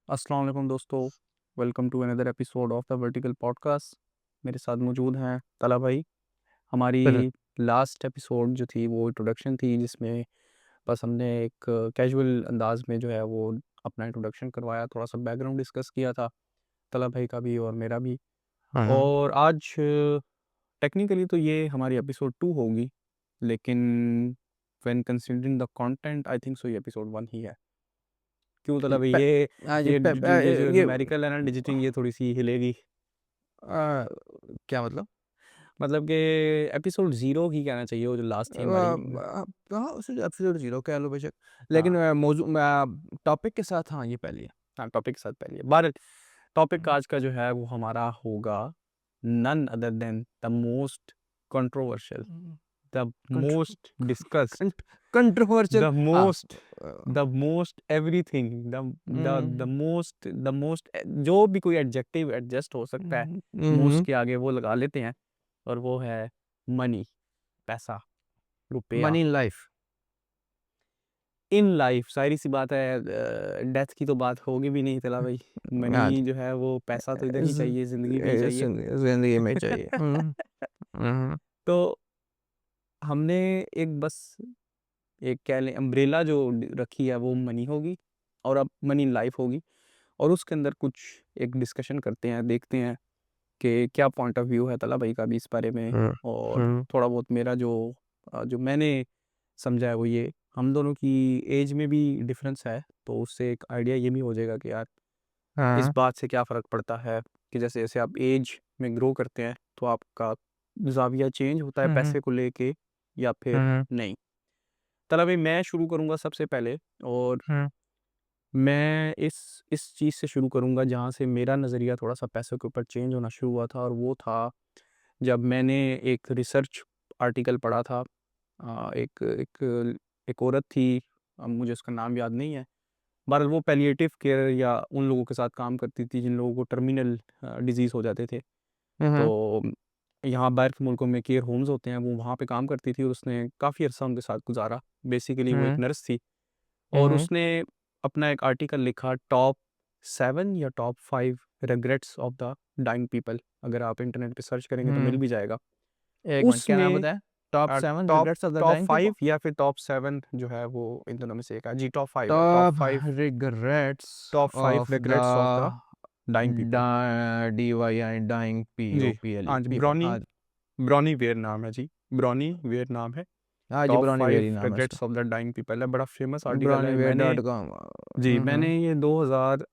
अस्सलाम वालेकुम दोस्तों, welcome to another episode of the vertical podcast. मेरे साथ मौजूद हैं तला भाई। हमारी बिल्कुल। लास्ट एपिसोड जो थी वो इंट्रोडक्शन थी, जिसमें बस हमने एक कैजुअल अंदाज में जो है वो अपना इंट्रोडक्शन करवाया, थोड़ा सा बैकग्राउंड डिस्कस किया था तला भाई का भी और मेरा भी। हाँ, और आज टेक्निकली तो ये हमारी एपिसोड 2 होगी, लेकिन when considering the content I think सो ये एपिसोड 1 ही है। क्यों तला भाई? प ये हाँ जी, ये प प ये जो ये न्यूमेरिकल है ना, डिजिटिंग, ये थोड़ी सी हिलेगी। क्या मतलब? मतलब कि एपिसोड 0 ही कहना चाहिए, वो जो लास्ट थी हमारी। हाँ, उसे एब्सोल्यूट ज़ीरो कह लो बेशक, लेकिन हाँ, टॉपिक के साथ हाँ, ये पहली है। हाँ, टॉपिक के साथ पहले बहरहाल टॉपिक आज का जो है वो हमारा होगा none other than the most controversial, the contro most discussed, cont controversial the हाँ। Most the most everything, the most जो भी कोई एडजेक्टिव एडजस्ट हो सकता है मोस्ट के आगे वो लगा लेते हैं, और वो है मनी, पैसा, रुपया। Money in life. In life जाहिर सी बात है, डेथ की तो बात होगी भी नहीं तला भाई। हाँ मनी जी। जो है वो पैसा तो इधर ही चाहिए, ज़िंदगी में ही चाहिए। ज़िंदगी में चाहिए। तो हमने एक बस एक कह लें अम्ब्रेला जो रखी है वो मनी होगी, और अब मनी इन लाइफ होगी, और उसके अंदर कुछ एक डिस्कशन करते हैं, देखते हैं कि क्या पॉइंट ऑफ व्यू है तला भाई का भी इस बारे में, और थोड़ा बहुत मेरा जो मैंने समझा है वो ये। हम दोनों की एज में भी डिफरेंस है, तो उससे एक आइडिया ये भी हो जाएगा कि यार इस हाँ। बात से क्या फ़र्क पड़ता है कि जैसे जैसे आप एज में ग्रो करते हैं तो आपका ज़ाविया चेंज होता है पैसे को लेके, या फिर नहीं। तला भाई मैं शुरू करूँगा सबसे पहले, और मैं इस चीज़ से शुरू करूँगा जहाँ से मेरा नज़रिया थोड़ा सा पैसों के ऊपर चेंज होना शुरू हुआ था, और वो था जब मैंने एक रिसर्च आर्टिकल पढ़ा था। एक एक एक औरत थी, अब मुझे उसका नाम याद नहीं है, बहरहाल वो पैलिएटिव केयर या उन लोगों के साथ काम करती थी जिन लोगों को टर्मिनल डिजीज़ हो जाते थे। तो यहाँ बाहर के मुल्कों में केयर होम्स होते हैं, वो वहाँ पे काम करती थी, और उसने काफ़ी अर्सा उनके साथ गुजारा। बेसिकली वो एक नर्स थी, और उसने अपना एक आर्टिकल लिखा, टॉप 7 या top 5 regrets of the dying people. अगर आप इंटरनेट पे सर्च करेंगे तो मिल भी जाएगा। एक मिनट, क्या नाम उसमें बताया? Top 7 top regrets of the top dying people. 5 या फिर टॉप 7 जो है वो इन दोनों में से एक है जी। टॉप 5 है, top top 5, regrets top 5 of the regrets of the dying people. DYI dying जी, POPLE हाँ जी, पीपल। ब्रॉनी हाँ। ब्रॉनी वेयर नाम है जी, ब्रॉनी वेयर नाम है। हाँ जी, टॉप ब्राउनी 5 वेरी नाम है इसका। Regrets of the dying people है, बड़ा फेमस आर्टिकल है। मैंने browniewear.com। जी, मैंने ये 2000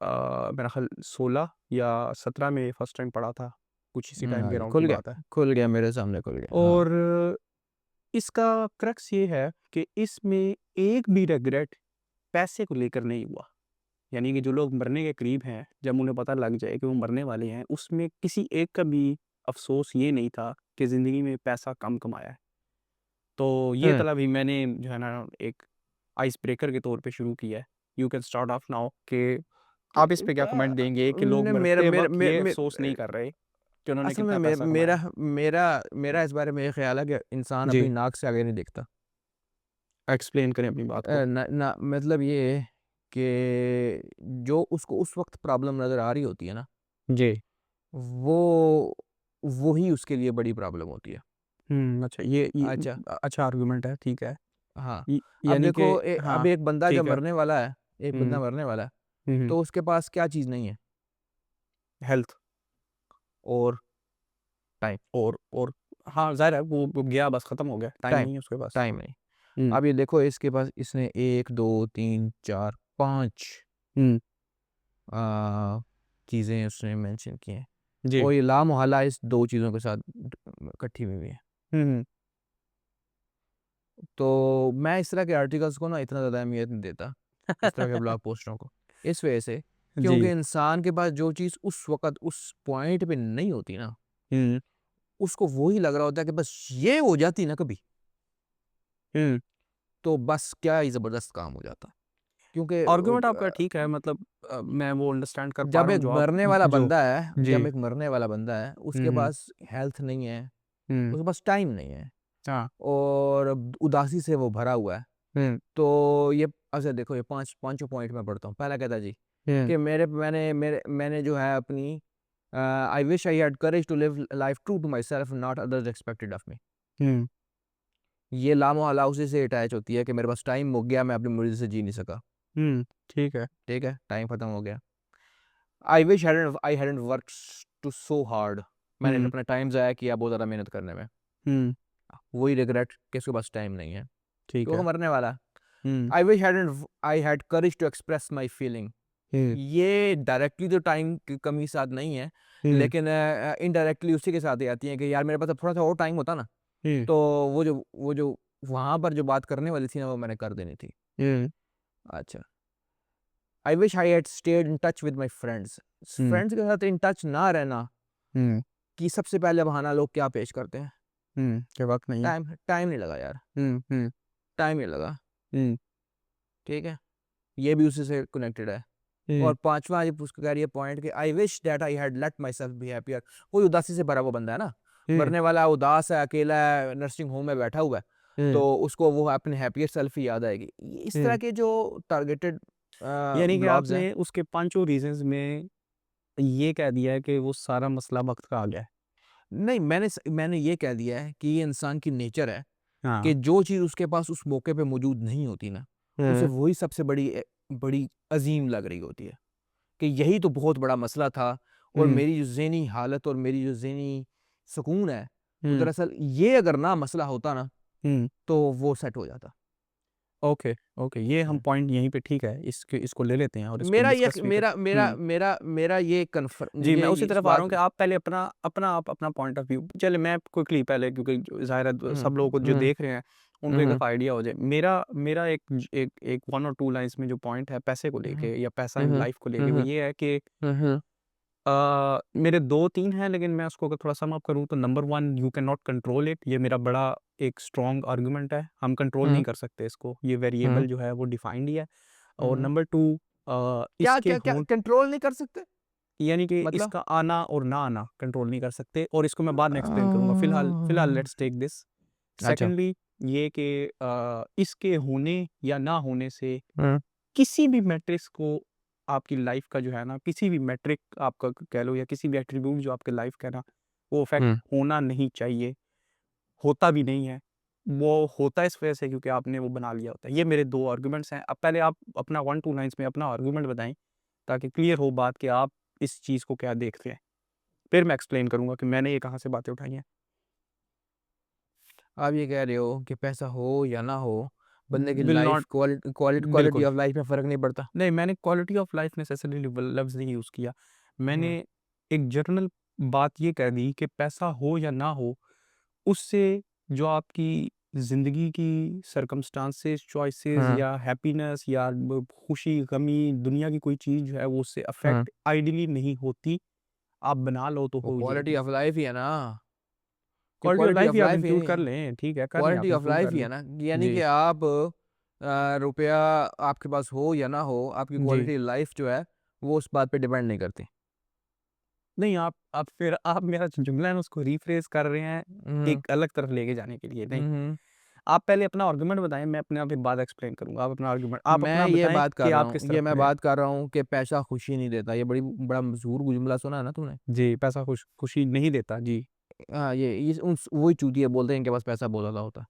मेरा ख़्याल 16 या 17 में फर्स्ट टाइम पढ़ा था, कुछ इसी टाइम हाँ के जी, अराउंड की बात है। खुल गया मेरे सामने, खुल गया। हाँ। और इसका क्रक्स ये है कि इसमें एक भी रिग्रेट पैसे को लेकर नहीं हुआ। यानी कि जो लोग मरने के करीब हैं, जब उन्हें पता लग जाए कि वो मरने वाले हैं, उसमें किसी एक का भी अफ़सोस ये नहीं था कि ज़िंदगी में पैसा कम कमाया है। तो ये हम्म। तला भी मैंने जो है ना एक आइस ब्रेकर के तौर पे शुरू किया है। You can start of now कि आप इस पे क्या कमेंट देंगे कि लोग ने मेरा मरते मेरा वक़्त मे, ये मे, अफ़सोस नहीं कर रहे कि उन्होंने असल में कितना पैसा कमाया मेरा है? मेरा मेरा इस बारे में ये ख्याल है कि इंसान जी, अपनी नाक से आगे नहीं देखता। एक्सप्लेन करें अपनी बात को। ना ना मतलब ये है कि जो उसको उस वक्त प्रॉब्लम नज़र आ रही होती है ना, जी। वो वही उसके लिए बड़ी प्रॉब्लम होती है। अच्छा, ये अच्छा। अच्छा आर्गुमेंट है, ठीक है। हाँ। अब यानी कि देखो, अब हाँ, एक बंदा जब ठीक है। मरने वाला है, एक हुँ, बंदा मरने वाला है, हुँ, हुँ। तो उसके पास क्या चीज़ नहीं है? हेल्थ और टाइम। और हाँ, ज़ाहिर है वो गया, बस ख़त्म हो गया, टाइम टाइम नहीं है उसके पास। टाइम नहीं। हुँ, अब ये देखो, इसके पास इसने 1 2 3 4 5 हुँ, चीज़ें उसने मेंशन की हैं, जी। और ये लामोहल्ला इस 2 चीज़ों के साथ इकट्ठी हुई है। हुँ, हुँ, तो मैं इस तरह के आर्टिकल्स को ना इतना ज़्यादा अहमियत नहीं देता, इस तरह के ब्लॉग पोस्टरों को। इस वजह से, क्योंकि जी। इंसान के पास जो चीज़ उस वक़्त उस पॉइंट पे नहीं होती ना, हुँ, उसको वो ही लग रहा होता है कि बस ये हो जाती ना कभी, हुँ। तो बस क्या ही ज़बरदस्त काम हो जाता। क्योंकि आर्गुमेंट आपका ठीक है, मतलब मैं वो अंडरस्टैंड कर पा जब रहा हूँ एक जो आप मरने वाला जो बंदा है, जी। जब एक मरने वाला बंदा है, हुँ, उसके हुँ, पास हेल्थ नहीं है, हुँ। उसके पास टाइम नहीं है, हाँ। और उदासी से वो भरा हुआ है। हुँ, तो ये अच्छा देखो, ये पाँचों पॉइंट मैं पढ़ता हूँ। पहला कहता है जी, कि मैंने जो है अपनी I wish I had courage to live life true to myself not others expected of me. ये लामोहला उसी से अटैच होती है कि मेरे पास टाइम हो गया, मैं अपनी मर्जी से जी नहीं सका। ठीक है। ठीक है, टाइम खत्म हो गया। I hadn't work too so hard. मैंने अपना टाइम ज़ाया किया बहुत ज़्यादा मेहनत करने में। वही रिग्रेट कि उसके पास टाइम नहीं है ठीक क्योंकि है। मरने वाला है। Hmm I had courage to express my feeling. Hmm ये डायरेक्टली तो टाइम की कमी साथ नहीं है, हम्म लेकिन इनडायरेक्टली उसी के साथ ही आती है कि यार मेरे पास अब थोड़ा सा और टाइम होता ना, हम्म तो वो जो वहां पर जो बात करने वाली थी ना, वो मैंने कर देनी थी। हम्म अच्छा, आई wish I had stayed in touch with my friends. Hmm friends के साथ इन टच ना रहना हम्म कि सबसे पहले बहाना लोग क्या पेश करते हैं, के वक्त नहीं है। टाइम टाइम नहीं लगा यार, हम्म टाइम नहीं लगा। हम्म ठीक है, ये भी उसी से कनेक्टेड है। हम्म और पांचवा ये उसका कह रही है पॉइंट कि I wish that I had let my self be happier. कोई उदासी से भरा हुआ बंदा है ना, हम्म मरने वाला उदास है, अकेला है, नर्सिंग होम में बैठा हुआ है, हम्म तो उसको वो अपने हैप्पियर सेल्फ ही याद आएगी। इस तरह हम्म के जो टारगेटेड यानी कि ब्लॉग्स हैं। आपने उसके पांचों रीजंस में ये कह दिया है कि वो सारा मसला वक्त का आ गया है। नहीं, मैंने ये कह दिया है कि ये इंसान की नेचर है कि हाँ। जो चीज़ उसके पास उस मौके पे मौजूद नहीं होती ना, उसे हम्म वही सबसे बड़ी अजीम लग रही होती है कि यही तो बहुत बड़ा मसला था, और हम्म मेरी जो ज़हनी हालत और मेरी जो ज़हनी सुकून है, वो हम्म दरअसल ये अगर ना मसला होता ना, हम्म तो वो सेट हो जाता। ओके ओके, ये हम हम्म। पॉइंट यहीं पे ठीक है, इसको ले लेते हैं और इसको मेरा ये डिस्कस भी मेरा करते मेरा हैं। मेरा मेरा ये कन्फर्म, जी, मुझे मैं उसी ये इस तरफ आ रहा बात। हूँ कि आप पहले अपना पॉइंट ऑफ व्यू चले, मैं क्विकली पहले, क्योंकि ज़ाहिर है हम्म सब लोगों को जो हम्म देख रहे हैं उनको एक हम्म दफ़ा आइडिया हो जाए। मेरा मेरा एक 1 और 2 लाइन्स में जो पॉइंट है पैसे को हम्म लेके या पैसा इन हम्म लाइफ को लेके, वो हम्म ये है कि हम्म मेरे 2-3 हैं, लेकिन मैं उसको अगर थोड़ा सम अप करूँ तो number 1, you can not control it. ये मेरा बड़ा एक स्ट्रॉन्ग आर्गुमेंट है। हम कंट्रोल नहीं हम्म कर सकते इसको, ये वेरिएबल हम्म जो है वो डिफाइंड ही है। और हम्म। नंबर 2, क्या इसके क्या क्या हों कंट्रोल नहीं कर सकते यानी कि मतलब? इसका आना और ना आना कंट्रोल नहीं कर सकते, और इसको मैं बाद में एक्सप्लेन करूँगा। फ़िलहाल लेट्स टेक दिस। अच्छा। सेकंडली, ये कि इसके होने या ना होने से हम्म किसी भी मैट्रिक्स को, आपकी लाइफ का जो है ना, किसी भी मैट्रिक आपका कह लो या किसी भी एट्रीब्यूट जो आपके लाइफ का है ना, वो इफ़ेक्ट हम्म होना नहीं चाहिए, होता भी नहीं है। वो होता है इस वजह से क्योंकि आपने वो बना लिया होता है। ये मेरे 2 आर्गुमेंट्स हैं। अब पहले आप अपना 1-2 लाइन्स में अपना आर्गुमेंट बताएँ, ताकि क्लियर हो बात कि आप इस चीज़ को क्या देखते हैं। फिर मैं एक्सप्लेन करूँगा कि मैंने ये कहाँ से बातें उठाई हैं। आप ये कह रहे हो कि पैसा हो या ना हो, बंदे की विल लाइफ नॉट क्वालिटी बिल्कुल। ऑफ लाइफ में फ़र्क नहीं पड़ता। नहीं, मैंने क्वालिटी ऑफ लाइफ नेसेसरीली लफ्ज़ नहीं यूज़ किया। मैंने हम्म एक जनरल बात ये कह दी कि पैसा हो या ना हो, उससे जो आपकी ज़िंदगी की सर्कमस्टांसेस, चॉइसेस हम्म या हैप्पीनेस या खुशी, गमी, दुनिया की कोई चीज़ जो है वो उससे हम्म। अफ़ेक्ट आइडियली नहीं होती। आप बना लो तो वो हो क्वालिटी जाएगी। ऑफ लाइफ ही है ना, कि quality of quality life of भी आप लाइफ इंक्लूड कर ही लें, ठीक है, कर लें, क्वालिटी आप ऑफ इंक्लूड लाइफ कर ही है लें। ना, यानी कि जी, आप रुपया आपके पास हो या ना हो, आपकी जी। क्वालिटी लाइफ जो है वो उस बात पे डिपेंड नहीं करती। नहीं, आप मेरा जो जुमला है ना उसको रिफ्रेज़ कर रहे हैं हम्म एक अलग तरफ लेके जाने के लिए। नहीं, हम्म। आप पहले अपना आर्गुमेंट बताएँ, मैं अपना फिर बाद एक्सप्लेन करूँगा। आप मैं अपना ये बताएँ बात कि कर रहा आप हूँ किस ये तरफ मैं खड़े हैं। बात कर रहा हूँ कि पैसा खुशी नहीं देता। ये बड़ा मशहूर जुमला सुना है ना तूने? जी, पैसा खुशी नहीं देता। जी। हाँ, ये वही चूतिया बोलते हैं, इनके पास पैसा बहुत ज़्यादा होता है।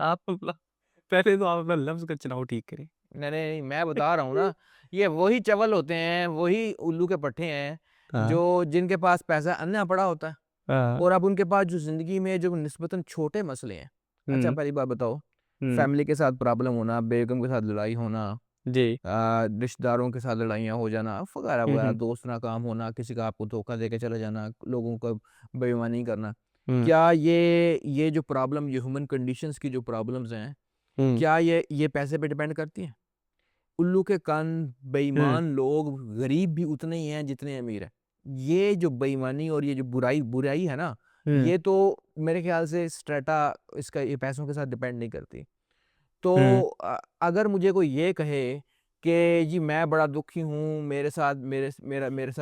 आप अपना पहले तो आप अपना लफ्ज़ का चुनाव ठीक करें। नहीं, नहीं, नहीं, मैं बता रहा हूँ ना, ये वही चवल होते हैं, वही उल्लू के पट्टे हैं, हाँ, जो जिनके पास पैसा अन्ना पड़ा होता है, हाँ। और अब उनके पास जो ज़िंदगी में जो निस्बतन छोटे मसले हैं। अच्छा, हुँ, पहली बात बताओ, हुँ। फैमिली के साथ प्रॉब्लम होना, बेगम के साथ लड़ाई होना, जी। रिश्तेदारों के साथ लड़ाइयाँ हो जाना, वगैरह हुँ, वगैरह, हुँ, दोस्त नाकाम होना, किसी का आपको धोखा दे के चले जाना, लोगों का बेईमानी करना। हुँ, क्या ये जो प्रॉब्लम, ये ह्यूमन कंडीशंस की जो प्रॉब्लम्स हैं, हुँ, क्या ये पैसे पे डिपेंड करती हैं? उल्लू के कान हुँ, बेईमान लोग गरीब भी उतने ही हैं जितने अमीर हैं। ये जो बेईमानी और ये जो बुराई बुराई है ना, हुँ, ये तो मेरे ख्याल से स्ट्रेटा इसका ये पैसों के साथ डिपेंड नहीं करती। तो हुँ, अगर मुझे कोई ये कहे कि जी मैं बड़ा दुखी हूँ, मेरे साथ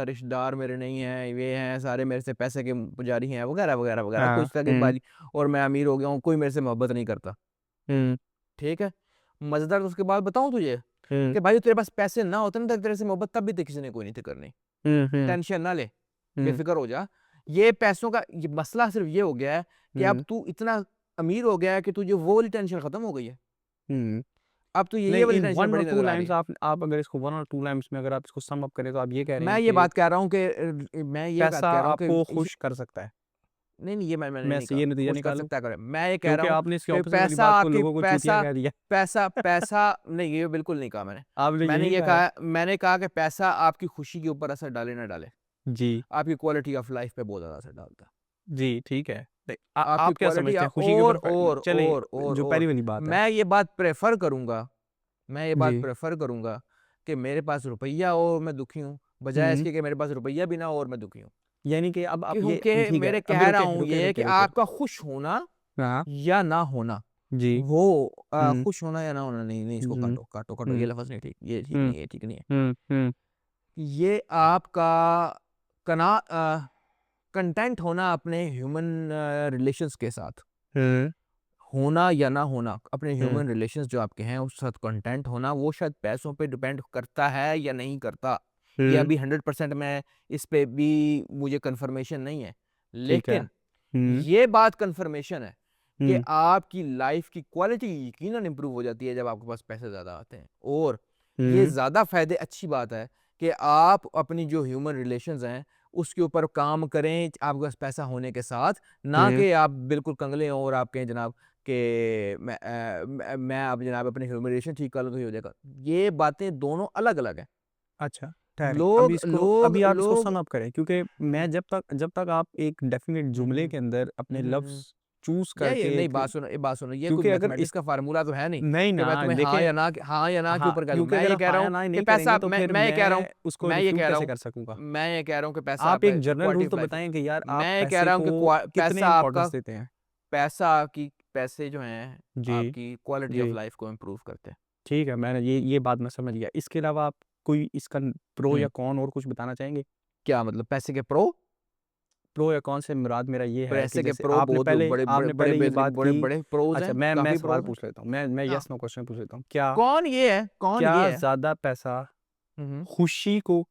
रिश्तेदार मेरे नहीं हैं, ये हैं सारे मेरे से पैसे के पुजारी हैं, वगैरह वगैरह वगैरह, हाँ, कुछ तरह की हुँ, बात, और मैं अमीर हो गया हूँ, कोई मेरे से मोहब्बत नहीं करता। हुँ, ठीक है, मज़ेदार तो उसके बाद बताऊँ तुझे, कि भाई तेरे पास पैसे ना होते ना तो तेरे से मोहब्बत तब भी तो किसी ने कोई नहीं थी करनी, टेंशन ना ले, बेफिक्र हो जा। ये पैसों का ये मसला सिर्फ ये हो गया है कि अब तू इतना अमीर हो गया है कि तुझे वो वाली टेंशन खत्म हो गई है, अब तो ये नहीं, वाली इन टेंशन 1 बड़ी और 2 नजर आ रही लाइन्स है। आप अगर इसको 1 और 2 लाइन्स में अगर आप इसको सम अप करें तो आप ये कह रहे मैं हैं ये कि बात कह रहा हूँ कि मैं ये बात पैसा कह रहा हूँ आपको कि खुश कर सकता है। नहीं नहीं, ये मैंने मैं नहीं इससे कहा ये नतीजा खुश कर निकालूँ? सकता है, मैं ये कह रहा क्योंकि हूँ आपने इसके कि ऑपोज़िट वाली पैसा बात को आपकी लोगों को चूतिया कह दिया। पैसा नहीं, ये बिल्कुल नहीं कहा मैंने। आपने मैंने यही ये कहा है। कहा, मैंने कहा कि पैसा आपकी खुशी के ऊपर असर डाले ना डाले, जी, आपकी क्वालिटी ऑफ लाइफ पे बहुत ज्यादा असर डालता है। जी, ठीक है। आपकी आप क्या क्वालिटी समझते हैं खुशी के ऊपर चलें जो और पहली वाली बात है। मैं ये बात प्रेफर करूंगा, मैं ये बात जी। प्रेफर करूंगा कि मेरे पास रुपया हो और मैं दुखी हूँ, बजाय हुँ, इसके कि मेरे पास रुपया भी ना हो और मैं दुखी हूँ। यानी कि अब आप ये क्योंकि ठीक है, मेरे अभी कह रहा रुके, हूँ रुके, ये कि रुके, रुके, आपका रुके। खुश होना हाँ, या ना होना, जी। वो हुँ, खुश होना या ना होना, नहीं नहीं, इसको हुँ, काटो काटो काटो, ये हुँ, लफ्ज़ नहीं ठीक, ये ठीक हुँ, नहीं है, ये ठीक नहीं है। हुँ, हुँ, ये आपका कना कंटेंट होना अपने ह्यूमन रिलेशंस के साथ, हुँ, होना या ना होना अपने हुँ, ह्यूमन रिलेशंस जो आपके हैं उस साथ कंटेंट होना, वो शायद पैसों पे डिपेंड करता है या नहीं करता, ये हुँ, अभी 100% मैं इस पे भी मुझे कंफर्मेशन नहीं है, ठीक है। लेकिन हुँ, ये बात कंफर्मेशन है कि हुँ, आपकी लाइफ की क्वालिटी यकीनन इंप्रूव हो जाती है जब आपके पास पैसे ज़्यादा आते हैं, और ये हुँ, ज़्यादा फ़ायदे, अच्छी बात है कि आप अपनी जो ह्यूमन रिलेशंस हैं उसके ऊपर काम करें आपके पास पैसा होने के साथ, ना हुँ, कि आप बिल्कुल कंगले हों और आप कहें जनाब कि मैं अब जनाब अपने ह्यूमन रिलेशन ठीक कर लूँ तो ये हो जाएगा। ये बातें दोनों अलग अलग हैं। अच्छा, ठहरें। लोग लोग अभी आप इसको लोग सम अप करें क्योंकि मैं जब तक आप एक डेफ़िनिट जुमले के अंदर अपने लफ्ज़ चूज़ ये करके नहीं, एक बात सुनो, ये कोई क्योंकि अगर मैथमेटिक्स इस का फार्मूला तो है नहीं नहीं कि मैं ना, तुम्हें देखें हाँ या ना के हाँ, ऊपर कह दूं। क्योंकि मैं अगर ये आप कह हाँ रहा या हूँ ना ही कि नहीं पैसा, करेंगे तो फिर मैं ये कह रहा हूँ, मैं उसको रिफ्यूट कैसे कर सकूँगा? मैं ये कह रहा हूँ कि पैसा आप आपका एक जनरल क्वालिटी रूल ऑफ तो लाइफ है। बताएँ कि यार आप मैं ये कह पैसे रहा हूँ कि को कितने पैसा आपका, इम्पोर्टेंस देते हैं? पैसा आपकी, पैसे जो हैं जी, आपकी क्वालिटी ऑफ जी, लाइफ को इम्प्रूव करते हैं। ठीक है, मैंने ये बात मैं समझ गया। इसके अलावा आप कोई इसका प्रो या हम्म, कॉन और कुछ बताना चाहेंगे? क्या मतलब पैसे के प्रो? प्रो या कॉन से मुराद मेरा ये है कि पैसे के जैसे प्रो बहुत बड़े बड़े आपने बड़े पहले ये बात बड़े की बड़े प्रोज अच्छा हैं, मैं काफी सवाल प्रोज हैं। पूछ लेता हूँ। मैं हाँ, येस नो क्वेश्चन पूछ लेता हूँ। क्या कौन क्या ये है? ज़्यादा पैसा हम्म, खुशी को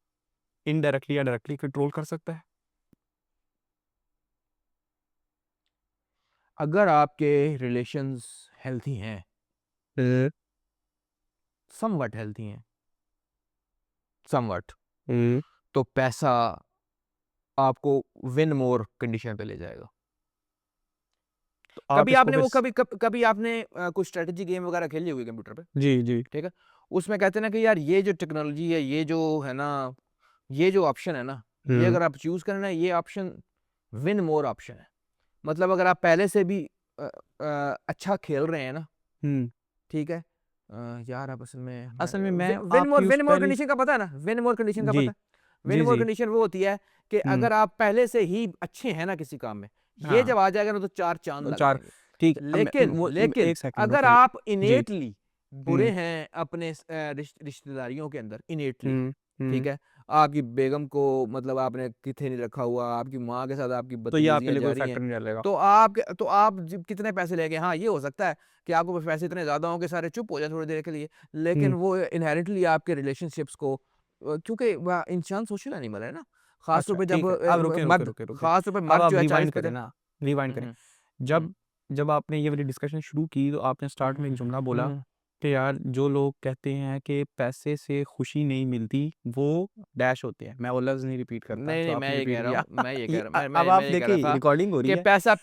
इनडायरेक्टली या डायरेक्टली कंट्रोल कर सकता है? अगर आपके रिलेशंस हेल्थी हैं, हुँ, समवट हेल्थी हैं, समवट, हुँ। तो पैसा आपको विन मोर कंडीशन पे ले जाएगा। तो आप इसको फिर स कभी आपने कुछ स्ट्रेटजी गेम वगैरह खेली होगी कंप्यूटर पे, जी, जी। ठीक है? उसमें कहते हैं ना कि यार ये जो टेक्नोलॉजी है, ये जो है ना, ये जो ऑप्शन है ना, ये हुँ, अगर आप चूज़ करें ना, ये ऑप्शन विन मोर ऑप्शन है। मतलब अगर आप पहले से भी अच्छा खेल रहे हैं ना, हुँ। ठीक है? यार आप असल में असल में वि मैं आपकी उस विन मोर पहली कंडीशन का पता है ना? विन मोर कंडीशन का जी, पता है? विन जी, मोर जी। कंडीशन वो होती है कि हुँ, अगर आप पहले से ही अच्छे हैं ना किसी काम में, ये हाँ, जब आ जाएगा ना तो 4 चाँद तो लग 4 जाएँगे। ठीक है। अब मैं वो लेकिन 1 सेकंड अगर रुकें। आप जी, इनेटली बुरे हुँ, हैं अपने रिश्तेदारियों के अंदर, इनेटली, हुँ, ठीक हुँ। है? आपकी बेगम को मतलब आपने किथे नहीं रखा हुआ, आपकी माँ के साथ आपकी तो ये आपके बदतमीज़ियाँ लिए कोई जारी हैं, फैक्टर नहीं डालेगा। तो आप ज कितने पैसे लेके, हाँ, ये हो सकता है कि आपको पैसे इतने ज़्यादा हों कि सारे चुप हो जाएँ थोड़ी देर के लिए, लेकिन हुँ, वो इनहेरेंटली आपके रिलेशनशिप्स को क्योंकि वह इंसान सोशल एनिमल है ना, ख़ास तौर अच्छा पे जब ठीक है। अब रुकें, रुकें, मर्द, रुकें, रुकें। ख़ास तौर पे अब मर्द आप जो है 40 रिवाइंड पे करें ना, रिवाइंड हुँ, करें। हुँ, हुँ, जब जब आपने ये वाली डिस्कशन शुरू की तो आपने हुँ, स्टार्ट में एक हुँ, जुमला बोला हुँ। कि यार जो लोग कहते हैं कि पैसे से खुशी नहीं मिलती, वो डैश होते हैं। मैं वो लफ्ज़ नहीं रिपीट करता नहीं, जो नहीं, आपने रिपीट किया। ये अब मैं आप ये कह रहा देखिए था रिकॉर्डिंग हो रही कि है। पैसा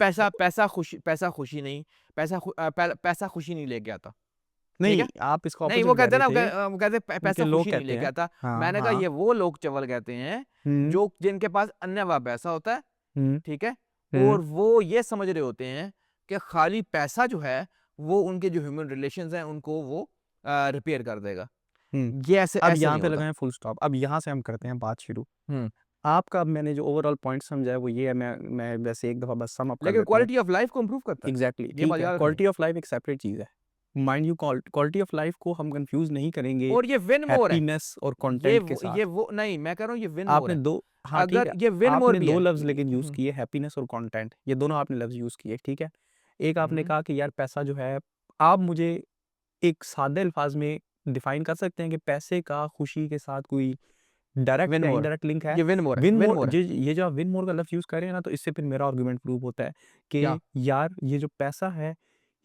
खुशी नहीं, पैसा खुशी नहीं लेके आता, ठीक नहीं, है? आप इसका नहीं, अपोज़िट वो कह कहते हैं रहे ना, थे वो कहते हैं कि पैसा लोग खुशी नहीं कहते लेके हैं आता। हाँ, मैंने कहा हाँ। ये वो लोग चवल कहते हैं, हुँ, जो जिनके पास अन्य पैसा होता है, हुँ, ठीक है? हुँ, और वो ये समझ रहे होते हैं कि खाली पैसा जो है, वो उनके जो ह्यूमन रिलेशंस हैं, उनको वो रिपेयर कर देगा। हुँ। ये ऐसे अब ऐसे यहाँ नहीं पे होता। लगाएँ फुल स्टॉप। अब यहाँ से हम करते हैं बात शुरू। हुँ, आपका मैंने जो ओवरऑल पॉइंट समझा है वो ये है मैं वैसे एक दफ़ा बस सम अप कर लेकिन देता हूँ। क्वालिटी ऑफ लाइफ को इम्प्रूव करता है। एग्ज़ैक्टली ये ठीक बात है, याद रखनी है। क्वालिटी ऑफ लाइफ़ एक सेपरेट चीज़ है। Mind you quality of life को हम कन्फ्यूज़ नहीं करेंगे और ये विन मोर है। हैप्पीनेस और कंटेंट के साथ। ये वो नहीं, मैं कह रहा हूँ ये विन मोर आपने है। 2 हाँ, ठीक अगर है। ये विन मोर आपने भी 2 है। लफ्ज़ लेकिन यूज़ हुँ, किए हैप्पीनेस और कंटेंट ये दोनों आपने लफ्ज़ यूज़ किए, ठीक है। एक आपने हुँ, कहा कि यार पैसा जो है आप मुझे एक सादे अल्फ़ाज़ में डिफाइन कर सकते हैं कि पैसे का खुशी के साथ कोई डायरेक्ट विन या मोर, इनडायरेक्ट लिंक है? ये विन मोर है, विन विन मोर, मोर है। ये जो आप विन मोर का लफ्ज़ यूज़ कर रहे हैं ना, तो इससे फिर मेरा आर्गुमेंट प्रूव होता है क्या? कि यार ये जो पैसा है,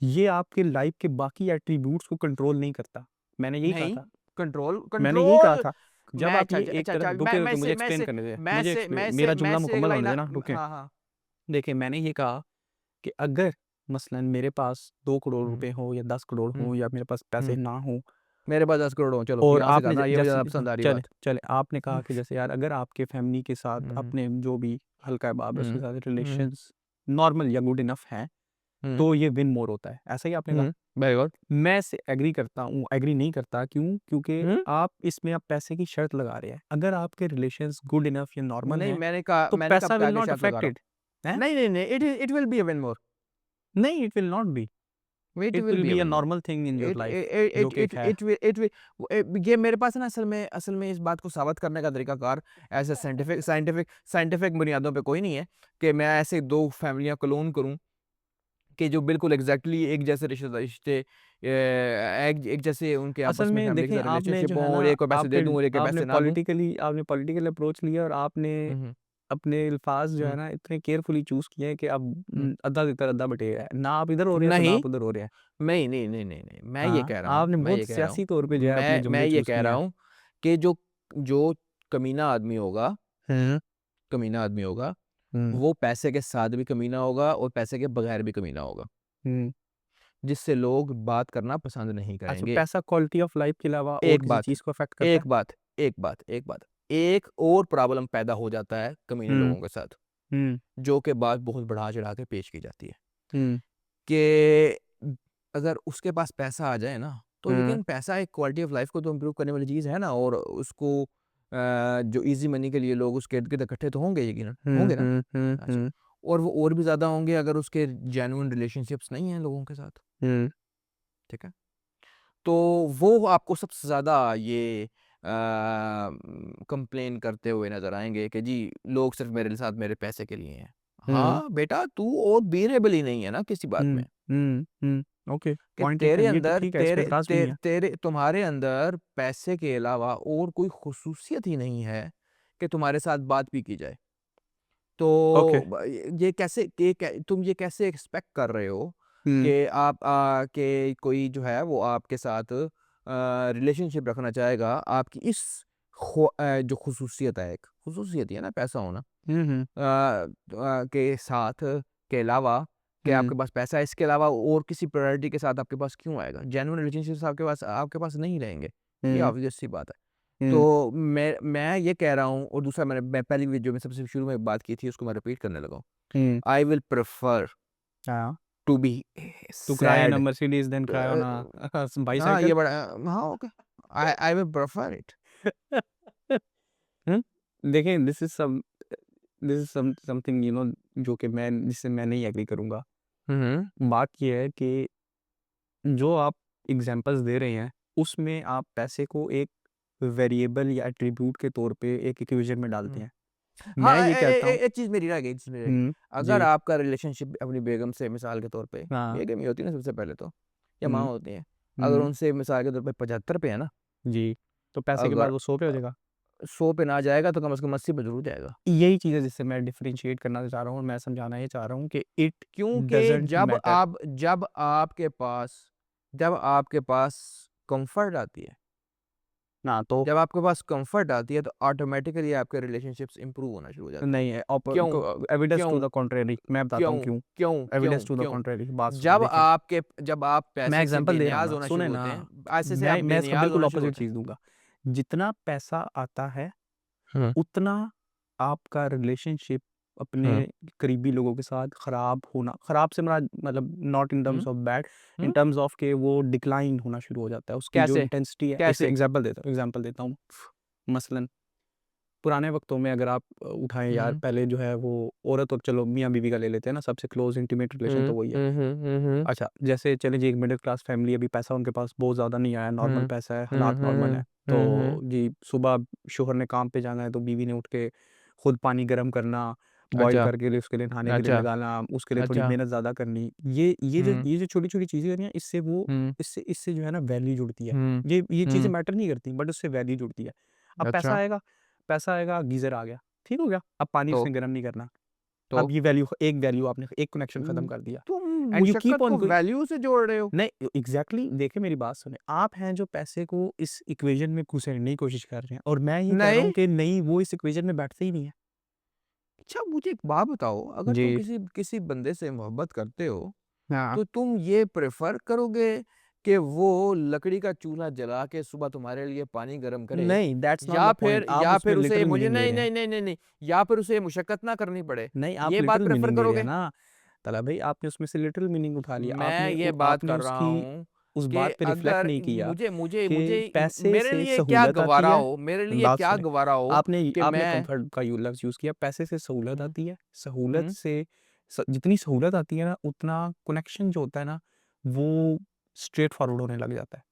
ये आपके लाइफ के बाकी एट्रीब्यूट्स को कंट्रोल नहीं करता। मैंने यही कहा नहीं, था। कंट्रोल मैंने यही कहा कंट्रोल था। जब मैं आप अच्छा ये अच्छा एक अच्छा तरफ अच्छा, रुके, रुके मुझे एक्सप्लेन करने दें। मुझे मेरा मैं जुमला से एक मुकम्मल लाइन होने दें ना, रुकें। हाँ, हाँ। देखिए, मैंने ये कहा कि अगर मसलन मेरे पास 2 करोड़ हुँ, रुपए हो या 10 करोड़ हुँ, हो या मेरे पास पैसे हुँ। ना हो, मेरे पास 10 करोड़ हो, चलो और यहाँ से आपने करना, ये मुझे जैसे ज़्यादा पसंद आ रही चले बात। चले आपने कहा कि जैसे यार अगर आपके फैमिली के साथ हुँ, अपने जो भी हल्का बाब है उसके हुँ, साथ हुँ, रिलेशंस नॉर्मल या गुड इनफ हैं, हुँ, तो ये विन मोर होता है। ऐसा ही आपने कहा। हुँ, वेरी गुड। मैं इससे एग्री करता हूँ, एग्री नहीं करता, क्यों? क्योंकि हुँ? आप इसमें आप पैसे की शर्त लगा रहे हैं। अगर आपके रिलेशंस गुड इनफ या नॉर्मल नहीं, हैं, तो मैंने कब पैसा कहा विल कि नॉट शर्त लगा अफेक्ट रहा हूँ? इट। हैं? नहीं, नहीं, नहीं, it will be a win more, नहीं, it will not be. It it will will be a be a win more. Normal thing in your it life, जो इट कि इट एक है। इट विल ये मेरे पास है ना, असल में इस बात को साबित करने का तरीकाकार ऐसे साइंटिफिक बुनियादों पे कोई नहीं है कि मैं ऐसे 2 फैमिलियाँ क्लोन करूँ कि जो बिल्कुल एग्ज़ैक्टली एक जैसे रिश्ते एक जैसे उनके असल आपस में में फैमिली के देखें, साथ आपने रिलेशनशिप जो है हो, ना, और एक को पैसे दे दूँ और एक को पैसे ना दूँ। आपने पॉलिटिकल अप्रोच लिया और आपने हुँ, हुँ, अपने अल्फाज जो है हुँ, ना इतने केयरफुली चूज़ किए हैं कि अब हुँ। अद्धा तितर अद्धा बटेर है। ना आप इधर हो रहे हैं, तो ना नहीं, आप उधर हो रहे हैं। नहीं, नहीं, नहीं, नहीं, नहीं, हाँ, आपने मैं बहुत ये कह रहा हूँ, सियासी तौर पे जो है अपने मैं जुमले ये चूज़ कह किए रहा हैं। हूँ कि जो कमीना आदमी होगा, हुँ, कमीना आदमी होगा, हुँ, वो पैसे के साथ भी कमीना होगा और पैसे के बगैर भी कमीना होगा, हुँ। जिससे लोग बात करना पसंद नहीं अच्छा, करेंगे। पैसा क्वालिटी ऑफ लाइफ के अलावा और एक किसी बात चीज़ को अफ़ेक्ट करता है? एक बात एक बात एक बात एक और प्रॉब्लम पैदा हो जाता है कमीने हुँ, लोगों के साथ, हुँ, जो कि बात बहुत बढ़ा-चढ़ा के पेश की जाती है हुँ, कि अगर उसके पास पैसा आ जाए ना, तो हुँ, यकीनन पैसा एक क्वालिटी ऑफ लाइफ को तो इम्प्रूव करने वाली चीज़ है ना, और उसको जो ईज़ी मनी के लिए लोग उसके इर्द-गिर्द इकट्ठे तो होंगे, यकीनन, हुँ, होंगे ना? हुँ, हुँ, अच्छा, हुँ, और वो और भी ज़्यादा होंगे अगर उसके जेन्युइन रिलेशनशिप्स नहीं हैं लोगों के साथ, हुँ, ठीक है? तो वो आपको सबसे ज़्यादा ये कंप्लेन करते हुए नज़र आएँगे कि जी, लोग सिर्फ़ मेरे साथ मेरे पैसे के लिए हैं। हुँ, हाँ, बेटा तू और बीरेबल ही नहीं है ना किसी बात हुँ, में, हुँ, हुँ। ओके, कि पॉइंट तेरे टेकन, ये तो अंदर ठीक है, इस पे एतराज़ भी नहीं है। तुम्हारे अंदर पैसे के अलावा और कोई ख़ुसूसियत ही नहीं है कि तुम्हारे साथ बात भी की जाए। ओके। तो तुम ये कैसे एक्सपेक्ट कर रहे हो हुँ, कि कि कोई जो है वो आपके साथ रिलेशनशिप रखना चाहेगा आपकी इस जो ख़ुसूसियत है, एक ख़ुसूसियत ही है ना पैसा होना, हुँ, हुँ, के साथ के अलावा, कि हुँ, आपके पास पैसा है, इसके अलावा और किसी प्रायोरिटी के साथ आपके पास क्यों आएगा? जेन्युइन रिलेशनशिप्स आपके पास नहीं रहेंगे। ये हुँ, ऑब्वियस सी बात है। हुँ, तो मैं ये कह रहा हूँ, और दूसरा मैं पहली वीडियो में सबसे शुरू में बात की थी उसको मैं रिपीट करने लगा हूँ। हुँ, आई विल प्रेफर हाँ। To be To cry in a sad. Mercedes than cry on a हाँ, bicycle? ये बड़ा हाँ, okay. I will prefer it. हुँ? देखिए, दिस इज़ समथिंग, जो कि जिससे मैं नहीं एग्री करूँगा। हुँ, हुँ। बात ये है कि जो आप एग्ज़ाम्पल्स दे रहे हैं, उसमें आप पैसे को एक वेरिएबल या एट्रिब्यूट के तौर पे एक इक्वेशन में डालते हुँ। हैं। मैं हाँ, ये कहता हूँ। एक चीज़ मेरी रह गई, जिसमें रह गई। हुँ, अगर जी, आपका रिलेशनशिप अपनी बेगम से मिसाल के तौर पे, हाँ, बेगम ही होती है ना सबसे पहले तो, या माँ हुँ, होती हैं। अगर हुँ, उनसे मिसाल के तौर पे 75 पे है ना, जी, तो पैसे के अगर बाद वो 100 पे हो जाएगा। 100 पे ना जाएगा तो कम से कम 80 पे ज़रूर जाएगा। यही चीज़ है जिससे मैं डिफरेंशिएट करना चाह रहा हूँ और मैं समझाना ये चाह रहा हूँ कि इट क्योंकि डज़न्ट मैटर। जब आपके पास कम्फ़र्ट आती है, ना तो जब आपके पास कम्फ़र्ट आती है तो ऑटोमैटिकली आपके रिलेशनशिप्स इम्प्रूव होना शुरू हो जाते हैं। नहीं है, क्यों? एविडेंस टू क्यों? द कॉन्ट्रेरी, मैं बताता क्यों? हूँ क्यों। क्यों? क्यों? एविडेंस टू द क्यों? कॉन्ट्रेरी, बात सुनिए, देखें। जब आप मैं पैसे से एग्ज़ाम्पल दे रहा हूँ बेनियाज़ ना, होना सुने शुरू ना, होते हैं, ऐसे से आप मैं इसका बेनियाज़ बिल्कुल होना शुरू ऑपोज़िट होते हैं। चीज़ दूँगा। जितना पैसा आता है, हुँ, उतना आपका रिलेशनशिप अपने हुँ, करीबी लोगों के साथ खराब से मुराद मतलब not in hmm, terms of bad, in hmm. Terms of के वो डिक्लाइन होना शुरू हो जाता है। उसकी जो कैसे? इंटेंसिटी है, इसे कैसे? एग्ज़ाम्पल देता हूँ। मसलन पुराने वक़्तों में अगर आप उठाएँ यार, हुँ, पहले जो है वो औरत और चलो मियाँ-बीवी का ले लेते हैं ना, सबसे क्लोज़ इंटीमेट रिलेशन तो हुँ, वही है। हुँ, हुँ, हुँ, हुँ, अच्छा, जैसे चलिए जी, एक मिडल क्लास फैमिली, अभी पैसा उनके पास बहुत ज़्यादा नहीं आया, नॉर्मल हुँ, पैसा है, हुँ, हालात नॉर्मल हुँ, हैं। हुँ, हुँ, तो जी, सुबह शौहर ने काम पे जाना है तो बीवी ने उठ के खुद पानी गरम करना, बॉयल अच्छा, करके उसके लिए नहाने के लिए अच्छा, लगाना, उसके लिए थोड़ी अच्छा। मेहनत ज़्यादा करनी। ये हुँ, जो छोटी-छोटी चीज़ें हैं, इससे वो हुँ, इससे जो है ना वैल्यू जुड़ती है। हुँ, ये चीज़ें हुँ। मैटर नहीं करती बट उससे वैल्यू जुड़ती है। अब अच्छा, पैसा आएगा, गीज़र आ गया, ठीक हो गया। अब पानी तो उसने गर्म नहीं करना। तो? अब ये वैल्यू आपने एक कनेक्शन खत्म कर दिया तुम एंड यू कीप मुशक्कत ऑन को गोइंग। वैल्यू से जोड़ रहे हो। नहीं, एग्ज़ैक्टली देखिए मेरी बात सुनें, आप हैं जो पैसे को इस इक्वेशन में घुसेड़ने की कोशिश कर रहे हैं और मैं ये कह रहा नहीं। हूँ कि नहीं, वो इस इक्वेशन में बैठते ही नहीं है। अच्छा मुझे एक बात बताओ, अगर तुम जी। किसी किसी बंदे से मोहब्बत करते हो, हाँ। तो तुम ये प्रेफ़र करोगे कि वो लकड़ी का चूल्हा जला के सुबह तुम्हारे लिए पानी गरम करे? नहीं, दैट्स नॉट द पॉइंट, आप या उसमें फिर उसे लिटरल मुझे मीनिंग ले नहीं, रहे हैं। नहीं, नहीं, नहीं, नहीं, या फिर उसे मुशक्कत ना करनी पड़े, नहीं, आप ये बात लिटरल प्रेफ़र मीनिंग ले रहे हैं करोगे? ना, तला भाई आपने उसमें से लिटरल मीनिंग उठा लिया। मैं ये बात आपने कर रहा उसकी हूँ उस कि बात पे रिफ्लेक्ट अगर नहीं किया मुझे मुझे मुझे कि पैसे मेरे से लिए क्या सहूलत आती गवारा है। हो, मेरे लिए बात क्या सुनें, गवारा हो कि आपने मैं कम्फर्ट का लफ्ज़ यूज़ किया, पैसे से सहूलत हुँ, आती है, सहूलत हुँ, से जितनी सहूलत आती है ना, उतना कनेक्शन जो होता है ना, वो स्ट्रेट फॉरवर्ड होने लग जाता है।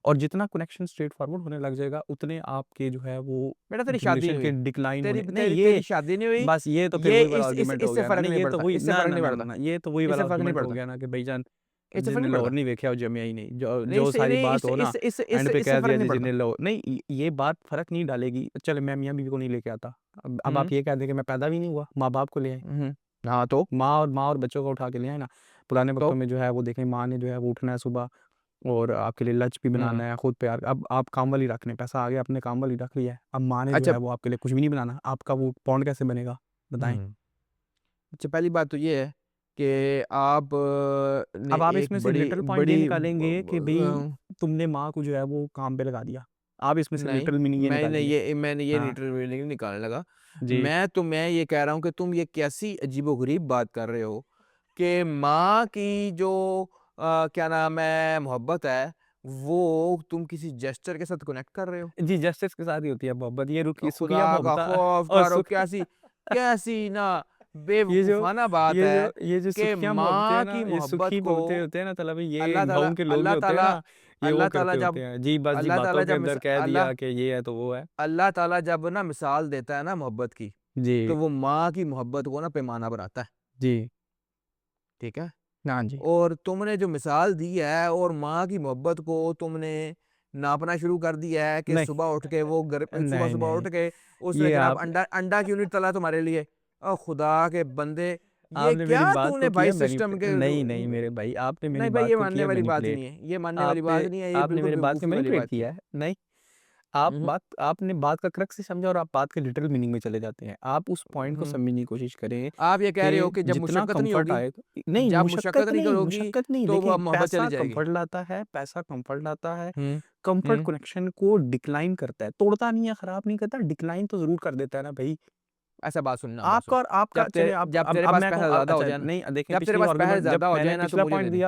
और जितना कनेक्शन स्ट्रेट फॉरवर्ड होने लग जाएगा, उतने आपके जो है वो बेटा तेरी शादी रिलेशन नहीं के हुई, डिक्लाइन तेरी होने नहीं, तेरी ये तेरी शादी नहीं हुई, बस ये तो फिर ये वही वाला इस आर्गुमेंट हो इससे गया ना। फ़र्क नहीं, नहीं ये तो पड़ता, वही इससे ना, फ़र्क ना, नहीं ना, ना, पड़ता, ना, ये तो वही इससे वाला फ़र्क नहीं आर्गुमेंट हो पड़ता, गया ना कि भाईजान इससे फ़र्क जिन्हें नहीं लाहौर पड़ता। नहीं देखा, वो जमिया ही नहीं। जो नहीं जो इससे सारी नहीं बात इससे हो ना, इससे इससे एंड इससे पे इससे कह फ़र्क दिया नहीं जी पड़ता। जिन्हें लाहौर नहीं, ये बात फ़र्क नहीं डालेगी। चलो मैं मियाँ-बीवी को नहीं लेके आता। अब हुँ, आप ये कह दें कि मैं पैदा भी नहीं हुआ, माँ-बाप को ले आए। हुँ। हाँ, तो? माँ और बच्चों को उठा के ले आए ना। पुराने तो? वक़्तों में जो है वो देखें, माँ ने जो है वो उठना है सुबह और आपके लिए लंच भी हुँ। बनाना है, खुद तैयार। अब आप काम वाली रख लें, पैसा आ गया, आपने काम वाली रख लिया है। अब माँ ने जो अच्छा है वो आपके लिए कुछ भी नहीं बनाना। आपका वो बॉन्ड कैसे बनेगा? बताएँ? हुँ। अच्छा पहली बात तो ये है कि आप ने अब आप एक इसमें से बड़ी लिटरल पॉइंट ये बड़ी निकालेंगे कि भई तुमने माँ को जो है वो काम पे लगा दिया। आप इसमें से नहीं, लिटरल मीनिंग ये निकालेंगे। मैंने ये हाँ, न्यूट्रल मीनिंग नहीं निकालने लगा। जी। मैं ये कह रहा हूँ कि तुम ये कैसी अजीबो-गरीब बात कर रहे हो कि माँ की जो क्या नाम है मोहब्बत है, वो तुम किसी जेस्चर के साथ कनेक्ट कर रहे हो। जी, जस्टिस के साथ ही होती है मोहब्बत। ये ओ रुखी खुदा सुखिया का मोहब्बता खौफ और करो, सुख कैसी कैसी ना ये जो बेवकूफ़ाना बात है ये जो कि सुखिया मोहब्बतें हैं माँ ना, की ये मोहब्बत सुखी को मोहब्बतें होते हैं ना तलब ये अल्लाह ताला गाँव के लोग जो अल्लाह होते हैं ताला ना, ये वो अल्लाह ताला करते होते जब हैं। जी, बस जी अल्लाह ताला बातों के जब अंदर कह दिया कि ये है तो वो है। अल्लाह ताला जब ना मिसाल देता है ना मोहब्बत की, जी, तो वो माँ की मोहब्बत को ना पैमाना बनाता है, जी। ठीक है? हाँ जी। और तुमने जो मिसाल दी है और माँ की मोहब्बत को तुमने नापना शुरू कर दिया है कि नहीं, सुबह उठ के वो घर नहीं, सुबह-सुबह नहीं। उठ के उसने ये जनाब आप अंडा क्यों नहीं तला तुम्हारे लिए? खुदा के बंदे, ये आपने मेरी क्या बात को तूने भाई किया सिस्टम के नहीं, नहीं मेरे भाई, आपने मेरी नहीं भाई बात ये को मानने किया वाली बात ही मैनिपुलेट। नहीं है, ये मानने वाली बात आपने नहीं है, ये आपने बिल्कुल मेरे बात को बेवकूफ़ी वाली मैनिपुलेट बात थी। किया है। नहीं, हुँ, आपने बात का क्रक्स ही समझा और आप बात के लिटरल मीनिंग में चले जाते हैं। आप उस पॉइंट को हुँ। समझने की कोशिश करें आप ये कह रहे हो कि कि जब जितना मुशक्कत नहीं कम्फ़र्ट होगी, आए नहीं, जब मुशक्कत नहीं करोगी, मुशक्कत नहीं, तो वो देखें मोहब्बत चली जाएगी। पैसा कम्फ़र्ट लाता है, हुँ, कम्फ़र्ट हुँ। कनेक्शन को डिक्लाइन करता है, तोड़ता नहीं है, ख़राब नहीं करता, डिक्लाइन तो ज़रूर कर देता है ना भई। ऐसा बात सुन। आपका चलिए आप जब तेरे अब पास मैं कहूँ पैसा ज़्यादा हो अच्छा जाए ना, नहीं देखें जब तेरे पिछली पास पैसा आर्गुमेंट जब ज़्यादा हो मैंने जाए ना तो मुझे दे दे।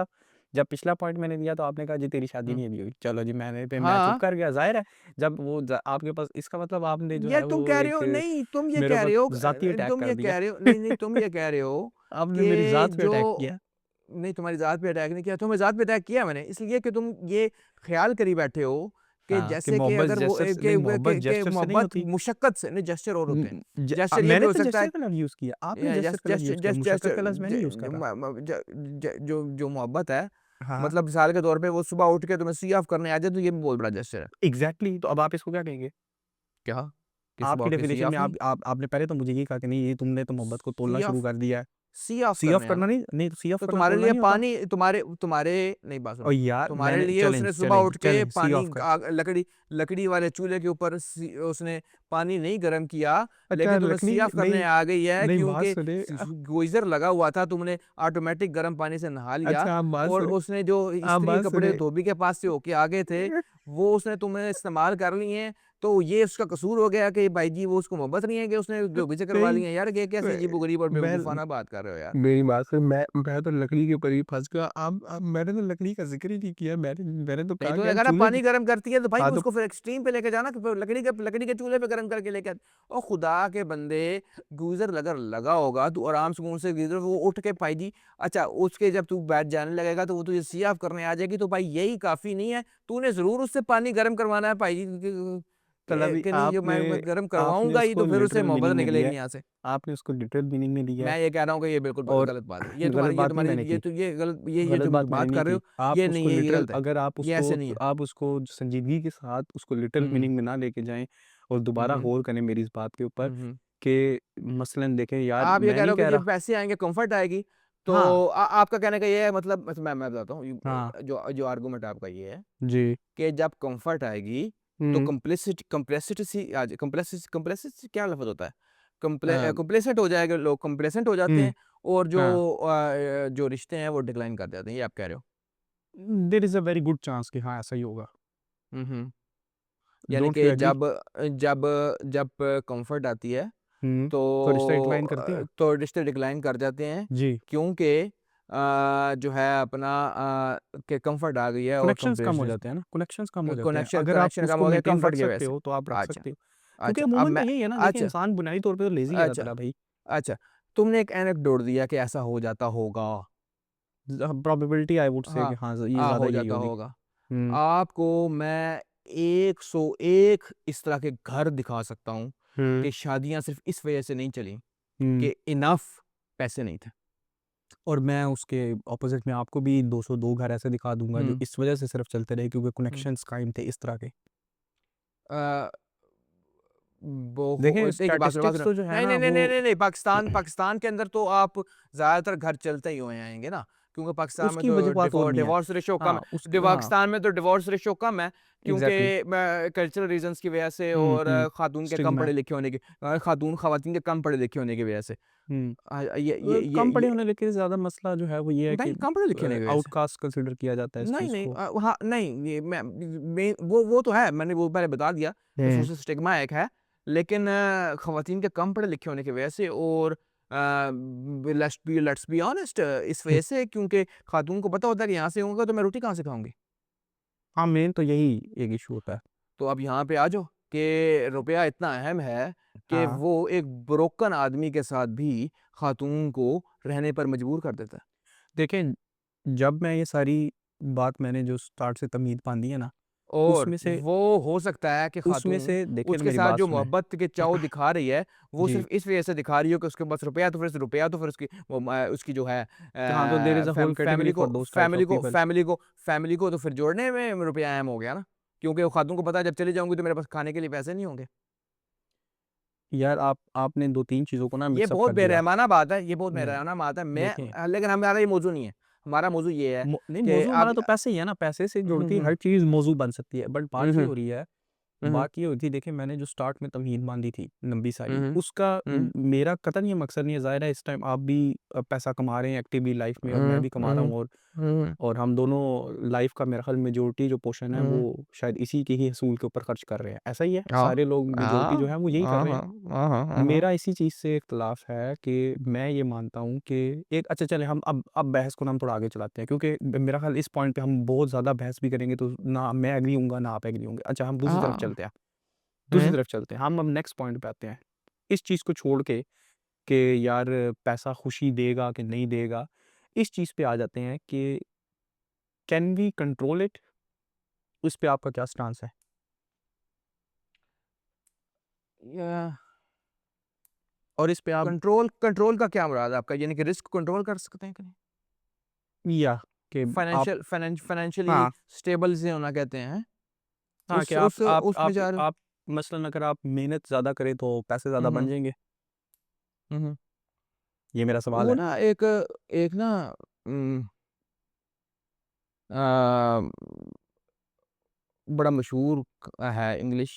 जब पिछला पॉइंट मैंने दिया तो आपने कहा जी तेरी शादी हुँ। नहीं अभी हुई। चलो जी मैं चुप हाँ, कर गया, ज़ाहिर है जब वो आपके पास इसका मतलब आपने जो यार है तुम वो कह रहे एक हो नहीं, तुम ये मेरे कह ऊपर रहे हो ज़ाती अटैक तुम कर ये दिया। कह रहे हो नहीं, नहीं तुम ये कह रहे हो आपने मेरी कि ज़ात पे जो अटैक किया। नहीं तुम्हारी ज़ात पे अटैक नहीं किया, तुम्हें ज़ात पे अटैक किया मैंने इसलिए कि तुम ये ख़्याल करी बैठे हो कि हाँ, कि जैसे कि मोहब्बत अगर वो जेस्चर से नहीं, मोहब्बत कि जेस्चर से नहीं मोहब्बत होती। मुशक्कत से नहीं जेस्चर और होते हैं। उम, जेस्चर ये भी मैंने हो तो सकता है जेस्चर का लफ़्ज़ यूज़ किया, आपने या जेस्चर जस्ट का लफ़्ज़ जस्ट यूज़ किया, जस्ट जस्ट मुशक्कत का लफ़्ज़ मैंने यूज़ ज करा। म म ज ज जो जो मोहब्बत है, हाँ, मतलब मिसाल के तौर पे वो सुबह उठ के तुम्हें सी ऑफ करने आ जाए तो ये भी बहुत बड़ा जेस्चर है। एग्ज़ैक्टली तो अब आप इसको क्या कहेंगे? क्या? कि सुबह आपकी उठ के सी डेफ़िनेशन में ऑफ नहीं? आपने पहले तो मुझे ये कहा कि नहीं ये तुमने तो मोहब्बत को तोलना सी शुरू ऑफ कर दिया है। सी ऑफ सी ऑफ करने करना आना। नहीं नहीं, सी ऑफ तो करना तुम्हारे तोलना लिए नहीं होता? पानी तुम्हारे नहीं बात सुनो, और यार तुम्हारे मैंने लिए उसने सुबह उठ के सी पानी ऑफ कर लकड़ी लकड़ी वाले चूल्हे के ऊपर उसने पानी नहीं गर्म किया, अच्छा लेकिन तुम्हें सी लकड़ी ऑफ करने नहीं, आ गई है नहीं बात क्योंकि सुने गीज़र लगा हुआ था, तुमने ऑटोमेटिक गर्म पानी से नहा लिया अच्छा और उसने जो आप इस्त्री के बात कपड़े सुने धोबी के पास से होके आ गए थे, वो उसने तुम्हें इस्तेमाल कर लिए हैं, तो ये उसका कसूर हो गया कि भाई जी वो उसको मोहब्बत नहीं है कि उसने धोबी से करवा नहीं ली है। यार ये कैसी अजीबो-गरीब और मैं बेवकूफ़ाना बात कर रहे हो यार। मेरी बात सुन मैं तो लकड़ी के ऊपर ही फँस गया। आप मैंने तो लकड़ी का ज़िक्र ही नहीं किया। मैंने तो नहीं कहा तो कि मैंने यार कहा ना चूल्हे पे पानी गर्म करती है तो भाई हाँ, वो तो उसको फिर एक्सट्रीम पे लेके जाना कि फिर लकड़ी के चूल्हे पे गर्म करके लेके आ। ओ खुदा के बंदे गीज़र अगर लगा होगा तू आराम सुकून से गीज़र वो उठ के भाई जी अच्छा उसके जब तू बैठ जाने लगेगा तो वो तुझे सी ऑफ करने आ जाएगी तो भाई यही काफ़ी नहीं है, तूने ज़रूर उससे पानी गर्म करवाना है भाई जी तलबी कि नहीं, जो मैं गर्म करवाऊंगा ही तो फिर उससे लिटरल मोहब्बत मीनिंग में लिया निकलेगी है, यहाँ से। आपने उसको लिटरल मीनिंग में लिया है। मैं ये कह रहा हूँ कि ये बिल्कुल और गलत बात है, ये गलत तुम्हारी ये बात नहीं तुम्हारी मैंने ये की, तो ये गलत, ये गलत जो बात मैंने बात नहीं कर रहे की। हो ये आप नहीं उसको है, ये लिटरल, गलत है, अगर ये ऐसे नहीं है। आप उसको संजीदगी के साथ उसको लिटरल हम्म मीनिंग में ना लेके जाएं और दोबारा हम्म गौर करें मेरी इस बात के ऊपर हम्म। कि मसलन देखें यार, आप ये मैं कह रहे नहीं हो कि कह जब रहा। पैसे आएंगे कंफर्ट आएगी, तो हाँ आपका कहने का ये है, मतलब मैं बताता हूँ, हाँ जो जो आर्गूमेंट आपका ये है जी। कि जब कंफर्ट आएगी तो हम्म कंप्लेसिटी आ जाए, कंप्लेसिटी क्या लफ्ज होता है, अ, कंप्लेसेंट हो जाएगा, लोग कंप्लेसेंट हो जाते हम्म हैं, और जो हाँ, जो रिश्ते हैं वो डिक्लाइन कर जाते हैं, ये आप कह रहे हो। There is a very good chance कि हाँ ऐसा ही होगा। हम्म। यानी डोंट यू कि एग्री? जब जब जब कंफर्ट आती है हम्म तो तो रिश्ता डिक्लाइन करते हैं। तो रिश्ते डिक्लाइन कर जाते हैं, जी, क्योंकि जो है अपना के कंफर्ट आ गई है और कनेक्शंस कम हो कंप्रेशन, जाते हैं ना, कनेक्शंस कम हो जाते हैं। कनेक्शन अगर आप कनेक्शन कम उसको हो गया मेंटेन कंफर्ट रख की वजह सकते से। हो तो आप रख अच्छा सकते हो, क्योंकि अच्छा, अब अमूमन तो मैं यही है ना, देखिए अच्छा इंसान बुनियादी तौर पे तो लेजी है अच्छा तेरा भाई। अच्छा, तुमने एक एनेक्डोट दिया कि ऐसा हो जाता होगा। प्रोबेबिलिटी आई वुड से हाँ कि हाँ ये ज़्यादा हो यही जाता होगी। होगा। हम्म आपको मैं 101 इस तरह के घर दिखा सकता हूँ हम्म कि शादियां सिर्फ इस वजह से नहीं चली हम्म कि इनफ पैसे नहीं थे। और मैं उसके ऑपोजिट में आपको भी 202 घर ऐसे दिखा दूंगा जो हम्म इस वजह से सिर्फ चलते रहे क्योंकि हम्म। कनेक्शंस कायम थे इस तरह के। अ, देखें देखिए, बात सुनो बात स्टैटिस्टिक्स सुनो। तो जो है नहीं ना नहीं नहीं वो नहीं नहीं नहीं, पाकिस्तान पाकिस्तान के अंदर तो आप ज्यादातर घर चलते ही हुए आएंगे ना, क्योंकि पाकिस्तान में उसकी तो वजह बात और नहीं है। डिवोर्स रेशो कम हाँ है, उसकी हाँ पाकिस्तान में तो डिवोर्स रेशो कम है, क्योंकि एग्जैक्टली। कल्चरल रीजंस की वजह से, और खातून के कम स्टिग्मा। पढ़े लिखे होने की, खातून के कम पढ़े लिखे होने की वजह से। हम्म ये कम पढ़े होने लेके ज़्यादा मसला जो है वो ये है कि नहीं, कम पढ़े लिखे होने की वजह से। आउटकास्ट कंसिडर किया जाता है इस नहीं चीज़ नहीं, को। हाँ नहीं, ये मैं वो तो है, मैंने वो पहले बता दिया, हम्म सोशल स्टिग्मा एक है, लेकिन खवातीन के कम पढ़े लिखे होने की वजह से, और लेट्स बी ऑनेस्ट, इस वजह से, क्योंकि खातून को पता होता है कि यहाँ से होगा तो मैं रोटी कहाँ से खाऊंगी। हाँ मेन तो यही एक इशू होता है। तो अब यहाँ पे आ जाओ कि रुपया इतना अहम है कि हाँ वो एक ब्रोकन आदमी के साथ भी खातून को रहने पर मजबूर कर देता है। देखें, जब मैं ये सारी बात मैंने जो स्टार्ट से तमीद बांधी है ना, और उसमें से वो हो सकता है कि खातून देखें उसके मेरी साथ बात जो सुने। मोहब्बत के चाव दिखा रही है, वो जी, सिर्फ इस वजह से दिखा रही हो कि उसके पास रुपया तो फिर उसकी वो उसकी जो है हाँ तो there is a whole category for those types of people. Family को तो फिर जोड़ने में रुपया अहम हो गया ना, क्योंकि वो खातून को पता है जब चली जाऊंगी तो मेरे पास खाने के लिए पैसे नहीं होंगे। यार आपने 2-3 चीज़ों को ना ये मिक्स अप बहुत कर दिया। बेरहमाना बात है, ये बहुत नहीं, बेरहमाना बात है, देखें लेकिन हमारा ये मौजू नहीं है। हमारा मौजू ये है नहीं कि मौज़ू हमारा अब तो पैसे ही है ना, पैसे से जुड़ती हम्म हर चीज़ मौज़ू बन सकती है। बट बात ये हम्म हो रही है, हम्म बात ये हुई थी, देखिए मैंने जो स्टार्ट में तमहीद बांधी थी लंबी सारी, हम्म उसका हम्म मेरा कतई ये मकसद नहीं है। ज़ाहिर है इस टाइम आप भी पैसा कमा रहे हैं एक्टिवली लाइफ में और मैं हम्म भी कमा रहा हम्म हूँ, हम्म और हम दोनों लाइफ का मेरा ख्याल मेजोरिटी जो पोर्शन है वो हम्म। शायद इसी के ही असूल के ऊपर खर्च कर रहे हैं। ऐसा ही है, हाँ सारे लोग मेजोरिटी जो है वो यही कर हाँ रहे हाँ हैं। हाँ हाँ हाँ हाँ। मेरा इसी चीज़ से इख्तिलाफ है कि मैं ये मानता हूँ कि एक अच्छा चले हम अब बहस को ना हम थोड़ा आगे चलाते हैं, क्योंकि मेरा ख्याल इस पॉइंट पे हम बहुत ज़्यादा बहस भी करेंगे तो ना मैं एग्री हूँगा ना आप एग्री होंगे। अच्छा हम दूसरी तरफ हाँ, चलते हैं, हम्म। हम अब नेक्स्ट पॉइंट पे आते हैं। इस चीज़ को छोड़ के कि यार पैसा खुशी देगा कि नहीं देगा, इस चीज़ पे आ जाते हैं कि कैन वी कंट्रोल इट? उस पे आपका क्या स्टांस है? और इस पे आप कंट्रोल कंट्रोल का क्या मुराद है आपका, यानी कि रिस्क कंट्रोल कर सकते हैं कि नहीं? या कि आप फाइनेंशियली हाँ स्टेबल से होना कहते हैं, हाँ कि उसमें जा रहे हो। आप मसलन अगर आप मेहनत ज़्यादा करें तो पैसे ज़्यादा बन हम्म जाएंगे। हम्म। ये मेरा सवाल वो है। ना एक एक ना हम्म, आ, बड़ा मशहूर है, इंग्लिश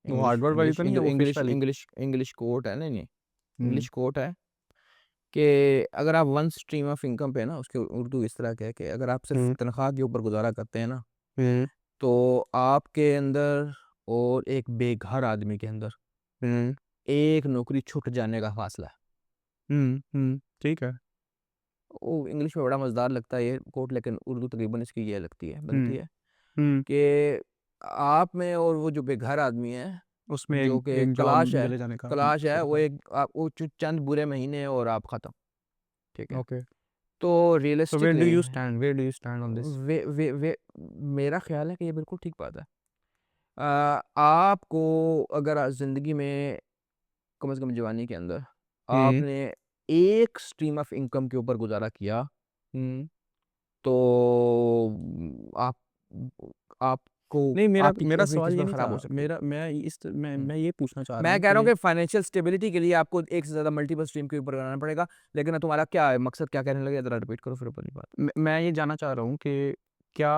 वो इंग्लिश हार्डवर्ड वाली इंग्लिश तो नहीं है, वो फिश इंग्लिश वाली? इंग्लिश इंग्लिश कोट है, नहीं नहीं, हम्म इंग्लिश कोट है कि अगर आप वन स्ट्रीम ऑफ इनकम पे ना, उसके उर्दू इस तरह का है कि अगर आप सिर्फ हम्म तनख्वाह के ऊपर गुजारा करते हैं ना, हम्म तो आपके अंदर और एक बेघर आदमी के अंदर हम्म एक नौकरी छूट जाने का फासला है। ठीक है। वो इंग्लिश में बड़ा मज़ेदार लगता है ये कोट, लेकिन उर्दू तकरीबन इसकी ये लगती है, बनती हम्म है हम्म कि आप में और वो जो बेघर आदमी है, उसमें जो एक कि एक जॉब चले जाने का वो फर्क है। एक आप वो चंद बुरे महीने और आप ख़त्म, ठीक है। ओके, तो so where do realistically you stand, where do you stand on this? वे वे वे मेरा ख्याल है कि ये बिल्कुल ठीक बात है। आपको अगर ज़िंदगी में कम से कम जवानी के अंदर आपने एक स्ट्रीम ऑफ इनकम के ऊपर गुजारा किया, तो आप आपको नहीं, मेरा आपकी मेरा एवरी सवाल ये किस्मत नहीं खराब था। हो सकती है। मैं ये पूछना चाह रहा मैं हूँ कह रहा हूँ कि कि फाइनेंशियल स्टेबिलिटी के लिए आपको एक से ज़्यादा मल्टीपल स्ट्रीम के ऊपर बनाना पड़ेगा, लेकिन तुम्हारा क्या है मकसद, क्या कहने लगे, ज़रा रिपीट करो फिर अपनी बात। मैं ये जानना चाह रहा हूँ कि क्या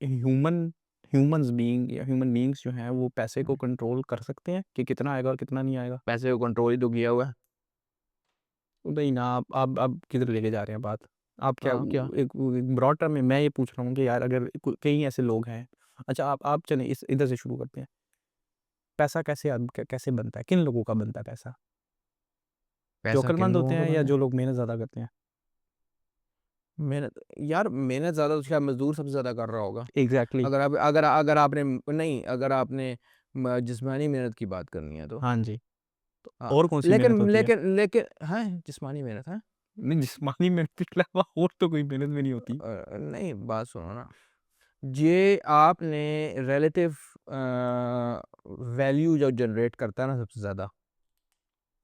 ह्यूमन ह्यूमन्स बीइंग या ह्यूमन बीइंग्स जो हैं वो पैसे को कंट्रोल कर सकते हैं कि कितना आएगा और कितना नहीं आएगा? पैसे को कंट्रोल ही तो किया हुआ है। नहीं ना, आप किधर लेके जा रहे हैं बात? आप क्या क्या? एक ब्रॉड टर्म में मैं ये पूछ रहा हूँ कि यार अगर कई ऐसे लोग हैं। अच्छा, आप चलें इस इधर से शुरू करते हैं। पैसा कैसे बनता है? किन लोगों का बनता है पैसा? जो पैसा किन अक्लमंद होते लोगों का हैं या बनता है? जो लोग मेहनत ज़्यादा करते हैं? मेहनत, यार मेहनत ज़्यादा तो शायद मजदूर सबसे ज़्यादा कर रहा होगा। एग्जैक्टली। अगर आपने नहीं, अगर आपने जिस्मानी मेहनत की बात करनी है तो हाँ जी। तो हाँ, और कौन सी मेहनत लेकिन होती है? लेकिन लेकिन हाँ, जिस्मानी मेहनत है। नहीं, जिस्मानी मेहनत के अलावा और तो कोई मेहनत भी नहीं होती। नहीं, बात सुनो ना, ये आपने रिलेटिव वैल्यू जो जनरेट करता है ना सबसे ज़्यादा,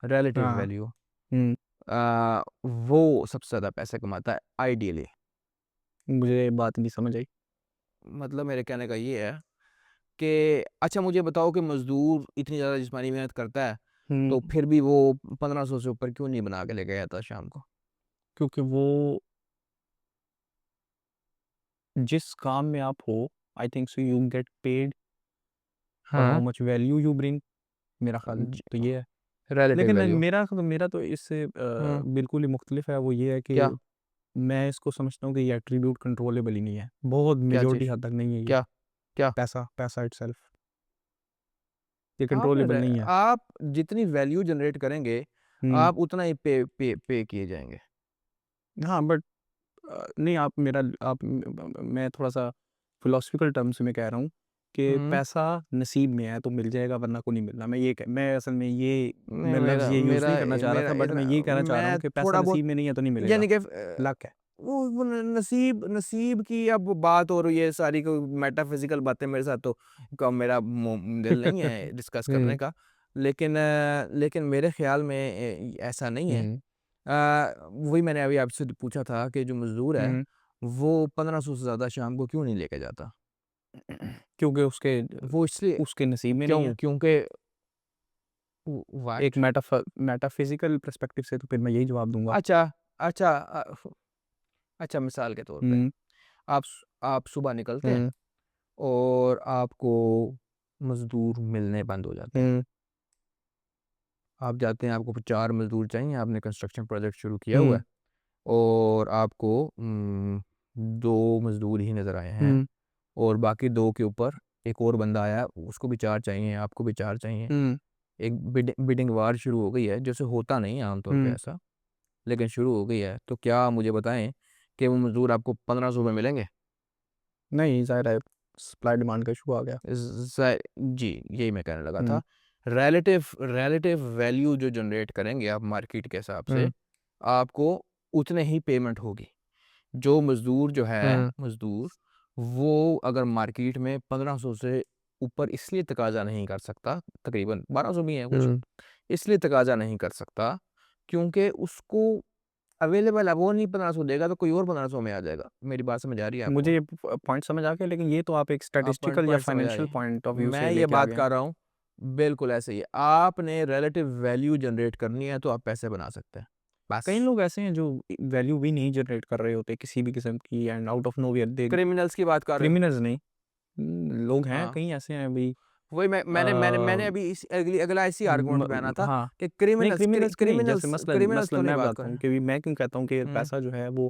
रिलेटिव हाँ। वैल्यू, हम्म। वो सबसे ज़्यादा पैसे कमाता है आइडियली। मुझे बात नहीं समझ आई। मतलब मेरे कहने का ये है कि अच्छा मुझे बताओ कि मजदूर इतनी ज़्यादा जिस्मानी मेहनत करता है, तो हम्म। फिर भी वो 1500 से ऊपर क्यों नहीं बना के लेके आता शाम को? क्योंकि वो जिस काम में आप हो, आई think so you get paid for how हाँ, मच वैल्यू यू ब्रिंग। मेरा ख्याल तो ये है। रिलेटिव लेकिन वैल्यू। मेरा तो इससे हम्म। बिल्कुल ही मुख्तलिफ है। वो ये है कि क्या? मैं इसको समझता हूँ कि ये एट्रीब्यूट कंट्रोलेबल ही नहीं है। बहुत क्या मेजॉरिटी चीज़? हद तक नहीं है ये। क्या? क्या? पैसा इटसेल्फ ये आप कंट्रोलेबल नहीं है। आप जितनी वैल्यू जनरेट करेंगे, हम्म। आप उतना ही पे किए जाएंगे। हाँ, बट नहीं, मैं थोड़ा सा फिलोसफिकल टर्म्स में कह रहा हूँ कि हम्म। पैसा नसीब में है तो मिल जाएगा, वरना को नहीं मिलना। मैं असल में ये नहीं, मैं लफ्ज़ मेरा ये यूज़ मेरा नहीं करना चाह रहा मेरा था, बट मैं इतना ये कहना चाह रहा हूँ मैं कि पैसा थोड़ा बहुत, नसीब में नहीं है तो नहीं मिलेगा। यानी कि लक है। वो नसीब नसीब की अब बात, और ये सारी को मेटाफिजिकल बातें मेरे साथ तो कम, मेरा दिल नहीं है डिस्कस करने हम्म। का। लेकिन मेरे ख्याल में ऐसा नहीं है। हम्म। वही मैंने अभी आपसे पूछा था कि जो मजदूर है हम्म। वो 1500 से ज़्यादा शाम को क्यों नहीं लेके जाता? क्योंकि उसके वो इसलिए, उसके नसीब में नहीं है। क्यों? क्योंकि एक वाट, मेटाफिजिकल पर्सपेक्टिव से तो फिर मैं यही जवाब दूंगा। अच्छा, अच्छा, अच्छा, मिसाल के तौर पे हम्म। आप सुबह निकलते हैं हम्म। और आपको मजदूर मिलने बंद हो जाते हैं। हम्म। आप जाते हैं, आपको 4 मजदूर चाहिए, आपने कंस्ट्रक्शन प्रोजेक्ट शुरू किया हुआ हम्म। है और आपको 2 मजदूर ही नज़र आए हैं, हम्म। और बाकी 2 के ऊपर एक और बंदा आया, उसको भी 4 चाहिए, आपको भी 4 चाहिए। हम्म। एक बिडिंग वार शुरू हो गई है, जैसे होता नहीं है आमतौर पे हम्म। ऐसा, लेकिन शुरू हो गई है। तो क्या आप मुझे बताएं कि वो मजदूर आपको 1500 में मिलेंगे? नहीं, ज़ाहिर है सप्लाई डिमांड का इशू आ गया। जी, यही मैं कहने लगा हम्म। था। रिलेटिव रिलेटिव वैल्यू जो जनरेट करेंगे आप मार्केट के हिसाब से, हम्म। आपको उतने ही पेमेंट होगी। जो मजदूर जो है हम्म। मजदूर, वो अगर मार्केट में 1500 से ऊपर इसलिए तकाजा नहीं कर सकता, तकरीबन 1200 भी है कुछ, हम्म। इसलिए तकाजा नहीं कर सकता क्योंकि उसको अवेलेबल है, वो नहीं 1500 देगा तो कोई और 1500 में आ जाएगा। मेरी बात समझ आ रही है आपको? मुझे ये पॉइंट समझ आ गया, लेकिन ये तो आप एक आप पॉइंट स्टैटिस्टिकल या पॉइंट समझ आ फाइनेंशियल रही है। पॉइंट ऑफ व्यू मैं से ये लेके आ बात गए हैं। कर रहा हूँ, बिल्कुल ऐसे ही है। आपने रिलेटिव वैल्यू जनरेट करनी है तो आप पैसे बना सकते हैं, बस। कई लोग ऐसे हैं जो वैल्यू भी नहीं जनरेट कर रहे होते किसी भी किस्म की, and out of nowhere they criminals की बात कर रहे हो? क्रिमिनल्स नहीं। लोग हैं हाँ, कई ऐसे हैं अभी। वही मैंने अभी इस अगला इसी आर्गुमेंट पे आना था हाँ। कि नहीं, क्रिमिनल्स क्रिमिनल्स की नहीं, जैसे मसलन क्रिमिनल्स मसलन को नहीं मैं बात बताता कर हूँ रहे। कि मैं क्यों कहता हूँ कि हम्म। पैसा जो है वो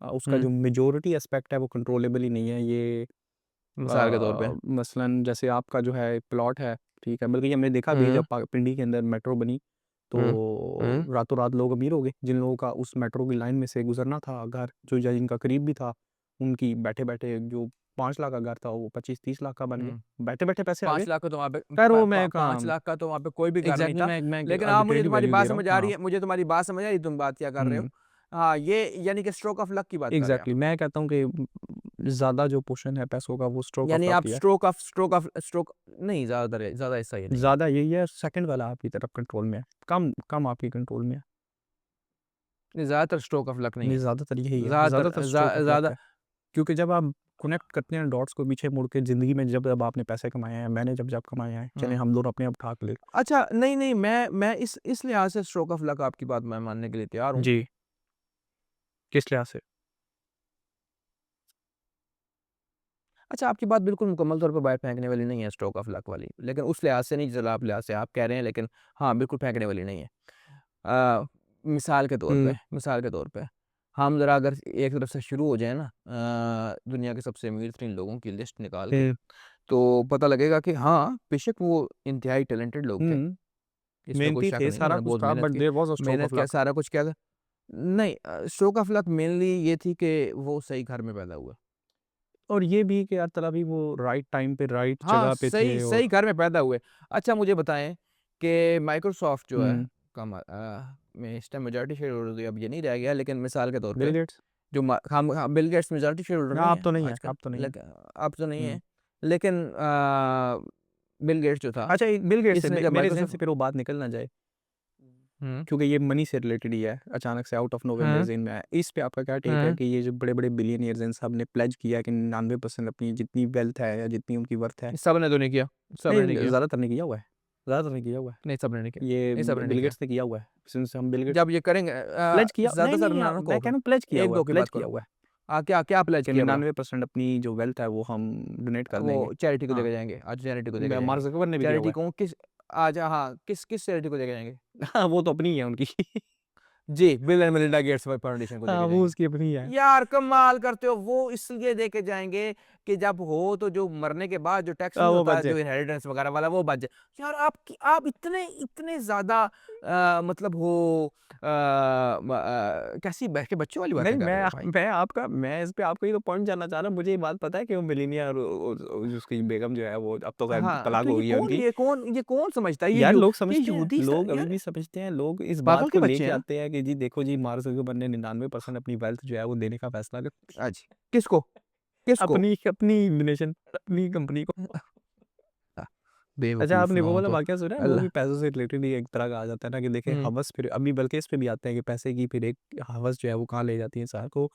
उसका हम्म। जो मेजोरिटी एस्पेक्ट है वो कंट्रोलेबल ही नहीं है। ये मिसाल के तौर पे। मसलन जैसे आपका जो है प्लॉट है, ठीक है, बल्कि हमने देखा भी है हम्म। जब पिंडी के अंदर मेट्रो बनी हम्म। तो हम्म। रातों रात लोग अमीर हो गए। जिन लोगों का उस मेट्रो की लाइन में से गुजरना था घर, जो या जिनका करीब भी था, उनकी बैठे बैठे जो 5 लाख का घर था वो 25-30 लाख का बन गया। हम्म। बैठे बैठे पैसे आ गए। 5 लाख का तो वहाँ पे खैर वो मैं 5 कहाँ लाख का तो वहाँ पे कोई भी घर नहीं एग्जैक्टली था। मैं लेकिन हाँ, मुझे आर्बिट्रेरी तुम्हारी वैल्यू बात दे रहा हूँ। समझ आ रही हाँ। है, मुझे तुम्हारी बात समझ आ रही है, तुम बात क्या कर रहे हो। हाँ, ये यानी कि स्ट्रोक ऑफ लक की बात कर रहे हैं एग्जैक्टली, मैं कहता हूँ कि ज़्यादा जो पोर्शन है पैसों का वो आप। स्ट्रोक ऑफ यानी लक आप ही है। स्ट्रोक नहीं, ज़्यादा हिस्सा ये नहीं है। ज़्यादा यही है, सेकंड वाला आपकी तरफ कंट्रोल में है, कम कम आपकी कंट्रोल में है। नहीं, ज़्यादातर स्ट्रोक ऑफ लक नहीं नहीं, है। ज़्यादातर यही है, ज़्यादातर ज़्यादातर स्ट्रोक ऑफ लक ज़्यादा है। क्योंकि जब आप कनेक्ट करते हैं डॉट्स को पीछे मुड़ के ज़िंदगी में, जब जब आपने पैसे कमाए हैं, मैंने जब जब कमाए हैं, चलें हम दोनों अपने आप ठाक ले। अच्छा, नहीं, मैं इस लिहाज से स्ट्रोक ऑफ लक आपकी बात मैं मानने के लिए तैयार हूँ। जी, किस लिहाज से? अच्छा, आपकी बात बिल्कुल मुकम्मल तौर पे बाहर फेंकने वाली नहीं है स्ट्रोक ऑफ लक वाली, लेकिन उस लिहाज से नहीं जिस आप लिहाज से आप कह रहे हैं, लेकिन हाँ, बिल्कुल फेंकने वाली नहीं है। मिसाल के तौर पे हम ज़रा अगर एक तरफ से शुरू हो जाएँ ना, दुनिया के सबसे अमीर तरीन लोगों की लिस्ट निकाल के, तो पता लगेगा कि हाँ, बेशक वो इंतहाई टैलेंटेड लोग थे। इसमें कोई मेहनती शक थे, नहीं है, सारा उन्होंने कुछ बहुत था, मेहनत बट की। There was a stroke of मेहनत किया, लक। सारा कुछ किया था। नहीं, स्ट्रोक ऑफ लक मेनली ये थी कि वो सही घर में पैदा हुए। और ये भी कि यार तला भी वो राइट टाइम पे राइट हाँ, जगह पे सही थे और सही घर में पैदा हुए। अच्छा, मुझे बताएँ कि माइक्रोसॉफ्ट जो है हुँ, में इस टाइम मेजॉरिटी शेयर होल्डर अब ये नहीं रह गया, लेकिन मिसाल के तौर बिल पे गेट्स? जो हाँ, Bill Gates majority share holder ना, नहीं अब है तो नहीं है, आजकल, अब तो नहीं है। लेकिन अब तो नहीं हुँ। है। लेकिन बिल गेट्स जो था, अच्छा, एक बिल गेट्स से इसने जब मेरे ज़हन से माइक्रोसॉफ्ट फिर वो बात निकल ना जाए, हुँ, क्योंकि ये मनी से रिलेटेड ही है, अचानक से आउट ऑफ नोवेयर मेरे हुँ, ज़हन में आया। इस पे आपका क्या टेक है हुँ, कि ये जो बड़े-बड़े बिलियनियर्स हैं, इन सब ने प्लेज किया है कि 99% अपनी जितनी वेल्थ है या जितनी उनकी वर्थ है, सबने तो नहीं किया, सबने नहीं नहीं, किया। ज़्यादातर ने किया हुआ है, ज़्यादातर ने किया हुआ है। नहीं, सबने नहीं किया। ये नहीं, सबने नहीं बिल किया। गेट्स ने किया हुआ है, सिंस हम बिल गेट्स जब ये करेंगे प्लेज किया नहीं, ज़्यादातर नहीं, ना ना मैं कहो कह फिर, रहा हूँ प्लेज किया हुआ है, 1-2 की प्लेज बात किया करो। हुआ है क्या क्या प्लेज़ कि किया भला? 99% अपनी जो वेल्थ है वो हम डोनेट कर वो देंगे। चैरिटी को हाँ, देके जाएँगे, आज चैरिटी को देके मार्क जाएँगे। ज़करबर्ग ने भी किया चैरिटी हुआ है। को किस आज हाँ, किस चैरिटी को देके जाएँगे? हाँ, वो तो अपनी ही है उनकी। जी, Bill and Melinda Gates Foundation को हाँ, देके वो जाएँगे। उसकी अपनी है। यार कमाल करते हो, वो इसलिए देके जाएँगे कि जब हो तो जो मरने के बाद जो टैक्स नहीं वो होता, बच जो जाए। इनहेरिटेंस वगैरह वाला वो बच जाए। यार आप इतने इतने ज़्यादा मतलब हो कैसी बह के बच्चों वाली नहीं, बातें कर रहे हो भाई। मैं इस पे आपका ही तो पॉइंट जानना चाह रहा हूँ। मुझे ये बात पता है कि वो मिलीनियर उसकी बेगम जो है वो अब तो खैर हाँ, तलाक तो हो गई है उनकी। ये कौन समझता है? यार लोग ये समझते हैं, यहूदी स लोग अभी यार भी समझते हैं, लोग इस बात पागल को के बच्चे लेके हैं ना? आते हैं कि जी देखो जी मार्क ज़करबर्ग ने 99% अपनी वेल्थ जो है वो देने का फैसला कर जी। किसको? किसको? अपनी अपनी डोनेशन अपनी कंपनी को। अ, अच्छा, बेवकूफ़ आपने वो लोगों वाला को वाक़या सुना है? वो भी अल्लाह पैसों से रिलेटेड ही एक तरह का आ जाता है ना कि देखें हुँ, हवस फिर अभी बल्कि इस पे भी आता है कि पैसे की फिर एक हवस जो है वो कहाँ ले जाती है इंसान को।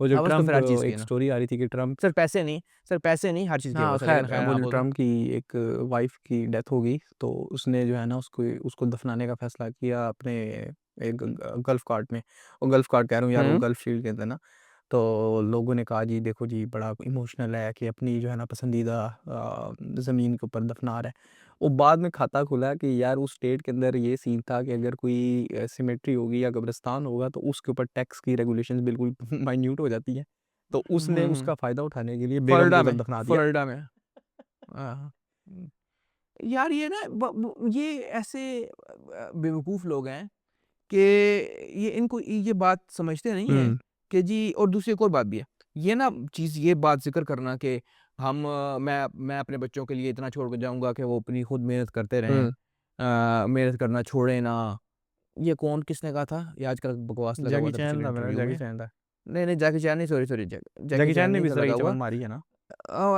वो जो हवस तो ट्रम्प फिर हर चीज़ की है एक ना। स्टोरी आ रही थी कि ट्रम्प सिर्फ़ पैसे नहीं, हर चीज़ की हाँ, हवस है, लेकिन ख़ैर ख़ैर वो हाँ, जो बोलो। ट्रम्प की एक वाइफ़ की डेथ हो गई, तो उसने जो है ना उसको उसको दफ़नाने का फ़ैसला किया अपने एक गल्फ़ कार्ट में। वो गल्फ़ कार्ट कह रहा हूँ यार, वो हुँ, गल्फ़ शील्ड कहते हैं ना। तो लोगों ने कहा जी देखो जी बड़ा इमोशनल है कि अपनी जो है ना पसंदीदा ज़मीन के ऊपर दफ़ना रहा है। वो बाद में खाता खुला कि यार उस स्टेट के अंदर ये सीन था कि अगर कोई सिमेट्री होगी या कब्रिस्तान होगा तो उसके ऊपर टैक्स की रेगुलेशंस बिल्कुल माइन्यूट हो जाती हैं। तो उसने हुँ, उसका फ़ायदा उठाने के लिए बेगम को फ्लोरिडा उधर में दफ़ना दिया। फ्लोरिडा में। हाँ, हुँ। यार ये ना ये ऐसे बेवकूफ़ लोग हैं कि ये इनको ये बात समझते नहीं हैं हुँ, कि जी और दूसरी एक और बात भी है। ये ना चीज़ ये बात ज़िक्र करना कि मैं अपने बच्चों के लिए इतना छोड़ के जाऊँगा कि वो अपनी खुद मेहनत करते रहें। हुँ। मेहनत करना छोड़ें ना। ये कौन किसने कहा था? ये आजकल बकवास लगा हुआ जैकी था चैन पिछले था मेरा, इंटरव्यू जैकी में। चैन था। नहीं, जैकी चैन नहीं, सॉरी जैकी जैकी चैन चैन ने नहीं भी था इस तरह लगा की हुआ। चमन मारी है ना।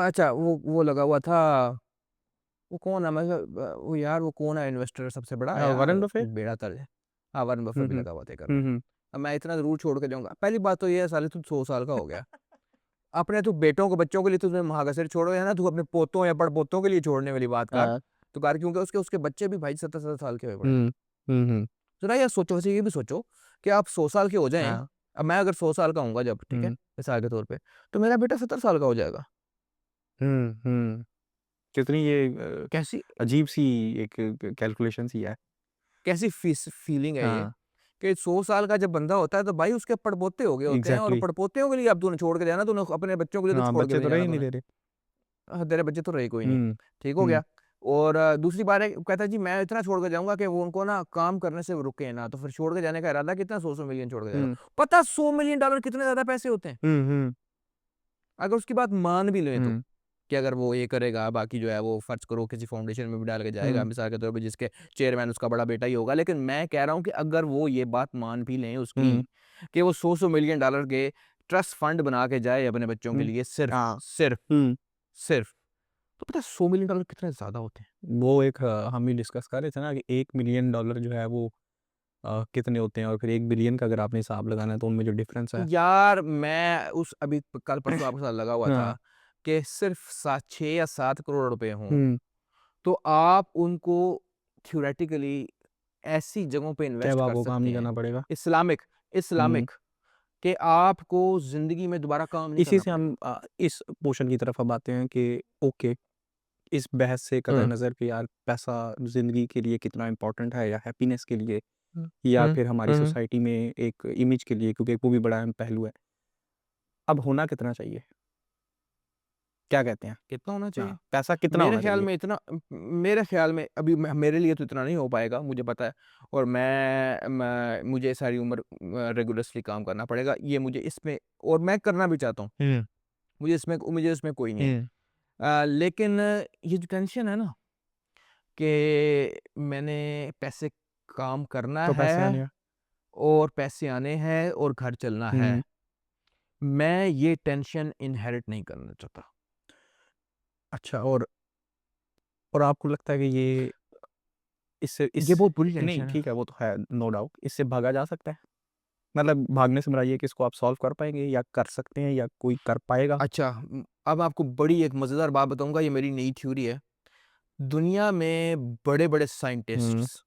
अच्छा वो लगा हुआ था। वो कौन है? वो यार वो कौन है इन्वेस्टर सबसे बड़ा यार? Warren Buffett? बेड़ा तर्ज है। हाँ, वॉरेन बफेट हुँ, भी हुँ। लगा हुआ था ये करने। हुँ, हुँ। अब मैं इतना ज़रूर छोड़ के जाऊँगा। पहली बात तो ये है साले तू 100 साल का हो गया। अपने तू बेटों को बच्चों के लिए तूने महागसर छोड़ो या ना तू अपने पोतों या पड़पोतों के लिए छोड़ने वाली बात कर। हाँ। तो कर क्योंकि उसके बच्चे भी भाई 70-70 साल के हुए पड़े हैं। हुँ। हुँ, हुँ। ज़रा यार सोचो, वैसे ये भी सोचो कि आप 100 साल के हो जाएँ। हाँ। अब मैं अगर 100 साल का होऊँगा जब, ठीक है? हुँ। मिसाल के तौर पे, तो मेरा बेटा 70 साल का हो जाएगा। हुँ, हुँ। कितनी ये कैसी अजीब-सी एक कैलकुलेशन सी है। कैसी फीलिंग है ये हाँ, कि 100 साल का जब बंदा होता है तो भाई उसके पड़पोते हो गए होते हैं और एग्ज़ैक्टली। पड़पोतियों के लिए अब तूने छोड़ के जाना, तूने अपने बच्चों के लिए तो हाँ, छोड़ के बच्चे भी तो नहीं रह जाना ही नहीं तूने। दे रहे। तेरे बच्चे तो रहे कोई नहीं, हुँ, ठीक हो हुँ। गया। और दूसरी बात है, कहता है जी मैं इतना छोड़ के जाऊँगा कि वो उनको ना काम करने से रुके ना, तो फिर छोड़ के जाने का इरादा कितना 100-100 मिलियन छोड़ के जाएगा। हुँ, पता $100 मिलियन कितने ज़्यादा पैसे होते हैं? हुँ, हुँ, अगर उसकी बात मान भी लें तो। हुँ। कि अगर वो ये करेगा, बाकी जो है वो फ़र्ज़ करो किसी फाउंडेशन में भी डाल के जाएगा, मिसाल के तौर पे जिसके चेयरमैन उसका बड़ा बेटा ही होगा। लेकिन मैं कह रहा हूँ कि अगर वो ये बात मान भी लें उसकी, कि वो $100 मिलियन के ट्रस्ट फंड बना के जाए अपने बच्चों के लिए, सिर्फ़ हाँ। सिर्फ़ सिर्फ़, तो पता है $100 मिलियन कितने ज़्यादा होते हैं? वो एक हम ही डिस्कस कर रहे थे ना कि $1 मिलियन जो है वो कितने होते हैं, और फिर 1 बिलियन का अगर आपने हिसाब लगाना है तो उनमें जो डिफरेंस है। यार मैं उस अभी कल परसों आपके साथ लगा हुआ था हाँ। कि सिर्फ़ 6 या 7 करोड़ रुपए हों, हुँ। तो आप उनको थ्योरेटिकली ऐसी जगहों पे क्या इन्वेस्ट अब कर आपको काम सकते नहीं हैं, करना पड़ेगा? इस्लामिक हुँ। इस्लामिक कि आपको ज़िंदगी में दोबारा काम नहीं इसी करना से पड़ेगा। हम इस पोर्शन की तरफ अब आते हैं कि ओके, इस बहस से कतई हुँ, नज़र कि यार पैसा ज़िंदगी के लिए कितना इम्पोर्टेंट है, या हैप्पीनेस के लिए, हुँ, या हुँ, फिर हमारी हुँ, हुँ। सोसाइटी में एक इमेज के लिए, क्योंकि वो भी बड़ा अहम पहलू है। अब होना कितना चाहिए? क्या कहते हैं? कितना होना चाहिए? हाँ, पैसा कितना होना चाहिए? मेरे ख़्याल में अभी मेरे लिए तो इतना नहीं हो पाएगा, मुझे पता है, और मुझे सारी उम्र रिगोरसली काम करना पड़ेगा। ये मुझे इसमें, और मैं करना भी चाहता हूँ। हुँ। मुझे इसमें कोई नहीं है। हुँ। लेकिन ये जो टेंशन है ना कि मैंने पैसे काम करना तो है पैसे आने हैं। और पैसे आने हैं और घर चलना है। हुँ। मैं ये टेंशन इनहेरिट नहीं करना चाहता। अच्छा, और आपको लगता है कि ये इससे इस ये बहुत बुरी नहीं, टेंशन है। ठीक है, वो तो है, नो डाउट, इससे भागा जा सकता है? मतलब भागने से मुराद ये है कि इसको आप सॉल्व कर पाएँगे, या कर सकते हैं, या कोई कर पाएगा? अच्छा, अब आपको बड़ी एक मज़ेदार बात बताऊँगा, ये मेरी नई थ्योरी है। दुनिया में बड़े-बड़े हुँ। साइंटिस्ट्स,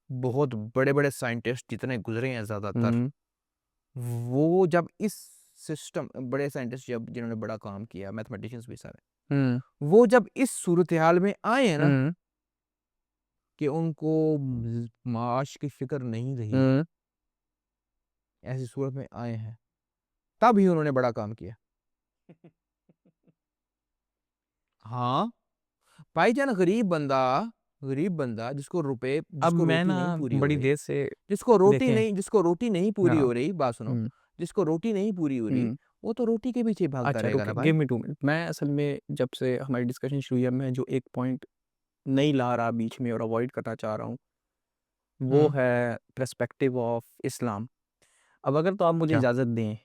बहुत बड़े-बड़े साइंटिस्ट जितने गुज़रे हैं ज़्यादातर, हुँ। वो जब इस सिस्टम बड़े साइंटिस्ट जब जिन्होंने बड़ा काम किया, मैथमेटिशियंस भी सारे, हुँ। वो जब इस सूरत-ए-हाल में आए हैं ना हुँ। कि उनको माश की फ़िक्र नहीं रही, हुँ। ऐसी सूरत में आए हैं, तब ही उन्होंने बड़ा काम किया। हाँ, भाईजान गरीब बंदा अब जिसको मैं रोटी ना नहीं पूरी हो बड़ी रही, देर से देखें। जिसको रोटी नहीं पूरी हाँ। हो रही, बात सुनो, हुँ। जिसको रोटी नहीं पूरी हो रही, हुँ। वो तो रोटी के पीछे भागता अच्छा रहेगा रुकिए, ना गिव भाई। मी 2 मिनट। मैं असल में जब से हमारी डिस्कशन शुरू हुई है, मैं जो एक पॉइंट नहीं ला रहा बीच में और अवॉइड करना चाह रहा हूँ, वो हुँ, है पर्सपेक्टिव ऑफ इस्लाम। अब अगर तो आप मुझे क्या? इजाज़त दें,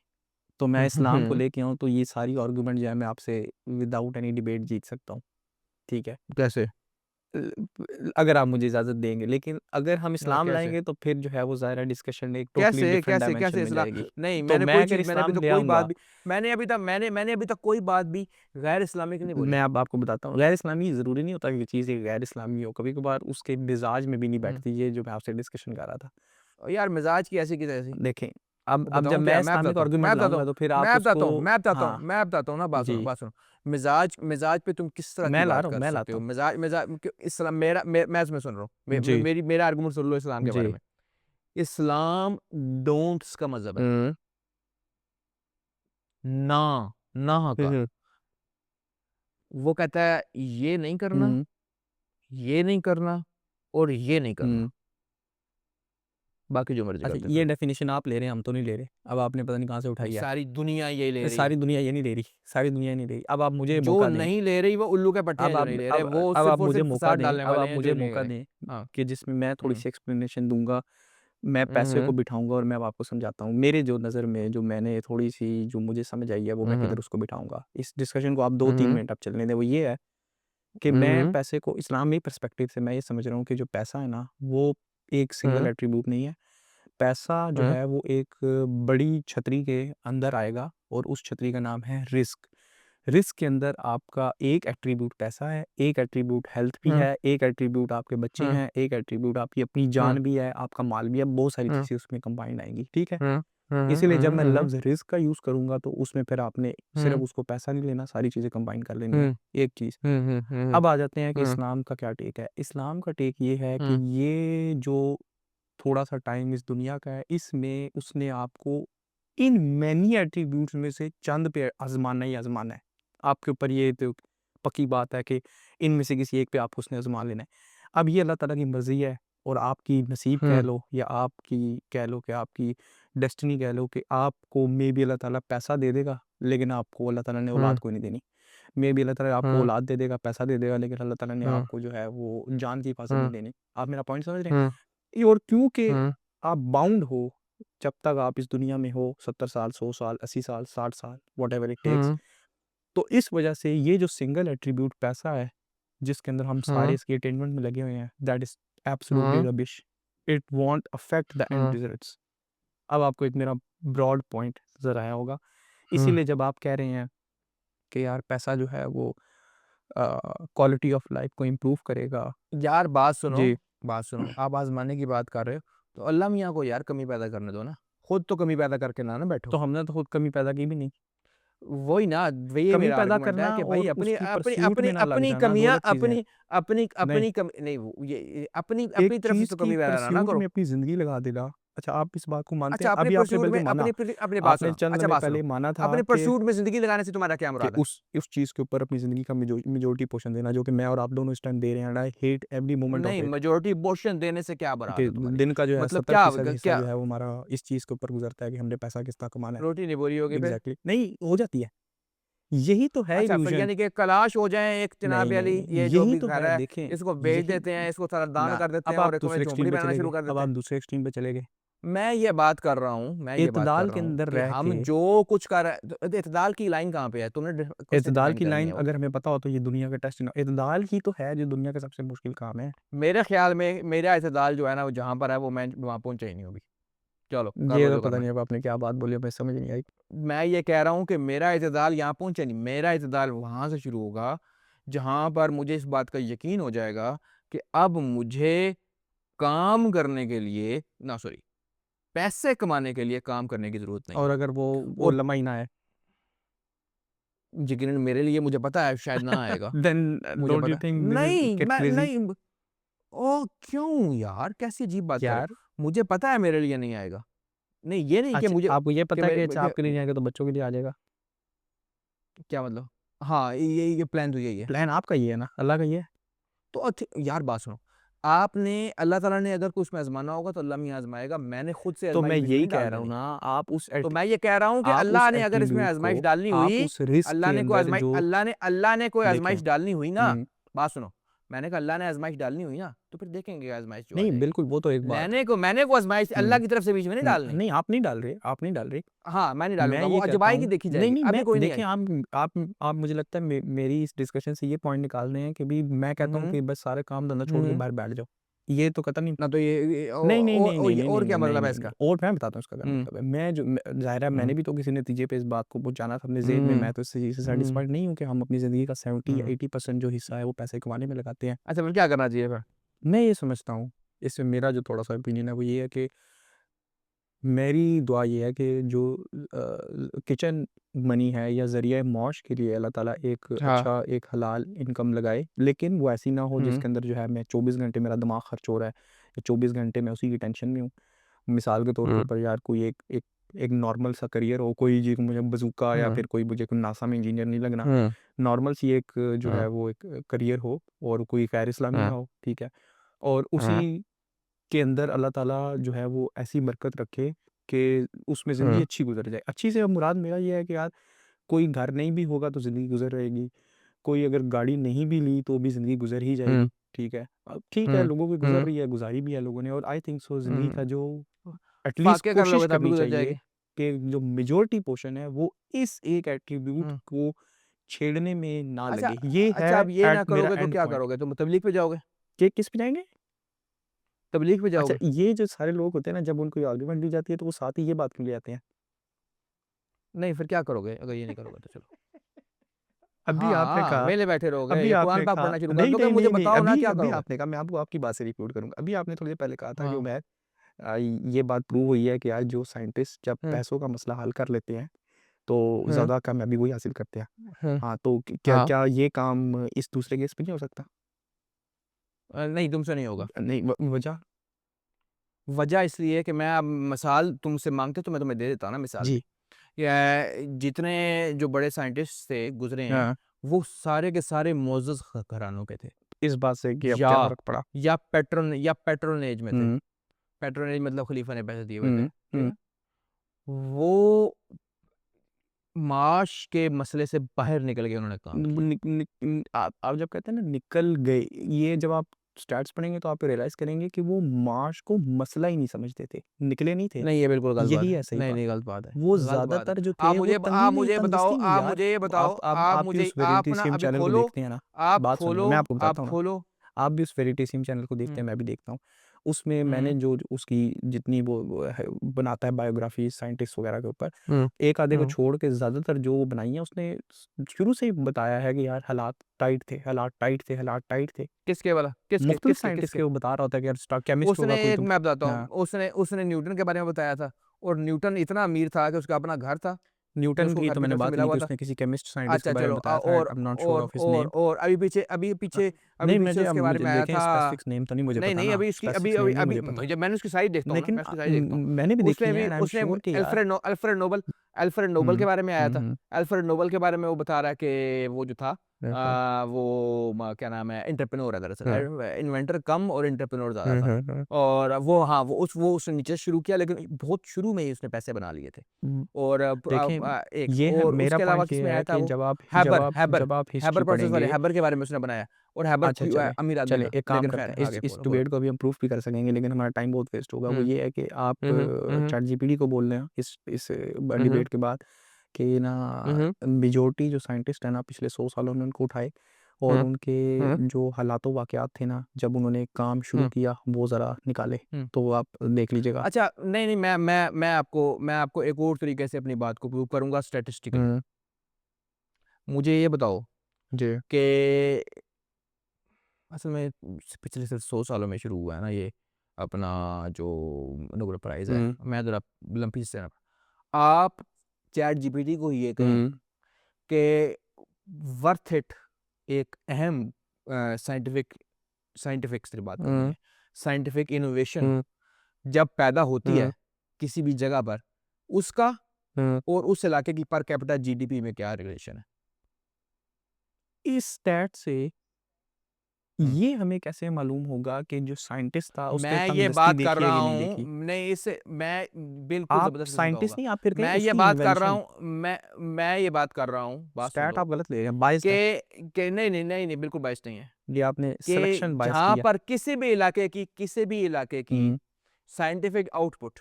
तो मैं हुँ, हुँ, इस्लाम को हुँ, लेके आऊँ, तो ये सारी आर्गुमेंट जो है मैं आपसे विदाउट एनी डिबेट जीत सकता हूँ, ठीक है? कैसे? अगर आप मुझे इजाज़त देंगे, लेकिन अगर हम इस्लाम कैसे? लाएँगे तो फिर जो है वो ज़ाहिर है डिस्कशन एक टोटली कैसे? डिफरेंट कैसे? डायमेंशन कैसे में इस्लाम? जाएगी। नहीं, तो मैं अगर मैंने अभी इस्लाम तक ले कोई बात आऊँगा, भी मैंने अभी तक कोई बात भी गैर इस्लामिक नहीं बोली। मैं अब आपको बताता हूँ, गैर इस्लामी ज़रूरी नहीं होता कि चीज़ एक गैर इस्लामी हो, कभी-कभार उसके मिज़ाज में भी नहीं हुँ, बैठती, ये जो मैं आपसे डिस्कशन कर रहा था। यार मिज़ाज की ऐसी की तैसी। देखें, अब जब बताऊँ मैं क्या? इस्लामिक आर्गुमेंट लाऊँगा तो फिर आप उसको हाँ, मैं बताता हूँ ना, जी, बात सुनो। मिज़ाज मिज़ाज पे तुम किस तरह की मैं ला बात रहा हूँ, कर मैं सकते लाता हो? हूँ। मिज़ाज मिज़ाज क्यों इस्लाम मैं तुम्हें सुन रहा हूँ। जी, मेरा आर्गुमेंट सुन लो इस्लाम के बारे जी। में। इस्लाम डोंट्स का मज़हब है। हुँ। ना, ना हुँ। का। हुँ। वो कहता है हुँ। ये नहीं करना और ये नहीं करना। हुँ। बाकी जो मर्ज़ी अच्छा, करते ये फिरो। डेफ़िनिशन आप ले रहे हैं, हम तो नहीं ले रहे। अब आपने पता नहीं कहाँ से भाई उठाई है। सारी दुनिया यही ले रही है। सारी दुनिया ये नहीं ले रही, सारी दुनिया ये नहीं ले रही। अब आप मुझे जो मौका दें, नहीं ले रही वो उल्लू के पट्टे हैं अब जो आप नहीं ले रहे, अब वो अब आप सिर्फ़ और मुझे सिर्फ़ मौका फ़साद दें, डालने अब वाले आप हैं जो मुझे नहीं ले मौका रहे। दें हाँ। कि जिसमें मैं हुँ। थोड़ी-सी एक्सप्लेनेशन दूँगा, मैं हुँ, पैसे को हुँ। बिठाऊँगा और मैं अब आपको समझाता हूँ। मेरे जो नज़र में जो मैंने थोड़ी-सी जो मुझे समझ आई है, वो हुँ, मैं किधर हुँ। उसको बिठाऊँगा। इस डिस्कशन को आप हुँ, 2-3 हुँ। मिनट अब चलने दें, वो ये है कि हुँ, मैं हुँ। पैसे को इस्लामी पर्सपेक्टिव से मैं ये समझ रहा हूँ कि जो पैसा है ना, वो एक सिंगल हुँ, एट्रिब्यूट नहीं है। पैसा जो हुँ, है वो एक बड़ी छतरी के अंदर आएगा, और उस छतरी का नाम है रिस्क। रिस्क के अंदर आपका एक एट्रिब्यूट पैसा है, एक एट्रिब्यूट हेल्थ भी हुँ, है, एक एट्रिब्यूट आपके बच्चे हुँ, हैं, एक एट्रिब्यूट आपकी अपनी हुँ, जान भी है, आपका माल भी है, बहुत सारी हुँ, चीज़ें उसमें कंबाइंड आएँगी, ठीक है? हुँ, हुँ, हुँ, इसीलिए जब हुँ, मैं हुँ, लफ्ज़ रिस्क का यूज़ करूँगा तो उसमें फिर आपने सिर्फ़ हुँ, उसको पैसा नहीं लेना, सारी चीज़ें कंबाइन कर लेनी है, हुँ, एक चीज़। हुँ, हुँ, हुँ, अब आ जाते हैं कि हुँ, इस्लाम का क्या टेक है? इस्लाम का टेक ये है कि हुँ, ये जो थोड़ा-सा टाइम इस दुनिया का है, इसमें उसने आपको इन मैनी एट्रिब्यूट्स में से चंद पे आज़माना ही आज़माना है। आपके ऊपर ये तो पक्की बात है कि इनमें से किसी एक पे आपको उसने आज़मा लेना है। अब ये अल्लाह ताला की मर्ज़ी है, और आपकी नसीब कह हुँ, लो, या आपकी कह लो कि आपकी डेस्टिनी कह लो कि आपको मेबी अल्लाह ताला पैसा दे देगा, लेकिन आपको अल्लाह ताला ने हुँ, औलाद कोई नहीं देनी। मे बी अल्लाह ताला आपको हम्म औलाद दे देगा, पैसा दे देगा, लेकिन अल्लाह ताला ने हम्म आपको जो है वो जान की हिफाज़त नहीं हम्म देनी। आप मेरा पॉइंट समझ रहे हैं? हम्म ये और क्योंकि हम्म आप बाउंड हो, जब तक आप इस दुनिया में हो 70 साल, 100 साल, 80 साल, 60 साल, व्हाटएवर इट टेक्स। हम्म तो इस वजह से ये जो सिंगल एट्रीब्यूट पैसा है, जिसके अंदर हम सारे हम्म इसके अटेनमेंट में लगे हुए हैं, that is absolutely hmm rubbish. It won't affect the end hmm results. अब आपको एक मेरा ब्रॉड पॉइंट नज़र आया होगा। हम्म इसीलिए जब आप कह रहे हैं कि यार पैसा जो है वो क्वालिटी ऑफ लाइफ को इम्प्रूव करेगा। यार जी। बात सुनो, आप आजमाने की बात कर रहे हो, तो अल्लाह मियाँ को यार कमी पैदा करने दो ना, खुद तो कमी पैदा करके ना ना बैठो। तो हमने तो खुद कमी पैदा की भी नहीं। वही ना, वही कमी मेरा पैदा आर्गुमेंट है करना कि भाई और अपनी उसकी अपनी परस्यूट अपनी में ना लग अपनी जाना 2 कमियां, अलग चीज़ें हैं। अपनी अपनी नहीं, अपनी कम नहीं, ये अपनी एक अपनी तरफ से चीज़ तो की कमी पैदा ना परस्यूट करो। में अपनी ज़िंदगी लगा देना। अच्छा, आप इस बात को मानते अच्छा, हैं? अपनी अभी आपने परस्यूट बल्कि में माना, अपनी बात आपने सुनो, चंद अच्छा लम्हे बात सुनो, पहले माना था अपनी कि परस्यूट में जिंदगी लगाने से तुम्हारा क्या मुराद है? उस चीज़ के ऊपर अपनी ज़िंदगी का मेजॉरिटी पोर्शन देना, जो कि मैं और आप दोनों इस टाइम दे रहे हैं, and I hate every moment of नहीं, इट। मेजोरिटी पोर्शन देने से क्या मुराद कि है तुम्हारी? दिन का जो है मतलब 70% हिस्सा क्या जो है वो हमारा इस चीज़ के ऊपर गुज़रता है कि हमने पैसा किस तरह कमाना है। रोटी नहीं बोरी होगी फिर? एग्ज़ैक्टली, नहीं हो जाती है। यही तो है अच्छा, फिर इल्यूज़न। यानी कि कलाश हो जाए एक नहीं, जनाब नहीं, अली, नहीं, ये जो यही भी तो खा है, रहा है, देखें, इसको बेच यही देते हैं, इसको सारा दान ना, कर देते अब हैं और आप एक दूसरे झोंपड़ी एक्सट्रीम पे बनाना चले शुरू गए, कर अब देते आप हैं। दूसरे एक्सट्रीम पे चले गए। मैं ये बात कर रहा हूँ, इत्दाल के अंदर कि रह हम के जो कुछ कर रहे हैं, तो इत्दाल की लाइन कहाँ पे है? तुमने कैसे इत्दाल डिफाइन की करनी लाइन है वो? अगर हमें पता हो तो ये दुनिया का टेस्ट ना, इत्दाल ही तो है जो दुनिया का सबसे मुश्किल काम है। मेरे ख्याल में मेरा इत्दाल जो है ना, वो जहाँ पर है, वो मैं वहाँ पहुँचा ही नहीं होगी। चलो कर ये लो तो जो पता करना है। नहीं अब आपने क्या बात बोली, हमें समझ नहीं आई। मैं ये कह रहा हूँ कि मेरा इत्दाल यहाँ पहुँचा नहीं, मेरा इत्दाल वहाँ से शुरू होगा जहाँ पर मुझे इस बात का यकीन हो जाएगा कि अब मुझे काम करने के लिए ना, सॉरी, पैसे कमाने के लिए काम करने की ज़रूरत नहीं और है। अगर वो और लम्हा ही ना है, यकीनन मेरे लिए, मुझे पता है शायद ना आएगा, देन मुझे डोंट यू पता थिंक दिस इज़ नहीं, गेट मैं क्रेज़ी? नहीं, ओह! क्यों यार, कैसी अजीब बात कर रहे यार, हो? मुझे पता है मेरे लिए नहीं आएगा। नहीं, ये नहीं कि अच्छा मुझे आपको ये कि पता है मेरे कि अच्छा आपके लिए नहीं आएगा तो बच्चों के लिए आ जाएगा? क्या मतलब? हाँ, ये प्लान तो यही है। प्लान आपका ही है ना, अल्लाह का ही है। तो यार बात सुनो, आपने अल्लाह ताला ने अगर कुछ में आज़माना होगा तो अल्लाह में आज़माएगा, मैंने खुद से तो मैं आज़माइश बीच में यही नहीं कह डाल रहा हूँ देनी। ना, आप उस तो मैं ये कह रहा हूँ कि अल्लाह ने अगर इसमें एट्रीब्यूट को, आज़माइश डालनी आप हुई, उस रिस्क के अंदर जो अल्लाह ने कोई देखें। आज़माइश डालनी हुई ना, हुँ। बात सुनो, मैंने कहा अल्लाह ने आज़माइश डालनी हुई ना, तो फिर देखेंगे आज़माइश जो आ नहीं, जाएगी। बिल्कुल वो तो एक बात। मैंने को आज़माइश अल्लाह हुँ, की तरफ से बीच में नहीं डालनी। नहीं आप नहीं डाल रहे, आप नहीं डाल रहे। हाँ, मैं नहीं मैं डालूँगा, ये वो जब कहता आएगी हूँ, देखी नहीं, जाएगी, नहीं, अभी मैं कोई नहीं देखें आई। आप मुझे लगता है मेरी इस डिस्कशन से ये पॉइंट निकाल रहे हैं कि भई मैं कहता हूँ हुँ, कि बस सारा काम धंधा छोड़ के हुँ। बाहर बैठ जाओ। ये तो कतई नहीं। ना तो ये नहीं, नहीं, नहीं, नहीं, ये नहीं, और नहीं, क्या नहीं, नहीं, मतलब है नहीं, नहीं, इसका? और मैं बताता हूँ इसका क्या हुँ, मतलब है। मैं जो ज़ाहिर है हुँ, मैंने भी तो किसी नतीजे पे इस बात को पहुँचाना था अपने ज़ेहन में, हुँ, मैं तो इस चीज़ से हुँ, सैटिस्फाइड नहीं हूँ कि हम अपनी ज़िंदगी का 70 या हुँ। 80% जो हिस्सा है वो पैसे कमाने में लगाते हैं। अच्छा, फिर क्या करना चाहिए फिर? मैं ये समझता हूँ, इसमें मेरा जो थोड़ा-सा ओपिनियन है वो ये है कि मेरी दुआ ये है कि जो किचन मनी है या ज़रिया मौश के लिए अल्लाह ताला एक हाँ, अच्छा एक हलाल इनकम लगाए, लेकिन वो ऐसी ना हो हुँ, जिसके अंदर जो है मैं 24 घंटे मेरा दिमाग खर्च हो रहा है या 24 घंटे मैं उसी की टेंशन में हूँ। मिसाल के तौर के हुँ, ऊपर यार कोई एक नॉर्मल सा करियर हो, कोई जी मुझे बज़ूका या हुँ, फिर कोई मुझे कोई नासा में इंजीनियर नहीं लगना। हुँ, नॉर्मल सी एक जो हुँ, है वो एक करियर हो और कोई खैर इस्लामिया हुँ, हो, ठीक है? और उसी हुँ, के अंदर अल्लाह ताला जो है वो ऐसी बरकत रखे कि उसमें ज़िंदगी हुँ, अच्छी गुज़र जाए। अच्छी से अब मुराद मेरा ये है कि यार कोई घर नहीं भी होगा तो ज़िंदगी गुज़र रहेगी। कोई अगर गाड़ी नहीं भी ली तो भी ज़िंदगी गुज़र ही हुँ, जाएगी, ठीक है। अब ठीक है हुँ, लोगों की गुज़र हुँ, रही है, गुज़ारी भी है लोगों ने और आई थिंक सो ज़िंदगी हुँ। का जो एटलीस्ट फाके कर कोशिश लोगे तब भी करनी गुज़र चाहिए जाएगी। कि जो मेजॉरिटी पोर्शन है वो इस एक एट्रिब्यूट हुँ। को छेड़ने में ना अच्छा, लगे। ये है आप ये एट ना मेरा करोगे तो एंड क्या पॉइंट। करोगे? तुम तबलीग पे जाओगे? कि किस पे जाएँगे? तबलीग पे अच्छा जाओगे? ये जो सारे लोग होते हैं ना जब उनको आर्गुमेंट दी जाती है तो वो साथ ही ये बात क्यों ले आते हैं? नहीं, फिर क्या करोगे अगर ये नहीं करोगे तो? चलो। अभी आपने हाँ, कहा वेले बैठे रहोगे अभी या कुरान आपने पाक कहा पढ़ना शुरू कर नहीं, दोगे? नहीं, मुझे नहीं, नहीं, बताओ ना अभी क्या अभी करोगे? आपने कहा मैं आपको आपकी बात से रिफ्यूट करूँगा। अभी आपने थोड़ी देर पहले कहा था कि हाँ, ये बात प्रूव हुई है कि आज जो साइंटिस्ट जब हुँ, पैसों का मसला हल कर लेते हैं, तो हुँ, ज़्यादा कामयाबी वही हासिल करते हैं। हुँ, हाँ, तो क्या हाँ। क्या ये काम इस दूसरे केस में नहीं हो सकता? नहीं, तुमसे नहीं होगा। नहीं वजह? वजह इसलिए कि मैं अब मिसाल तुमसे माँगते तो मैं तुम्हें दे देता ना मिसाल भी। जी। या जितने जो बड़े साइंटिस्ट थे गुज़रे हैं, हाँ, वो सारे के सारे मुअज़्ज़ज़ घरानों के थे। इस बात से कि अब या क्या फ़र्क पड़ा? पैट्रोनेज में थे। हुँ, पैट्रोनेज मतलब खलीफा ने पैसे दिए हुए थे, हुँ, ठीक हुँ, है? वो माश के मसले से बाहर निकल के उन्होंने काम किया। आप जब कहते हैं ना निकल गए, ये जब आप स्टैट्स पढ़ेंगे तो आप रियलाइज करेंगे कि वो माश को मसला ही नहीं समझते थे, निकले नहीं थे। नहीं, ये बिल्कुल गलत बात यही है। है सही नहीं, बात। नहीं, गलत बात है, वो गलत बात है। ज्यादातर जो थे वो आप मुझे बताओ, तंगस्ती नहीं आप यार। मुझे ये बताओ, आप भी उस आप वेरिटी ना सेम अभी चैनल को खोलो, देखते हैं ना, आप बात सुनिए, खोलो, मैं आपको आप बताता हूँ ना, खोलो। आप भी उस वेरिटी सेम चैनल को देखते हैं, मैं भी देखता हूँ। उसमें मैंने जो उसकी जितनी वो है, बनाता है बायोग्राफी साइंटिस्ट वगैरह के ऊपर, एक आधे को छोड़ के ज्यादातर जो वो बनाई है उसने शुरू से ही बताया है कि यार हालात टाइट थे, हालात टाइट थे, हालात टाइट थे। किसके वाला? किसके मुख्तलिफ किसके साइंटिस्ट किसके? के वो बता रहा होता है कि यार केमिस्ट होगा उसने कोई एक, तो। मैं बताता हूँ, हाँ, उसने न्यूटन के बारे में बताया था, और न्यूटन इतना अमीर था कि उसका अपना घर था जो न्यूटन उसको की घर तो की मैंने तरफ से बात मिला नहीं हुआ की, था। उसने किसी केमिस्ट साइंटिस्ट के अच्छा बारे में चलो, बताया था, I am not sure of his name. और नहीं, अभी पीछे मुझे अब उसके बारे मुझे में आया देखें था। स्पेसिफिक्स नेम तो नहीं मुझे नहीं, पता नहीं, ना, अभी इसकी स्पेसिफिक्स नेम नहीं मुझे पता, जब मैंने उसकी साइड देखता हूँ ना, लेकिन मैं उसकी साइड देखता हूँ, मैंने भी देखी उसने है भी एंड आई एम उसने श्योर कि यार। अल्फ्रेड नोबल के हम्म बारे में आया था। हम्म अल्फ्रेड नोबल के बारे में वो बता रहा है कि वो जो था, हम्म क्या नाम है, एंटरप्रेन्योर है दरअसल, हाँ, इन्वेंटर कम और एंटरप्रेन्योर ज्यादा था। हाँ। और वो उसने नीचे शुरू किया, लेकिन बहुत शुरू में ही उसने पैसे बना लिए थे। और देखें, ये है मेरा उसके अलावा पॉइंट, ये किसमें आया है था कि वो? जब आप हैबर हैबर हिस्ट्री प्रोसेस वाले, पढ़ेंगे। हैबर के बारे में उसने बनाया, और हैबर अच्छा, चले अमीर आदमी चले था, एक काम लेकिन करते खैर हैं, आगे इस बोलो बोलो। डिबेट को भी हम प्रूफ भी कर सकेंगे, लेकिन हमारा टाइम बहुत वेस्ट होगा। वो हम्म ये है कि आप हम्म हम्म चैट जीपीटी को बोल रहे हैं इस हम्म डिबेट के बाद कि ना हम्म मेजोरिटी जो साइंटिस्ट हैं ना पिछले 100 सालों में उनको उठाए, और हम्म उनके हम्म जो हालातों वाकयात थे ना जब उन्होंने काम शुरू हम्म किया वो ज़रा निकाले, हम्म। तो आप देख लीजिएगा। अच्छा, नहीं, नहीं, मैं आपको एक और तरीके से अपनी बात को प्रूव करूंगा स्टैटिस्टिकली। हम्म मुझे ये बताओ जी कि असल में पिछले सिर्फ 100 सालों में शुरू हुआ है ना ये अपना जो नोबेल प्राइज है। हम्म मैं जरा लंपी से आप चैट जीपीटी को ये कहें हम्म कि वर्थ इट, एक अहम साइंटिफिक साइंटिफिक से बात करनी हम्म है, साइंटिफिक इनोवेशन हम्म जब पैदा होती हम्म है किसी भी जगह पर, उसका हम्म और उस इलाके की पर कैपिटा जीडीपी में क्या रिलेशन है? इस स्टैट से हम्म। ये हमें कैसे मालूम होगा कि जो साइंटिस्ट था उसने मैं ये तंगदस्ती बात कर देखी है रहा कि नहीं हूँ, देखी। नहीं, इससे मैं बिल्कुल आप जबरदस्त किस्म का साइंटिस्ट होगा। नहीं, आप फिर कहें मैं ये उसकी बात कर रहा इन्वेंशन। हूँ, मैं ये बात कर रहा हूँ, बात सुन स्टैट लो, आप गलत ले रहे हैं, बाइस्ड है। नहीं, नहीं, नहीं, नहीं, बिल्कुल बाइस नहीं है, ये आपने कि सिलेक्शन बायस जहां किया। पर किसी भी इलाके की हम्म साइंटिफिक आउटपुट,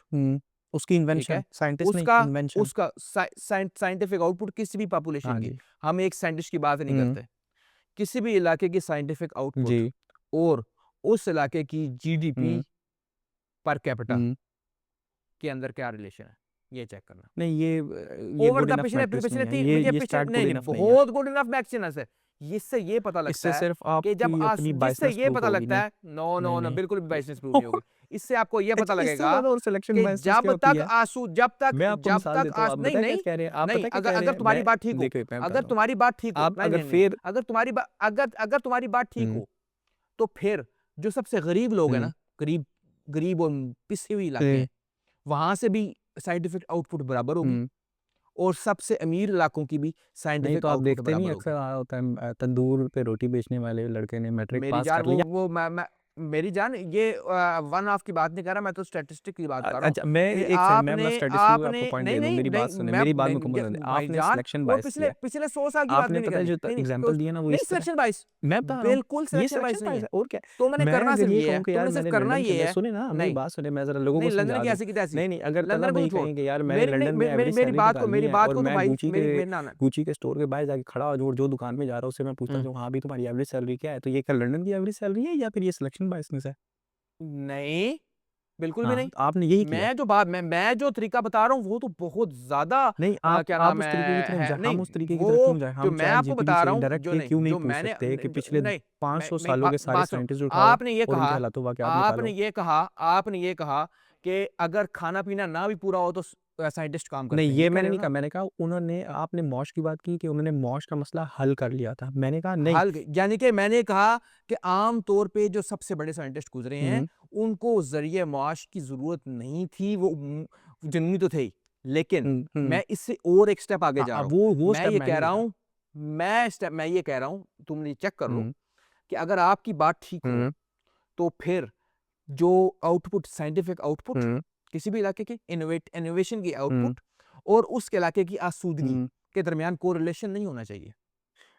उसकी ठीक इन्वेंशन, है, साइंटिस्ट नहीं, उसका इन्वेंशन। उसका साइंटिफिक आउटपुट किसी भी हाँ पॉपुलेशन की, जी। हम एक साइंटिस्ट की बात नहीं हम्म करते, किसी भी इलाके की साइंटिफिक आउटपुट जी। और उस इलाके की जीडीपी हम्म पर कैपिटा हम्म के अंदर क्या रिलेशन है, ये चेक करना। नहीं, ये ओवर गुड द इनफ पिछले मैट्रिक्स नहीं पिछले है, तीन ये ये ये पिछले स्टैट नहीं, गुड नहीं, इनफ नहीं है। बहुत गुड इनफ मैक्सिमस है। इससे ये पता इससे लगता है सिर्फ कि जब आपकी अपनी जिससे बायसनेस ये प्रूफ पता होगी। लगता नहीं, है, नो, नो, नहीं, नो, नहीं। बिल्कुल भी बाइसनेस प्रूव नहीं होगी। इससे आपको ये पता अच्छा, इससे लगेगा ज्यादा और सिलेक्शन कि बायसनेस क्या होती है? मैं आपको मिसाल देता हूँ, आप नहीं, पता क्या नहीं, कह रहे हैं, आप नहीं, पता क्या अगर कह रहे अगर हैं, तुम्हारी मैं बात ठीक हो, देखो मैं अगर बताता हूँ। तुम्हारी बात ठीक हो, आप नहीं, अगर नहीं, नहीं, फिर अगर तुम्हारी बात ठीक हम्म हो, तो फिर जो सबसे गरीब लोग हैं हम्म ना, गरीब गरीब और पिछड़ी हुई इलाके हम्म हैं, वहां से भी साइंटिफिक आउटपुट बराबर होगी, हम्म। और सबसे अमीर इलाकों की भी नहीं साइंटिफिक तो आप आउटपुट देखते नहीं बराबर अक्सर होगी। आ होता है, तंदूर पे रोटी बेचने वाले लड़के ने मैट्रिक मेरी पास जान, कर लिया। वो मैं मेरी जान, ये वन ऑफ की बात नहीं कर रहा, मैं तो स्टैटिस्टिक की बात कर रहा हूँ अच्छा, मैं कि एक सेकंड, मैं अपना स्टैटिस्टिक को आपको पॉइंट नहीं, दे दूं, नहीं, मेरी नहीं, बात सुने, मैं मेरी बात मुकम्मल होने नहीं, दें। आपने भाईजान, सिलेक्शन और बायस किया पिछले है। पिछले 100 साल की बात भी आपने नहीं पता है करनी, जो नहीं, नहीं, एग्जांपल दिया ना वो नहीं, इस तरह, सिलेक्शन बाइस, मैं बता रहा हूँ, बिल्कुल ये सिलेक्शन बाइस सिलेक्शन नहीं बायस है। है और क्या तो है। मैंने मैं करना अगर सिर्फ ये ये है, कहूँ कि यार तुमने सिर्फ मैंने करना लंदन के ये अंदर, है। सुने ना मेरी नहीं, बात सुने, मैं जरा लोगों नहीं, को लंदन समझा की दूं। ऐसी की तैसी, नहीं नहीं, अगर कल आप लंदन को वही तो छोड़, कहें कि यार मैंने लंदन में एवरेज मेरी सैलरी निकालनी मेरी है बात और को तो मैं भाई, मेरी ना ना गुची के स्टोर के बाहर जाके खड़ा हो और जो दुकान में जा रहा हूँ उससे मैं पूछता हम्म, हूँ हाँ भी तुम्हारी एवरेज सैलरी क्या है, तो ये क्या लंदन की एवरेज सैलरी है या फिर ये सिलेक्शन बायसनेस है? नहीं, बिल्कुल भी हाँ, नहीं। तो आपने यही किया। मैं जो तरीका बता रहा हूँ वो तो बहुत ज्यादा, नहीं, क्या आप नाम उस तरीके की तरफ है, जा, नहीं, हम उस तरीके की तरफ क्यों वो जाए? जो हम मैं चैट आपको जीपीटी बता से रहा हूँ, इनडायरेक्ट जो ये नहीं, क्यों नहीं जो पूछ मैंने सकते कि पिछले नहीं, 500 सालों के सारे बात सुनो, साइंटिस्ट उठाओ और उनके हालातों वाकयात निकालो। आपने ये कहा कि अगर खाना पीना ना भी पूरा हो तो साइंटिस्ट काम नहीं, करते हैं, ये ये कह मैंने रहे हो नहीं ना? कहा, मैंने कहा उन्होंने, आपने मौश की बात की कि उन्होंने मौश का मसला हल कर लिया था, मैंने कहा नहीं। यानी कि मैंने कहा कि आम तौर पे जो सबसे बड़े साइंटिस्ट गुजरे हैं, हम्म उनको जरिए माश की जरूरत नहीं थी, वो जनूनी तो थे ही, लेकिन हम्म। मैं इससे और एक स्टेप आगे हाँ, जा रहा अब हूँ। वो मैं स्टेप ये मैं कह नहीं ले रहा रहा। हूँ मैं ये कह रहा हूँ, तुम ये चेक कर लो हम्म कि अगर आपकी बात ठीक हो, हम्म तो फिर जो आउटपुट, साइंटिफिक आउटपुट हम्म किसी भी इलाके की, इनोवेशन की हम्म आउटपुट, और उसके इलाके की आसूदगी, हम्म के दरमियान कोरिलेशन नहीं होना चाहिए।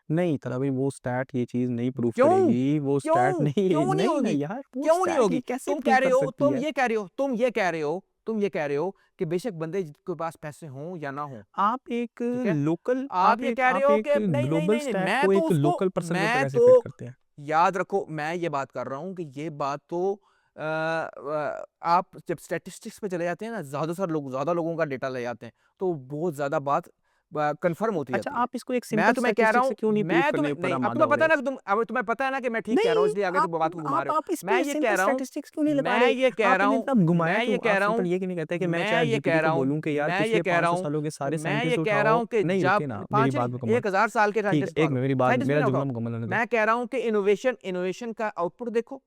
नहीं तलबी वो स्टैट ये चीज़ नहीं प्रूव क्यों? करेगी, वो स्टैट क्यों? नहीं क्यों नहीं नहीं होगी? नहीं यार वो क्यों नहीं स्टैट होगी? ये कैसे तुम प्रूव कह रहे कर हो, सकती तुम है? ये कह रहे हो, तुम ये कह रहे हो कि बेशक बंदे के पास पैसे हों या ना हों, आप एक ठीक है? लोकल आप ये कह रहे आप हो एक कि नहीं, नहीं, ग्लोबल नहीं, नहीं, स्टैट मैं को तो एक उसको लोकल पर्सन के ऊपर मैं कैसे तो फिट करते हैं? याद रखो, मैं ये बात कर रहा हूँ कि ये बात तो आप जब स्टैटिस्टिक्स पे चले जाते हैं ना, ज़्यादा लोगों का डेटा ले जाते हैं, तो बहुत ज़्यादा बात कन्फर्म होती अच्छा जाती है। आप इसको एक मैं सिंपल तुम्हें कह रहा स्टैटिस्टिक से हूँ, क्यों नहीं प्रूव मैं करने तुम्हें ऊपर नहीं, अब आमादा तुम्हें हो पता रहे? है ना कि अब तुम्हें पता है ना कि मैं ठीक कह रहा हूँ, नहीं, इसलिए आगे तुम बात को घुमा रहे हो। आप इस मैं पे ये सिंपल कह रहा हूँ स्टैटिस्टिक्स क्यों नहीं लगा मैं रहे? ये कह रहा आपने हूँ इतना घुमाया मैं क्यों? ये कह आप रहा सिंपल हूँ ये क्यों नहीं कहते कि मैं मैं चैट ये जीपीटी कह रहा को हूँ बोलूँ कि यार मैं ये पिछले कह रहा 500 हूँ सालों के सारे मैं ये साइंटिस्ट कह रहा उठाओ। हूँ कि नहीं रुकिए जब ना, मेरी 5 बात नहीं, मुकम्मल 1000 साल के ठीक साइंटिस्ट है, उठा एक लो, मिनट मेरी बात साइंटिस्ट मेरा क्यों ना जुमला उठाओ। मुकम्मल होने दो। मैं कह रहा हूँ कि इनोवेशन का आउटपुट देखो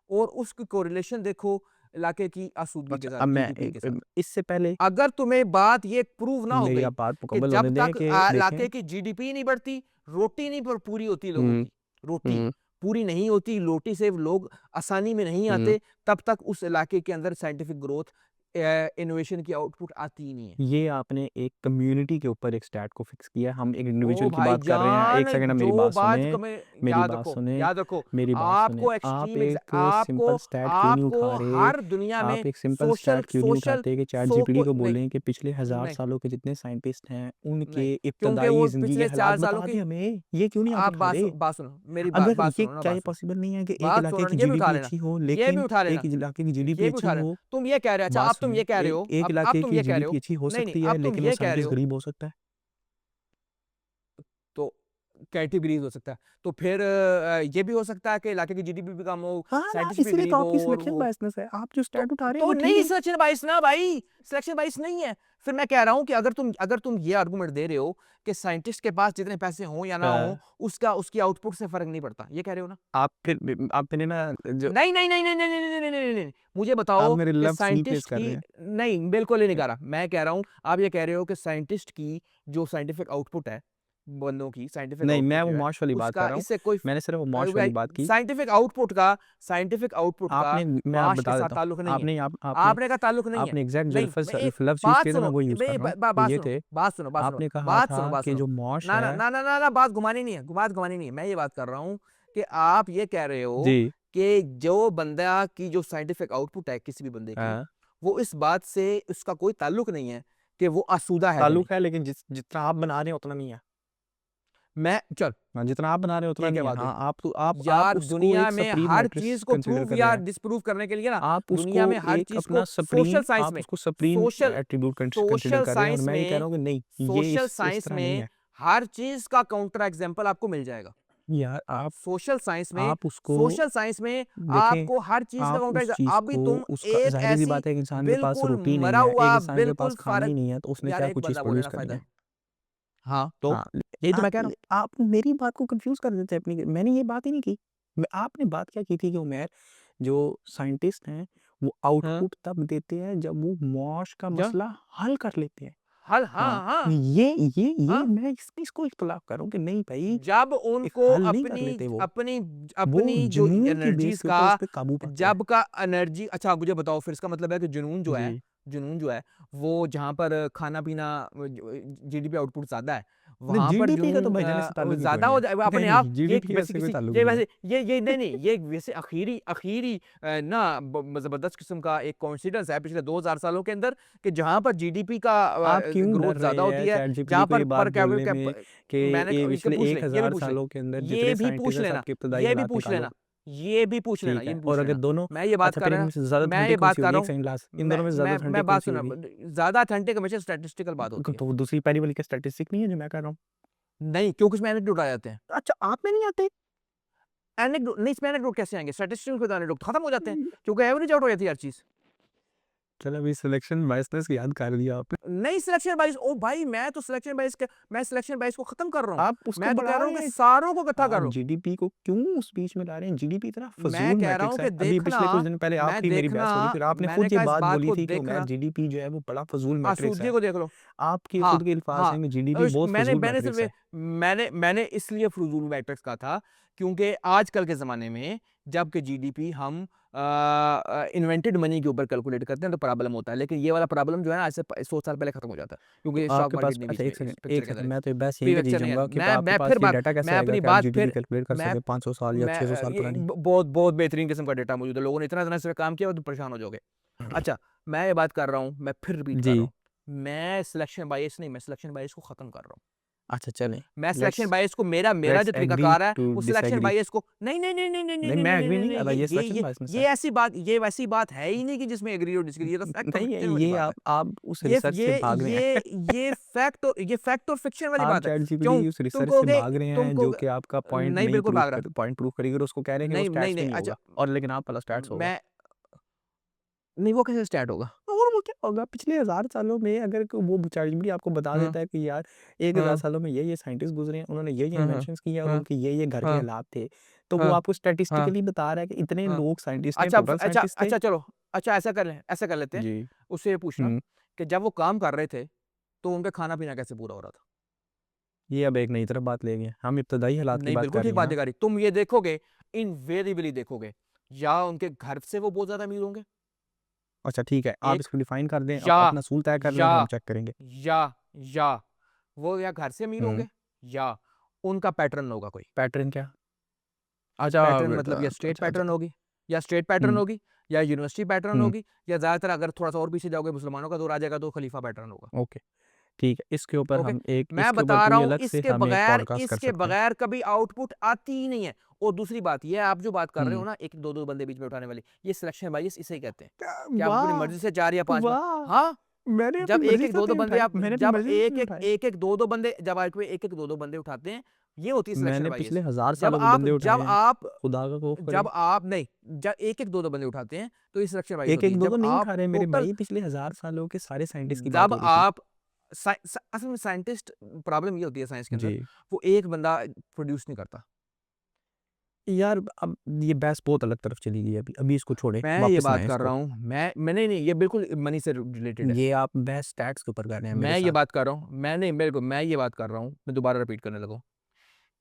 और उसकी कोरिलेशन देखो इलाके की आसूदगी के अच्छा साथ, अब मैं जीडीपी के साथ। इससे पहले अगर तुम्हें बात ये प्रूव ना हो मेरी गई आप बात कि मुकम्मल जब होने दें तक कि देखें। इलाके की जीडीपी नहीं बढ़ती, रोटी नहीं पूरी होती लोगों हुँ, की, रोटी हुँ, पूरी नहीं होती, रोटी से लोग आसानी में नहीं हुँ। आते, तब तक उस इलाके के अंदर साइंटिफिक ग्रोथ इनोवेशन की आउटपुट आती ही नहीं है। ये आपने एक कम्युनिटी के ऊपर एक स्टैट को फिक्स किया है, हम एक ओ इंडिविजुअल की बात कर रहे हैं। भाईजान, एक सेकंड आप जो मेरी बात बात सुनें, में मेरी याद बात रखो, सुनें, याद रखो, मेरी बात सुनें। आप एक सिंपल स्टैट क्यों नहीं आपको उठा रहे? हर दुनिया में आप एक सिंपल सोशल स्टैट क्यों नहीं सोशल उठाते कि चैट सो जीपीटी को को नहीं, बोलें कि पिछले 1000 नहीं, सालों के जितने साइंटिस्ट हैं, नहीं, उनके क्योंकि इब्तदाई वो ज़िंदगी के पिछले हालात 4 सालों बता की दें हमें? ये क्यों नहीं आप आप उठा रहे? बात सुनो, मेरी अगर बात ये सुनो ना, क्या बात ये सुनो। पॉसिबल नहीं है कि एक बात इलाके सुनो ना, की ये भी उठा जीडीपी लेना, अच्छी हो, ये भी लेकिन उठा एक लेना, इलाके की ये जीडीपी भी अच्छी उठा लेना। हो? तुम ये कह रहे हो, अच्छा बात अब तुम सुनिए, ये कह रहे हो, एक अब इलाके तुम की ये कह रहे हो, जीडीपी अच्छी हो नहीं, नहीं, सकती है, अब तुम लेकिन वो ये कह रहे साइंटिस्ट हो, गरीब हो सकता है। तो कैटेगरीज हो सकता है। तो फिर ये भी हो सकता है कि इलाके की जीडीपी भी कम हो, हाँ ना, साइंटिस्ट भी इसीलिए तो गरीब हो आपकी और सिलेक्शन वो बायसनेस है। आप जो तो स्टैट उठा रहे हैं तो वो ठीक नहीं, है। सिलेक्शन बाइस ना भाई, सिलेक्शन बाइस नहीं है। फिर मैं कह रहा हूं कि अगर तुम ये आर्गुमेंट दे रहे हो कि साइंटिस्ट के पास जितने पैसे हों या ना अ, हो, उसकी आउटपुट से फर्क नहीं पड़ता, ये कह रहे हो ना? आप फिर ना जो नहीं, नहीं, नहीं, नहीं, नहीं, नहीं, नहीं, नहीं, नहीं, नहीं, नहीं। मुझे आप बताओ मेरे कि लफ्ज़ नहीं प्लेस साइंटिस्ट कर की रहे हैं। नहीं, बिल्कुल ही नहीं कह रहा। मैं कह रहा हूँ, आप ये कह रहे हो कि साइंटिस्ट की जो साइंटिफिक आउटपुट है, बंदों की साइंटिफिक नहीं, मैं आउटपुट वो जो है, मॉश वाली बात कर उसका रहा हूँ। इससे कोई मैंने सिर्फ़ वो मॉश वाली बात की। साइंटिफिक आउटपुट का मैं आप माश के बता साथ देता हूँ। ताल्लुक नहीं है। आपने आपने का ताल्लुक नहीं है। आपने एग्ज़ैक्ट जो नहीं, लफ्ज़ यूज़ बात किए थे मैं सुनो, वो यूज़ कर रहा हूँ। वो बात ये सुनो, थे, बात सुनो, बात सुनो, आपने कहा बात सुनो, था बात कि सुनो। जो मॉश ना, ना, है ना, ना, ना, ना, बात घुमानी नहीं है, बात घुमानी नहीं है। मैं ये बात कर रहा हूँ कि आप ये कह रहे हो जी। कि जो बंदा की जो साइंटिफिक आउटपुट है किसी भी बंदे की, हाँ, वो इस बात से उसका कोई ताल्लुक नहीं है कि वो आसूदा है कि नहीं। ताल्लुक है लेकिन जितना आप बना रहे हैं उतना नहीं है। मैं चल हाँ, जितना आप बना रहे हैं उतना ये नहीं क्या है। बात हुई? हाँ, आप यार, उसको दुनिया एक में सुप्रीम हर मैट्रिक्स चीज को कंसीडर प्रूव कर रहे या हैं। डिसप्रूव करने के लिए ना, आप दुनिया उसको में हर एक चीज को अपना सुप्रीम आप उसको सुप्रीम एट्रिब्यूट कंसीडर कर रहे हैं और मैं ये कह रहा हूँ कि नहीं, ये सोशल इस साइंस तरह नहीं में है। हर चीज का काउंटर एग्जांपल आपको मिल जाएगा। यार सोशल साइंस में आप उसको सोशल साइंस में देखें, आपको हर चीज का आप काउंटर उस चीज़ अभी को तुम उसका एक ज़ाहिर-सी ऐसी बात है एक इंसान के पास बिल्कुल रोटी नहीं मरा है, एक हुआ, इंसान के पास बिल्कुल खाना फारग। ही नहीं है, तो उसने यार क्या एक कोई चीज़ बंदा बोले प्रोड्यूस ना करनी फायदा है। है। हाँ, तो हाँ, यही तो मैं कह रहा हूँ। आप मेरी बात को कन्फ्यूज़ कर देते हैं अपनी मैंने ये बात ही नहीं की। आपने बात क्या की थी कि उमैर जो साइंटिस्ट हैं, वो हाँ, आउटपुट तब देते हैं जब वो मौश का क्या मसला हल कर लेते हैं। हल? हाँ, हाँ, हाँ, ये हाँ। मैं इसको इख्तिलाफ़ कर रहा हूँ कि नहीं भाई, जब एक उनको हल नहीं कर अपनी लेते वो। अपनी वो अपनी जो जुनून की बेस एनर्जीज के का ऊपर उस पे काबू पाते हैं। जब का एनर्जी अच्छा मुझे बताओ, फिर इसका मतलब है कि जी। जुनून जो है वो जहाँ पर खाना पीना जीडीपी आउटपुट ज्यादा है, नहीं, वहां पर जीडीपी का तो जुनून भाईजान इससे ताल्लुक ही कोई ज्यादा नहीं हो है। जाए नहीं, अपने आप। नहीं, ये जीडीपी का वैसे इससे कोई किसी ताल्लुक ये नहीं है। वैसे ये नहीं नहीं ये वैसे आखिरी ना जबरदस्त किस्म का एक कॉन्सिडेंस है पिछले 2000 सालों के अंदर कि जहां पर जीडीपी का आप क्यों ग्रोथ डर ज्यादा रहे होती हैं है, चैटजीपीटी जहां को ये बात पर बोलने में कि मैंने ये पिछले पूछ ले, ये भी 1000 पूछ ले, सालों के अंदर ये जितने भी पूछ साइंटिस्ट हैं लेना, सबके इब्तदाई ये भी हालात पूछ निकालो। लेना, ये भी पूछ लेना, ठीक ये है, भी और पूछ अगर लेना। दोनों मैं ये बात अच्छा कर फिर रहा इनमें से ज़्यादा मैं ये अथेंटिक बात कौन-सी कर होगी? रहा एक हूँ सेकंड लास्ट इन दोनों में से ज़्यादा मैं अथेंटिक बात कौन-सी सुना, होगी? ज्यादा अथेंटिक हमेशा स्टैटिस्टिकल बात होती है। तो वो दूसरी पहली वाली क्या स्टैटिस्टिक नहीं है जो मैं कह रहा हूँ? नहीं, क्योंकि इसमें एनेक्डोट आ जाते हैं। अच्छा, आप में नहीं आते? एनेक्डोट नहीं, इसमें एनेक्डोट कैसे आएंगे? स्टैटिस्टिक्स में एनेक्डोट खत्म हो जाते हैं क्योंकि एवरेज आउट हो जाती है हर चीज। चलो अभी सिलेक्शन बायसनेस याद कर दिया आपने। नहीं, सिलेक्शन बाइस ओ भाई, मैं सिलेक्शन बाइस को खत्म कर रहा हूँ। आप उसको मैं तो कह बढ़ा रहा हूँ रहे कि हैं। सारों को इकट्ठा आप करो। जीडीपी को क्यों उस बीच में ला रहे हैं? जीडीपी इतना मैं फ़ज़ूल कह रहा हूँ मैट्रिक्स है। कि अभी देखना, पिछले कुछ दिन पहले मैं आपकी मेरी देखना, बहस हो रही थी और आपने मैंने खुद ये कहा इस बात बात बोली को थी कि उमैर देखना। जीडीपी जो है वो बड़ा फ़ज़ूल मैट्रिक्स आसूदगी है। को देख लो। आपके हाँ, खुद के अल्फाज़ हाँ। हैं कि जीडीपी बहुत मैंने फ़ज़ूल मैंने मैट्रिक्स सिर्फ है। मैंने इसलिए फजूल मैट्रिक्स कहा था क्योंकि आजकल के ज़माने में जबकि जीडीपी हम इन्वेंटेड मनी के ऊपर कैलकुलेट करते हैं तो प्रॉब्लम होता है, लेकिन ये वाला प्रॉब्लम जो है ना आज से 100 साल पहले खत्म हो जाता है क्योंकि स्टॉक आपके पास मार्केट नहीं बीच अच्छा में एक इस सेकंड पिक्चर एक के अंदर सेकंड है। मैं तो बस प्री यहीं पे पिक्चर जीत नहीं है। जाऊंगा कि मैं आपके मैं पास फिर ये बात डाटा कैसे मैं आएगा अपनी कि आप बात जीडीपी फिर कैलकुलेट कर मैं सके 500 साल या मैं 600 साल ये पुरानी। बहुत बहुत बेहतरीन किस्म का डेटा मौजूद है, लोगों ने इतना इस पे काम किया और तुम परेशान हो जाओगे। अच्छा, मैं ये बात कर रहा हूँ, मैं फिर रिपीट कर जी रहा हूँ, मैं सिलेक्शन बायस नहीं, मैं सिलेक्शन बायस को खत्म कर रहा हूँ। अच्छा चलें, मैं सिलेक्शन लेट्स बायस को मेरा मेरा जो लेट्स एग्री तरीकाकार है टू वो सिलेक्शन डिसएग्री। बायस को नहीं नहीं नहीं नहीं नहीं नहीं नहीं नहीं मैं नहीं एग्री नहीं नहीं कर नहीं रहा, ये ये सिलेक्शन बायसनेस ये है। ऐसी बात, ये वैसी बात है ही नहीं कि जिसमें एग्री और डिसएग्री, ये तो फैक्ट और नहीं फिक्शन वाली ये बात है। आप उस ये रिसर्च से ये भाग रहे हैं। ये फैक्ट और फिक्शन वाली आप बात है। चैट क्यों? जीपीटी उस तुम रिसर्च से कहोगे भाग रहे तुम हैं जो कहोगे कि आपका पॉइंट नहीं नहीं बिल्कुल भाग रहा, पॉइंट प्रूव करेगी और उसको कह रहे हैं कि वो नहीं नहीं स्टैट्स नहीं में नहीं अच्छा होगा और लेकिन आप वाला स्टैट्स होगा। मैं नहीं, वो कैसे स्टार्ट होगा? और वो क्या होगा पिछले 1000 सालों में अगर वो चैट जीपीटी आपको बता हाँ देता है कि यार 1000 हाँ सालों में ये साइंटिस्ट गुजरे हैं उन्होंने ये हाँ हाँ इन्वेंशंस की है और हाँ उनके ये घर के हाँ हालात थे, तो वो हाँ आपको हाँ स्टैटिस्टिकली बता रहा है कि इतने हाँ। लोग साइंटिस्ट हैं, अच्छा टोटल अच्छा साइंटिस्ट थे। अच्छा चलो, अच्छा ऐसा कर लेते हैं, जी। उससे ये पूछना हुँ। कि जब वो काम कर रहे थे तो उनका खाना पीना कैसे पूरा हो रहा था? ये अब एक नई तरफ बात ले गए। हम इब्तदाई हालात की नहीं बात बिल्कुल कर ठीक रहे हैं बात ना। है करी, तुम ये देखोगे, इनवेरिएबली देखोगे, या उनके घर से वो बहुत ज्यादा अमीर होंगे, अच्छा ठीक है, आप एक, इसको डिफाइन कर दें, या अपना असूल तय कर लें या फिर हम चेक करेंगे। या या वो या घर से अमीर हुँ। होंगे या उनका पैटर्न होगा कोई। पैटर्न क्या? अच्छा पैटर्न मतलब या स्टेट अच्छा, पैटर्न अच्छा। होगी, या स्टेट पैटर्न हुँ, होगी, या यूनिवर्सिटी पैटर्न हुँ, होगी, या ज्यादातर अगर थोड़ा सा और पीछे जाओगे मुसलमानों का दौर आ जाएगा तो खलीफा पैटर्न होगा। ओके, ठीक है। ओके, मैं इसके ऊपर बता रहा पूरी हूँ अलग से हम एक पॉडकास्ट कर इसके सकते हैं। बगैर कभी आउटपुट आती ही नहीं है। और दूसरी बात ये आप जो बात कर रहे हो हुँ। ना, एक दो दो बंदे बीच में उठाने वाली, ये सिलेक्शन बायस इसे ही कहते हैं क्या कि आप अपनी वाह! मर्जी से 4 या 5 में, वाह! हाँ, मैंने अपनी जब एक मर्ज़ी एक से दो तो दो नहीं बंदे उठाए, आप मैंने अपनी जब मर्ज़ी से तो नहीं उठाए। एक एक दो दो बंदे उठाते हैं, ये होती है सिलेक्शन मैंने पिछले बायस। 1000 जब सालों में आप बंदे उठाए जब हैं, आप खुदा का खौफ करे। जब आप नहीं, जब एक एक दो दो बंदे उठाते हैं तो ये सिलेक्शन बायस होती एक-एक, है। जब 2-2 नहीं आप उठा रहे मेरे टोटल, भाई, पिछले 1000 सालों के सारे साइंटिस्ट की बात जब हो रही थी। आप असल में साइंटिस्ट, प्रॉब्लम ये होती है साइंस के अंदर, जी। वो एक बंदा प्रोड्यूस नहीं करता। यार अब ये बहस बहुत अलग तरफ चली गई है अभी, अभी इसको छोड़ें, मैं ये वापस बात लाएँ कर रहा इसको। हूँ, मैं नहीं, ये बिल्कुल मनी से रिलेटेड है। ये आप बहस स्टैट्स के ऊपर कर रहे हैं मेरे मैं ये साथ। बात कर रहा हूँ, मैं नहीं, मेरे को मैं ये बात कर रहा हूँ, मैं दोबारा रिपीट करने लगा हूँ।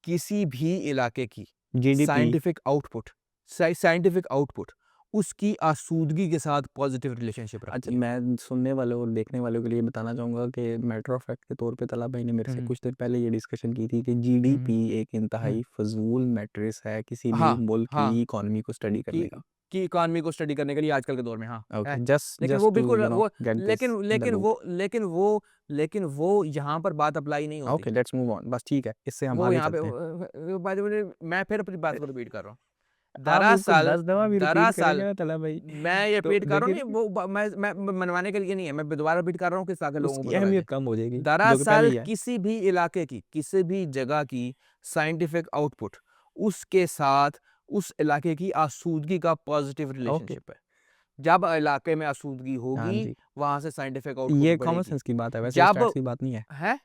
किसी भी इलाके की GDP scientific output scientific output उसकी आसूदगी के साथ पॉजिटिव रिलेशनशिप अच्छा, रखती है। मैं सुनने वालों और देखने वालों के लिए बताना चाहूँगा कि मैटर ऑफ फैक्ट के तौर पे तला भाई ने मेरे से हम्म कुछ देर पहले ये डिस्कशन की थी कि हम्म जीडीपी एक हम्म, इंतहाई फजूल मैट्रिक्स है किसी भी हाँ मुल्क हाँ, की इकोनॉमी को स्टडी करने का। की इकोनॉमी को स्टडी करने के लिए आजकल के दौर में, हाँ ओके, है। जस्ट लेकिन वो जस्ट टू बिल्कुल वो get this in the loop. लेकिन वो यहाँ पर बात अप्लाई नहीं होती। ओके, लेट्स मूव ऑन, बस ठीक है, इससे हम वो आगे यहाँ पे चलते हैं। बाय द वे, मैं फिर अपनी बात को रिपीट कर रहा हूँ। आप उसको दरअसल 10 दफ़ा भी रिपीट करेंगे दरअसल ना तला भाई, मैं ये तो रिपीट कर रहा हूँ, लेकिन नहीं वो मैं मनवाने के लिए नहीं है, मैं दोबारा रिपीट कर रहा हूँ कि ताकि लोगों को उसकी पता लग जाए। अहमियत कम हो जाएगी, जो कि पहले दरअसल ही है। किसी भी इलाके की, किसी भी जगह की साइंटिफिक आउटपुट उसके साथ उस इलाके की आसूदगी का पॉजिटिव ओके, रिलेशनशिप है। जब इलाके में आसूदगी हाँ होगी, जी। वहां से साइंटिफिक आउटपुट ये कॉमन बढ़ेगी। सेंस की बात है, वैसे ये जब स्टैट्स की बात नहीं है। है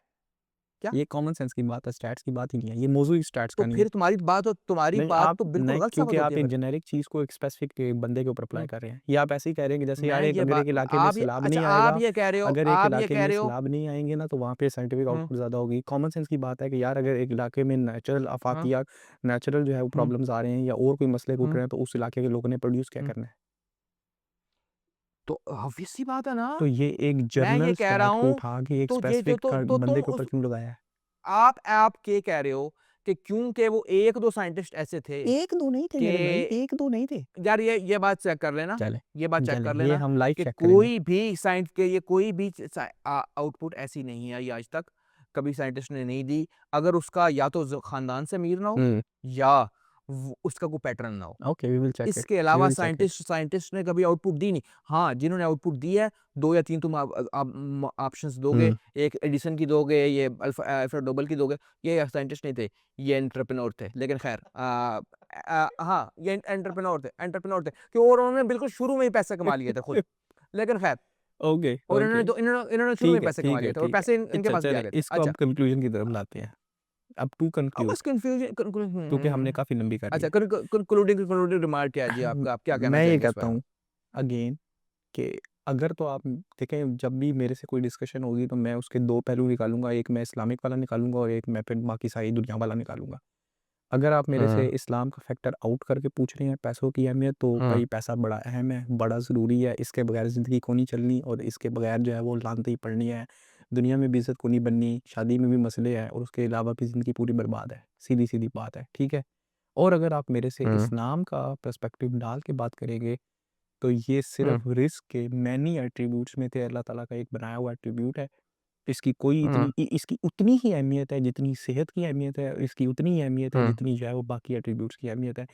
क्या, ये कॉमन सेंस की बात है, स्टैट्स की बात ही नहीं है। ये मौजूद ही स्टैट्स तो का नहीं है। फिर तुम्हारी नहीं, बात आप तो बिल्कुल नहीं गलत साबित क्योंकि होती आप है एक फिर। जेनेरिक चीज़ को एक स्पेसिफिक एक बंदे के ऊपर अप्लाई हम्म, कर रहे हैं। ये आप ऐसे ही कह रहे हैं कि जैसे यार मैं एक ये अगर बात एक इलाके में आप ये सैलाब अच्छा नहीं आप आएगा ये कह रहे हो, अगर एक आप ये इलाके कह में रहे हो। सैलाब नहीं आएँगे ना, तो वहाँ पे साइंटिफिक हम्म आउटपुट ज़्यादा होगी। कॉमन सेंस की बात है कि यार अगर एक इलाके में नेचुरल हाँ आफ़ाकियात नेचुरल जो है वो हम्म प्रॉब्लम्स आ रहे हैं या और कोई मसले उठ हम्म रहे हैं, तो उस इलाके के लोगों ने प्रोड्यूस क्या हम्म, करना है? तो ऑब्वियस सी बात है ना। तो ये एक मैं ये जर्नल कह रहा स्टैट को हूँ, उठा के एक तो ये जो स्पेसिफिक बंदे तुम के ऊपर उस क्यों लगाया है? आप ये कह रहे हो कि क्योंकि वो एक दो साइंटिस्ट ऐसे थे 1-2 नहीं थे कि, मेरे भाई, 1-2 नहीं थे। यार ये बात चेक कर लेना, चलें, ये बात चेक चलें, कर ये लेना हम लाइव कि चेक करेंगे। कोई भी आउटपुट ऐसी नहीं आई आज तक, कभी साइंटिस्ट ने नहीं दी, अगर उसका या तो खानदान से अमीर ना हो, हुँ, या उसका कोई पैटर्न ना हो। Okay, we will check it, इसके वी अलावा विल चेक इट। साइंटिस्ट ने कभी आउटपुट दी नहीं। हाँ, जिन्होंने आउटपुट दी है, 2 या 3 तुम ऑप्शंस दोगे, हुँ, एक एडिसन की दोगे, ये अल्फ्रेड नोबेल की दोगे, ये साइंटिस्ट नहीं थे, ये एंटरप्रेन्योर थे। लेकिन खैर हाँ, ये एंटरप्रेन्योर थे कि और उन्होंने बिल्कुल शुरू में ही पैसे कमा लिए थे खुद। लेकिन खैर, ओके, और ओके, इन्होंने शुरू में ही पैसे कमा ठीक है, लिए थे और ठीक है। पैसे इनके अच्छा पास भी आ चलें, गए थे। इसको अच्छा, अब कंक्लूजन की तरफ लाते हैं। अब टू अब कंक्लूड बस कन्फ्यूजन क्योंकि हमने काफ़ी लंबी कर ली अच्छा, है। कंक्लूडिंग रिमार्क क्या है जी आपका? आप क्या कहना मैं ये चाहेंगे इस पर कहता आप? हूँ अगेन कि अगर तो आप देखें, जब भी मेरे से कोई डिस्कशन होगी तो मैं उसके 2 पहलू निकालूँगा, एक मैं इस्लामिक वाला निकालूँगा और एक मैं फिर बाकी सारी दुनिया वाला निकालूँगा। अगर आप मेरे से इस्लाम का फैक्टर आउट करके पूछ रहे हैं पैसों की अहमियत, तो भाई पैसा बड़ा अहम है, बड़ा ज़रूरी है, इसके बगैर ज़िंदगी को नहीं चलनी और इसके बगैर जो है वो लानतें ही पड़नी है, दुनिया में भी इज़्ज़त को नहीं बननी, शादी में भी मसले हैं और उसके अलावा भी ज़िंदगी पूरी बर्बाद है, सीधी-सीधी बात है, ठीक है? और अगर आप मेरे से इस्लाम का पर्सपेक्टिव डाल के बात करेंगे, तो ये सिर्फ़ रिस्क के मैनी एट्रिब्यूट्स में से अल्लाह ताला का एक बनाया हुआ एट्रिब्यूट है। इसकी कोई इतनी इसकी उतनी ही अहमियत है जितनी सेहत की अहमियत है, इसकी उतनी ही अहमियत है जितनी जो है वो बाकी एट्रिब्यूट्स की अहमियत है।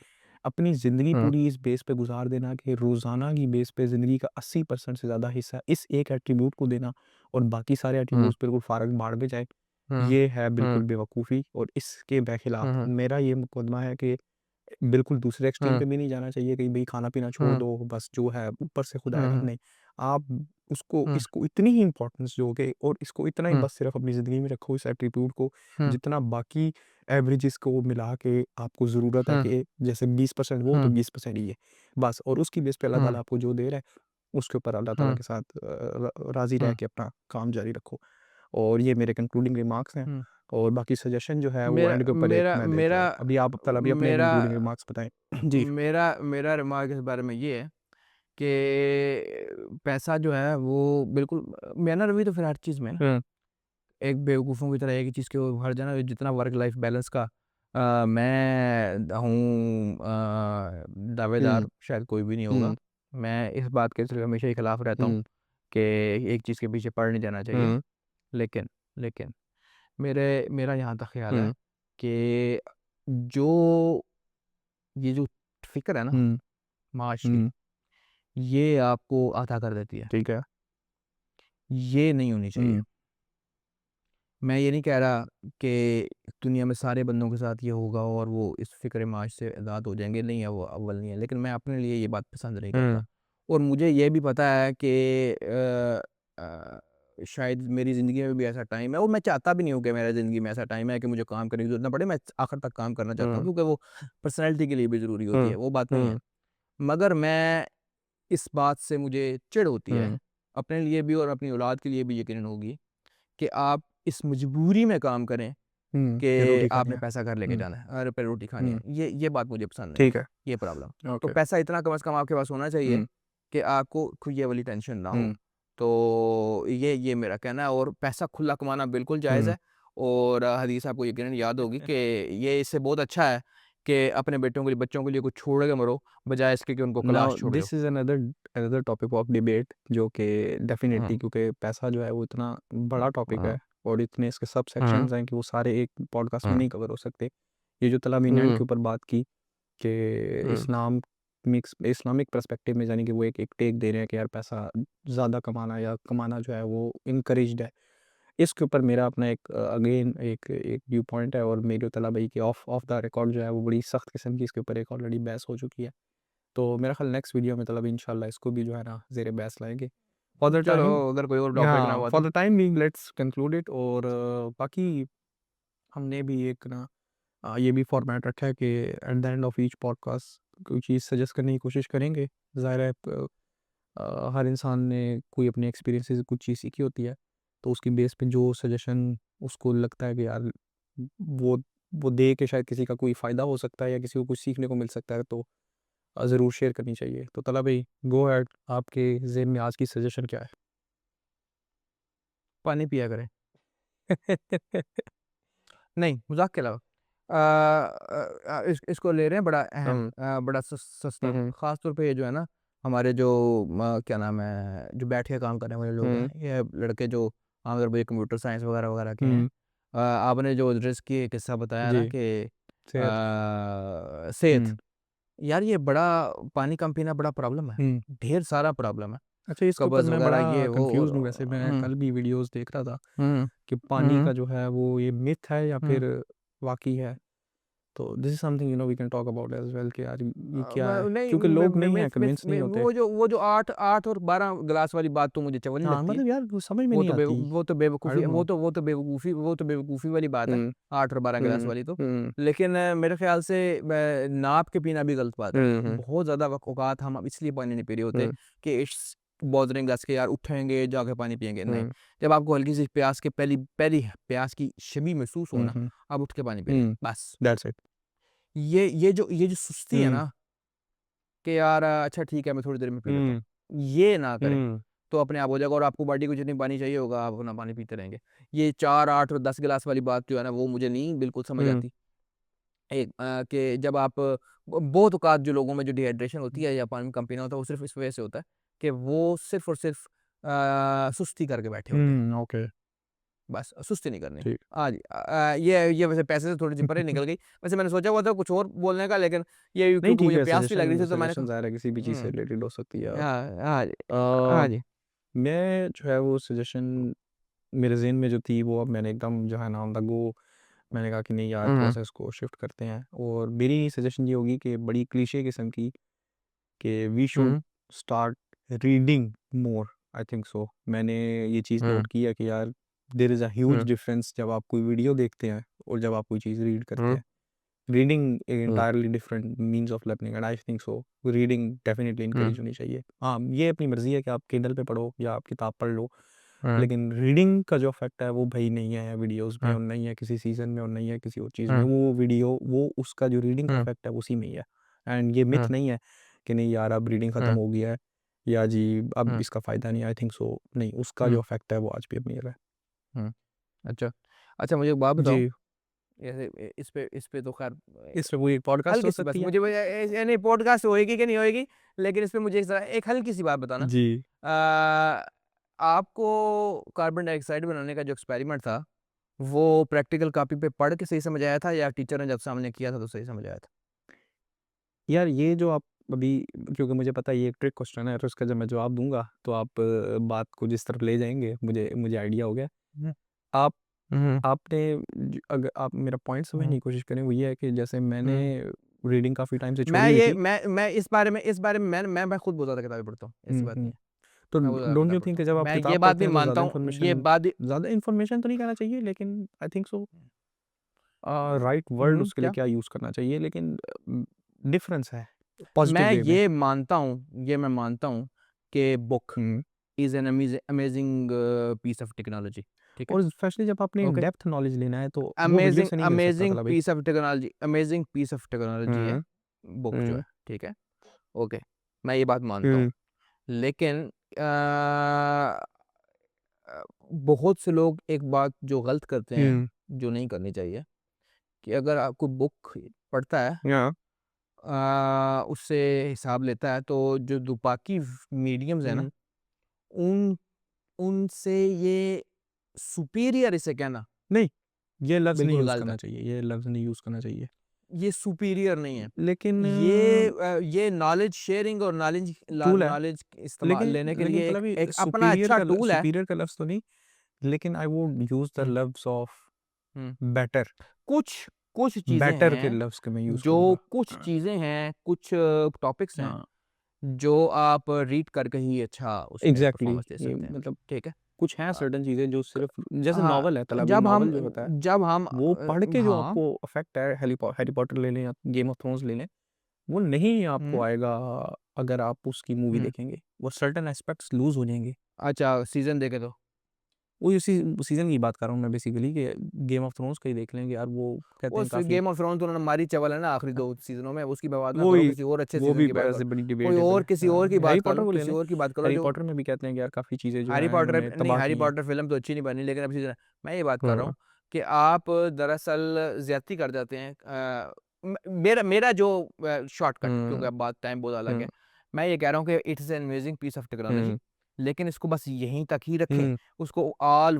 अपनी ज़िंदगी पूरी इस बेस पे गुज़ार देना कि रोज़ाना की बेस पे ज़िंदगी का 80% से ज़्यादा हिस्सा इस एक एट्रिब्यूट को देना और बाकी सारे एट्रिब्यूट्स बिल्कुल फ़ारग बाड़ में जाए, ये है बिल्कुल बेवकूफ़ी और इसके बरखिलाफ़ मेरा ये मुकदमा है कि बिल्कुल दूसरे एक्सट्रीम पे भी नहीं जाना चाहिए कि भई खाना-पीना छोड़ दो, बस जो है ऊपर से खुद आएगा, नहीं। आप उसको इसको इतनी ही इम्पोर्टेंस दोगे और इसको इतना ही बस सिर्फ़ अपनी ज़िंदगी में रखो इस एट्रिब्यूट को, जितना बाकी एवरेजेस को मिला के आपको ज़रूरत है कि जैसे 20% वो तो 20% ये, बस। और उसकी बेस पे अल्लाह ताला आपको जो दे रहा है, उसके ऊपर अल्लाह ताला के साथ राज़ी रह के अपना काम जारी रखो। और ये मेरे कंक्लूडिंग रिमार्क्स हैं और बाकी सजेशन जो है वो मेरा एंड के ऊपर एक मेरा मैं देता मेरा हूँ। अभी आप फिलहाल अभी अपने मेरा कंक्लूडिंग रिमार्क्स बताएँ। जी। मेरा मेरा रिमार्क इस बारे में ये है कि पैसा जो है वो बिल्कुल मेरा रवैया तो फिर हर चीज़ में ना एक बेवकूफ़ों की तरह एक ही चीज़ के वो हर जना जितना वर्क लाइफ बैलेंस का मैं हूँ दावेदार शायद कोई भी नहीं होगा। मैं इस बात के सिर्फ हमेशा ही खिलाफ रहता हूँ कि एक चीज़ के पीछे पड़ नहीं जाना चाहिए। लेकिन लेकिन मेरा यहाँ तक ख्याल है कि जो ये जो फ़िक्र है ना माश की, ये आपको आधा कर देती है। ठीक है। ये नहीं होनी चाहिए। मैं ये नहीं कह रहा कि दुनिया में सारे बंदों के साथ ये होगा और वो इस फ़िक्र माश से आज़ाद हो जाएँगे, नहीं है वो अव्वल नहीं है। लेकिन मैं अपने लिए ये बात पसंद नहीं करता और मुझे ये भी पता है कि शायद मेरी ज़िंदगी में भी ऐसा टाइम है और मैं चाहता भी नहीं हूँ कि मेरी ज़िंदगी में ऐसा टाइम है कि मुझे काम करने की ज़रूरत ना पड़े। मैं आखिर तक काम करना चाहता हूँ क्योंकि वो पर्सनैलिटी के लिए भी ज़रूरी होती है, वो बात नहीं है। मगर मैं इस बात से मुझे चिढ़ होती है, अपने लिए भी और अपनी औलाद के लिए भी यकीनन होगी कि आप इस मजबूरी में काम करें कि कि रोटी खानी आपने है। पैसा घर लेके जाना है और पे रोटी खानी है। ये बात मुझे पसंद नहीं है, ठीक है। ये प्रॉब्लम। तो ओके। पैसा इतना कम से कम आपके पास होना चाहिए कि आपको कोई ये वाली टेंशन ना हो। तो ये मेरा कहना है और पैसा खुला कमाना बिल्कुल जायज़ है और हदीस आपको यकीनन याद होगी कि ये इससे बहुत अच्छा है कि अपने बेटों के लिए बच्चों के लिए कुछ छोड़ के मरो, बजाय इसके कि उनको नाउ क्लास छोड़ रहे हो। This is another another topic of debate जो कि हुँ, डेफ़िनेटली, क्योंकि पैसा जो है वो इतना बड़ा टॉपिक हुँ, है और इतने इसके सब हुँ, सेक्शंस हैं कि वो सारे एक पॉडकास्ट में हुँ, नहीं कवर हो सकते। ये जो तलामीनैन के हुँ, ऊपर बात की कि हुँ, इस्लामिक पर्सपेक्टिव में, यानी कि वो एक टेक दे रहे हैं कि यार पैसा ज़्यादा कमाना या कमाना जो है वो इनकरेज्ड है। इसके ऊपर मेरा अपना एक अगेन एक व्यू पॉइंट है और मेरे तला भाई की ऑफ ऑफ द रिकॉर्ड जो है वो बड़ी सख्त किस्म की इसके ऊपर एक ऑलरेडी बहस हो चुकी है। तो मेरा ख्याल नेक्स्ट वीडियो में मतलब इंशाल्लाह इसको भी जो है ना ज़ेर बहस लाएँगे। फॉर द चलो टाइम, अगर कोई और टॉपिक ना हाँ, हुआ फॉर तो the time being let's conclude it. और बाकी हमने भी एक ना ये भी फॉर्मेट रखा है कि at the end of each podcast कोई चीज़ सजेस्ट करने की कोशिश करेंगे। ज़ाहिर है हर इंसान ने कोई अपने एक्सपीरियंस से कुछ चीज़ सीखी होती है, तो उसकी बेस पे जो सजेशन उसको लगता है कि यार वो वो दे के शायद किसी का कोई फ़ायदा हो सकता है या किसी को कुछ सीखने को मिल सकता है, तो ज़रूर शेयर करनी चाहिए। तो तला भाई, गो अहेड, आपके ज़हन में आज की सजेशन क्या पानी पिया करें। है? नहीं, मज़ाक के अलावा इसको ले रहे हैं बड़ा अहम हुँ, बड़ा हुँ, सस्ता, हुँ, ख़ास तौर पे ये जो है ना, हमारे जो क्या नाम है, जो बैठ के काम करने वाले लोग हुँ, हैं, ये लड़के जो आमतौर पे कंप्यूटर साइंस वगैरह के हैं। हुँ, आपने जो रिस्क की किस्सा बताया ना जी, कि सेहत। सेहत, हुँ, यार ये बड़ा पानी कम पीना बड़ा प्रॉब्लम है, हुँ। ढेर सारा प्रॉब्लम है, अच्छा, इसके ऊपर कब्ज़ मैं वगैरह बड़ा ये वो कन्फ्यूज़्ड हूँ वैसे। और मैं कल भी वीडियोज़ देख रहा था हुँ, कि पानी हुँ, का जो है वो ये मिथ है या हुँ। फिर वाक़ई है। तो this is something we can talk about as well कि यार ये क्या है? नहीं क्योंकि लोग नहीं हैं, मिथ मिथ कन्विंस नहीं होते। वो जो 8 और 12 गिलास वाली बात तो मुझे चवन्नी हाँ, लगती है। मतलब यार वो समझ में नहीं आती। I don't know. वो तो बेवकूफ़ी वाली बात है, हुँ, 8 और 12 गिलास हुँ, वाली तो। हुँ, लेकिन मेरे ख़्याल से नाप के पीना भी गलत बात है। हुँ, हुँ, बहुत ज़्यादा औक़ात हम इसलिए पानी नहीं पी रहे होते हुँ, कि बॉदरिंग दस के यार उठेंगे जाके पानी पिएंगे, नहीं। जब आपको हल्की सी प्यास के पहली पहली प्यास की शमी महसूस हो ना, आप उठ के पानी पी लें, बस। That's it. ये जो सुस्ती है ना कि यार अच्छा ठीक है मैं थोड़ी देर में पी लेता हूँ, ये ना करें तो अपने आप हो जाएगा। और आपको बॉडी को जितनी पानी चाहिए होगा आप अपना पानी पीते रहेंगे। ये 4, 8 और 10 गिलास वाली बात जो है ना वो मुझे नहीं बिल्कुल समझ आती। एक कि जब आप बहुत औकात जो लोगों में जो डिहाइड्रेशन होती है या पानी में कम पीना होता है वो सिर्फ इस वजह से होता है कि वो सिर्फ और सिर्फ सुस्ती करके बैठे होते हैं, ओके, बस सुस्ती नहीं करनी। ठीक। हाँ जी, ये वैसे पैसे से थोड़ी सी परे निकल गई। वैसे मैंने सोचा हुआ था कुछ और बोलने का, लेकिन ये नहीं क्योंकि ठीक मुझे है, प्यास भी लग रही थी तो मैंने सजेशन ज़ाहिर है किसी भी चीज़ से कहा रिलेटेड हो सकती है। हाँ हाँ जी, अ, हाँ जी। मैं जो है वो सजेशन मेरे ज़हन में जो थी वो अब मैंने एकदम जो है ना ऑन द गो मैंने कहा कि नहीं यार थोड़ा-सा इसको शिफ्ट करते हैं। और मेरी सजेशन ये होगी कि बड़ी क्लीशे किस्म की कि we should start reading more, I think so. मैंने ये चीज़ नोट की है कि यार there is a huge difference जब आप कोई वीडियो देखते हैं और जब आप कोई चीज़ रीड करते हैं। Reading entirely different means of learning and I think so reading definitely encourage होनी चाहिए। हाँ, ये अपनी मर्ज़ी है कि आप किंडल पे पढ़ो या आप किताब पढ़ लो, लेकिन रीडिंग का जो इफ़ेक्ट है वो भाई नहीं है वीडियोज़ में और नहीं है किसी सीज़न में और नहीं है किसी और चीज़ में। वो वीडियो वो उसका जो रीडिंग का इफ़ेक्ट है उसी में ही है। एंड ये मिथ नहीं है कि नहीं यार अब रीडिंग ख़त्म हो गया है या जी अब इसका फ़ायदा नहीं है। आई थिंक सो नहीं, उसका जो इफ़ेक्ट है वो आज भी अपनी जगह है। अच्छा अच्छा, मुझे एक बात बताओ। जी, इस पे तो खैर इस पे वो एक पॉडकास्ट हो हल्की सी बस सकती है। मुझे नहीं पॉडकास्ट होएगी कि नहीं होएगी, लेकिन इस पे मुझे एक हल्की सी बात बताना। जी। आ, आपको कार्बन डाइऑक्साइड बनाने का जो एक्सपेरिमेंट था वो प्रैक्टिकल कॉपी पे पढ़ के सही समझ आया था या टीचर ने जब सामने किया था तो सही समझ आया था? यार ये जो आप अभी क्योंकि मुझे पता है ये एक ट्रिक क्वेश्चन है तो इसका जब मैं जवाब दूँगा तो आप बात को जिस तरफ ले जाएँगे मुझे मुझे आइडिया हो गया। हम्म, आप हम्म, आपने अगर आप मेरा पॉइंट समझने हम्म, की कोशिश करें वो ये है कि जैसे मैंने हम्म। रीडिंग काफ़ी टाइम से छोड़ी हुई थी। मैं इस बारे में मैं खुद बहुत ज़्यादा किताबें पढ़ता हूँ, ऐसी बात नहीं हुँ। है। तो मैं बहुत ज़्यादा डोंट किताब यू थिंक पढ़ता कि हूँ, जब आप मैं ये किताब बात पढ़ते भी हैं तो मानता हूँ, ये बात भी ज़्यादा इन्फॉर्मेशन तो नहीं कहना चाहिए लेकिन आई थिंक सो राइट वर्ड उसके लिए क्या? क्या यूज़ करना चाहिए लेकिन डिफरेंस है पॉजिटिव वे में। मैं मानता हूँ कि बुक हुँ। Is an amazing piece of technology, ठीक है? और स्पेशली जब आपने इन ओके? डेप्थ नॉलेज लेना है तो वो वीडियो से नहीं मिल सकता थला भाई। अमेजिंग पीस ऑफ टेक्नोलॉजी है हुँ, बुक जो हुँ, है, ठीक है? ओके, मैं ये बात मानता हूँ। हुँ, लेकिन अ, बहुत से लोग एक बात जो गलत करते हैं, हुँ, जो नहीं करनी चाहिए, कि अगर आपको बुक पढ़ता है या उससे हिसाब लेता है तो जो बाकी मीडियम्स है ना हुँ, उन उनसे ये सुपीरियर इसे कहना नहीं, ये लफ्ज़ नहीं बिल्कुल यूज़ गलत है। करना चाहिए, ये लफ्ज़ नहीं यूज़ करना चाहिए। ये सुपीरियर नहीं है। लेकिन ये नॉलेज शेयरिंग और टूल है, नॉलेज इस्तेमाल लेकिन लेने के लेकिन लिए एक तलभी एक अपना अच्छा टूल है। सुपीरियर का लफ्ज़ तो नहीं, लेकिन आई वुड यूज़ द हुँ, लफ्ज़ ऑफ हुँ। बेटर, कुछ कुछ चीज़ें बेटर के हैं, लफ्ज़ के मैं यूज़ जो करूँगा। कुछ चीज़ें हैं, कुछ टॉपिक्स हैं, हाँ, जो आप रीड करके ही अच्छा उसमें एग्ज़ैक्टली परफ़ॉर्मेंस दे ये सकते हैं। मतलब ठीक है? कुछ हैं अ, सर्टेन चीज़ें जो क सिर्फ़ जैसे हाँ, नॉवल है, तलबी नॉवल जो होता है, वो पढ़ के जो हाँ। आपको अफ़ेक्ट है हैरी पॉटर ले लें या गेम ऑफ थ्रोन्स ले लें, वो नहीं आपको हुँ, आएगा अगर आप उसकी मूवी हुँ। देखेंगे। वो सर्टेन एस्पेक्ट्स लूज़ हो जाएँगे। अच्छा सीज़न देखे तो? वो इसी सीज़न की बात कर रहा हूँ मैं बेसिकली कि गेम ऑफ थ्रोन्स का ही देख लेंगे यार वो कहते वो हैं स काफ़ी गेम ऑफ थ्रोन्स तो उन्होंने मारी चवल है ना आखिरी 2 सीज़नों में, उसकी बात ना वो करो, ही किसी और अच्छे वो सीज़न भी की बात करो। वैसे बड़ी कोई डिबेटेबल और है। किसी और की हैरी बात कर पॉटर लो, को ले किसी लें। और की बात करो हैरी जो पॉटर में भी कहते हैं कि यार काफ़ी चीज़ें जो हैरी हैं पॉटर इन्होंने नहीं, तबाह हैरी की हैं। पॉटर फ़िल्म तो अच्छी नहीं बनी, लेकिन अब सीज़न मैं ये बात कर रहा हाँ। हूँ कि आप दरअसल ज़्यादती कर जाते हैं। मेरा जो शॉर्टकट, क्योंकि हुँ, अब बात टाइम बहुत अलग हुँ, है। मैं ये कह रहा हूँ कि it's an amazing piece of technology, हुँ, लेकिन इसको बस यहीं तक ही रखें। हुँ, उसको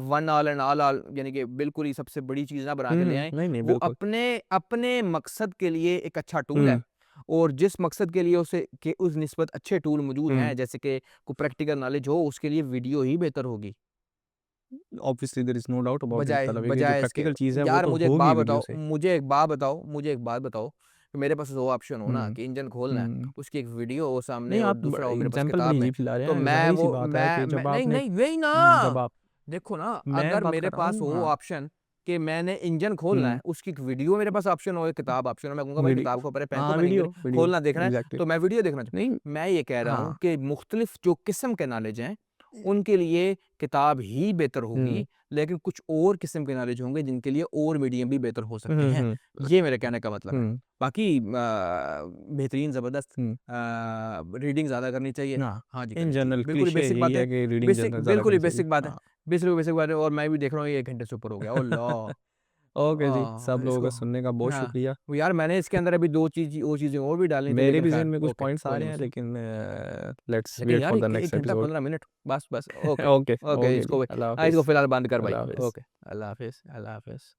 वन ऑल एंड ऑल यानी कि बिल्कुल ही सबसे बड़ी चीज़ ना बना के ले आएँ। नहीं, नहीं वो बिल्कुल। अपने अपने मकसद के लिए एक अच्छा टूल है, हुँ, और जिस मकसद के लिए उसे के उस निस्बत अच्छे टूल मौजूद हुँ। हैं, जैसे कि कोई प्रैक्टिकल नॉलेज हो, उसके लिए वीडियो ही बेहतर होगी। Obviously there is no doubt about it बजाय मतलब है कि जो बजाय इसके प्रैक्टिकल चीज़ है वो यार तो होगी वीडियो से। मुझे एक बात बताओ कि मेरे पास 2 ऑप्शन हो ना हुँ, कि इंजन खोलना है, हुँ। उसकी एक वीडियो हो सामने नहीं और आप दूसरा हो मेरे पास एग्ज़ाम्पल किताब बड़ी में, अजीब-सी ला रहे तो हैं। मैं ज़ाहिर-सी वो बात है कि मैं जब नहीं, आपने नहीं, वही ना जब आप देखो ना, मैं अगर बात मेरे कर रहा पास हूँ हो हाँ। ऑप्शन कि मैंने इंजन खोलना है, उसकी एक वीडियो मेरे पास ऑप्शन हो, एक किताब ऑप्शन हो, मैं कहूँगा भाई किताब को पहले पेन को वीडियो खोलना देखना है, एग्जैक्टली तो मैं वीडियो देखना चाहूँ। नहीं मैं ये कह रहा हूँ हाँ कि मुख्तलिफ जो किस्म के नॉलेज हैं, उनके लिए किताब ही बेहतर होगी, लेकिन कुछ और किस्म के नॉलेज होंगे जिनके लिए और मीडियम भी बेहतर हो सकते हैं। ये मेरे कहने का मतलब है। बाकी बेहतरीन ज़बरदस्त रीडिंग ज़्यादा करनी चाहिए। हाँ जी, इन करनी चाहिए। जनरल बिल्कुल ही क्लीशे बेसिक यही बात है है। कि रीडिंग बेसिक ज़्यादा बिल्कुल ही करनी बेसिक बात है। चाहिए। बेसिक बात है, और मैं भी देख रहा हूँ ये 1 घंटे से ऊपर हो गया। ओह ला! ओके जी, सब लोगों इसको का सुनने का बहुत हाँ, शुक्रिया। वो यार मैंने इसके अंदर अभी 2 चीज़ें और भी डालनी थी, मेरे लेकिन भी ज़हन खैर में कुछ ओके, पॉइंट्स आ कोई रहे नहीं हैं मसला। लेकिन लेट्स लेकिन वेट यार फॉर द 1 नेक्स्ट घंटा एपिसोड। 15 मिनट बस, ओके, ओके, ओके ओके जी, इसको अल्लाह इसको हाफ़िज़, फ़िलहाल बंद कर भाई। अल्लाह हाफ़िज़। ओके, अल्लाह हाफ़िज़, अल्लाह हाफ़िज़।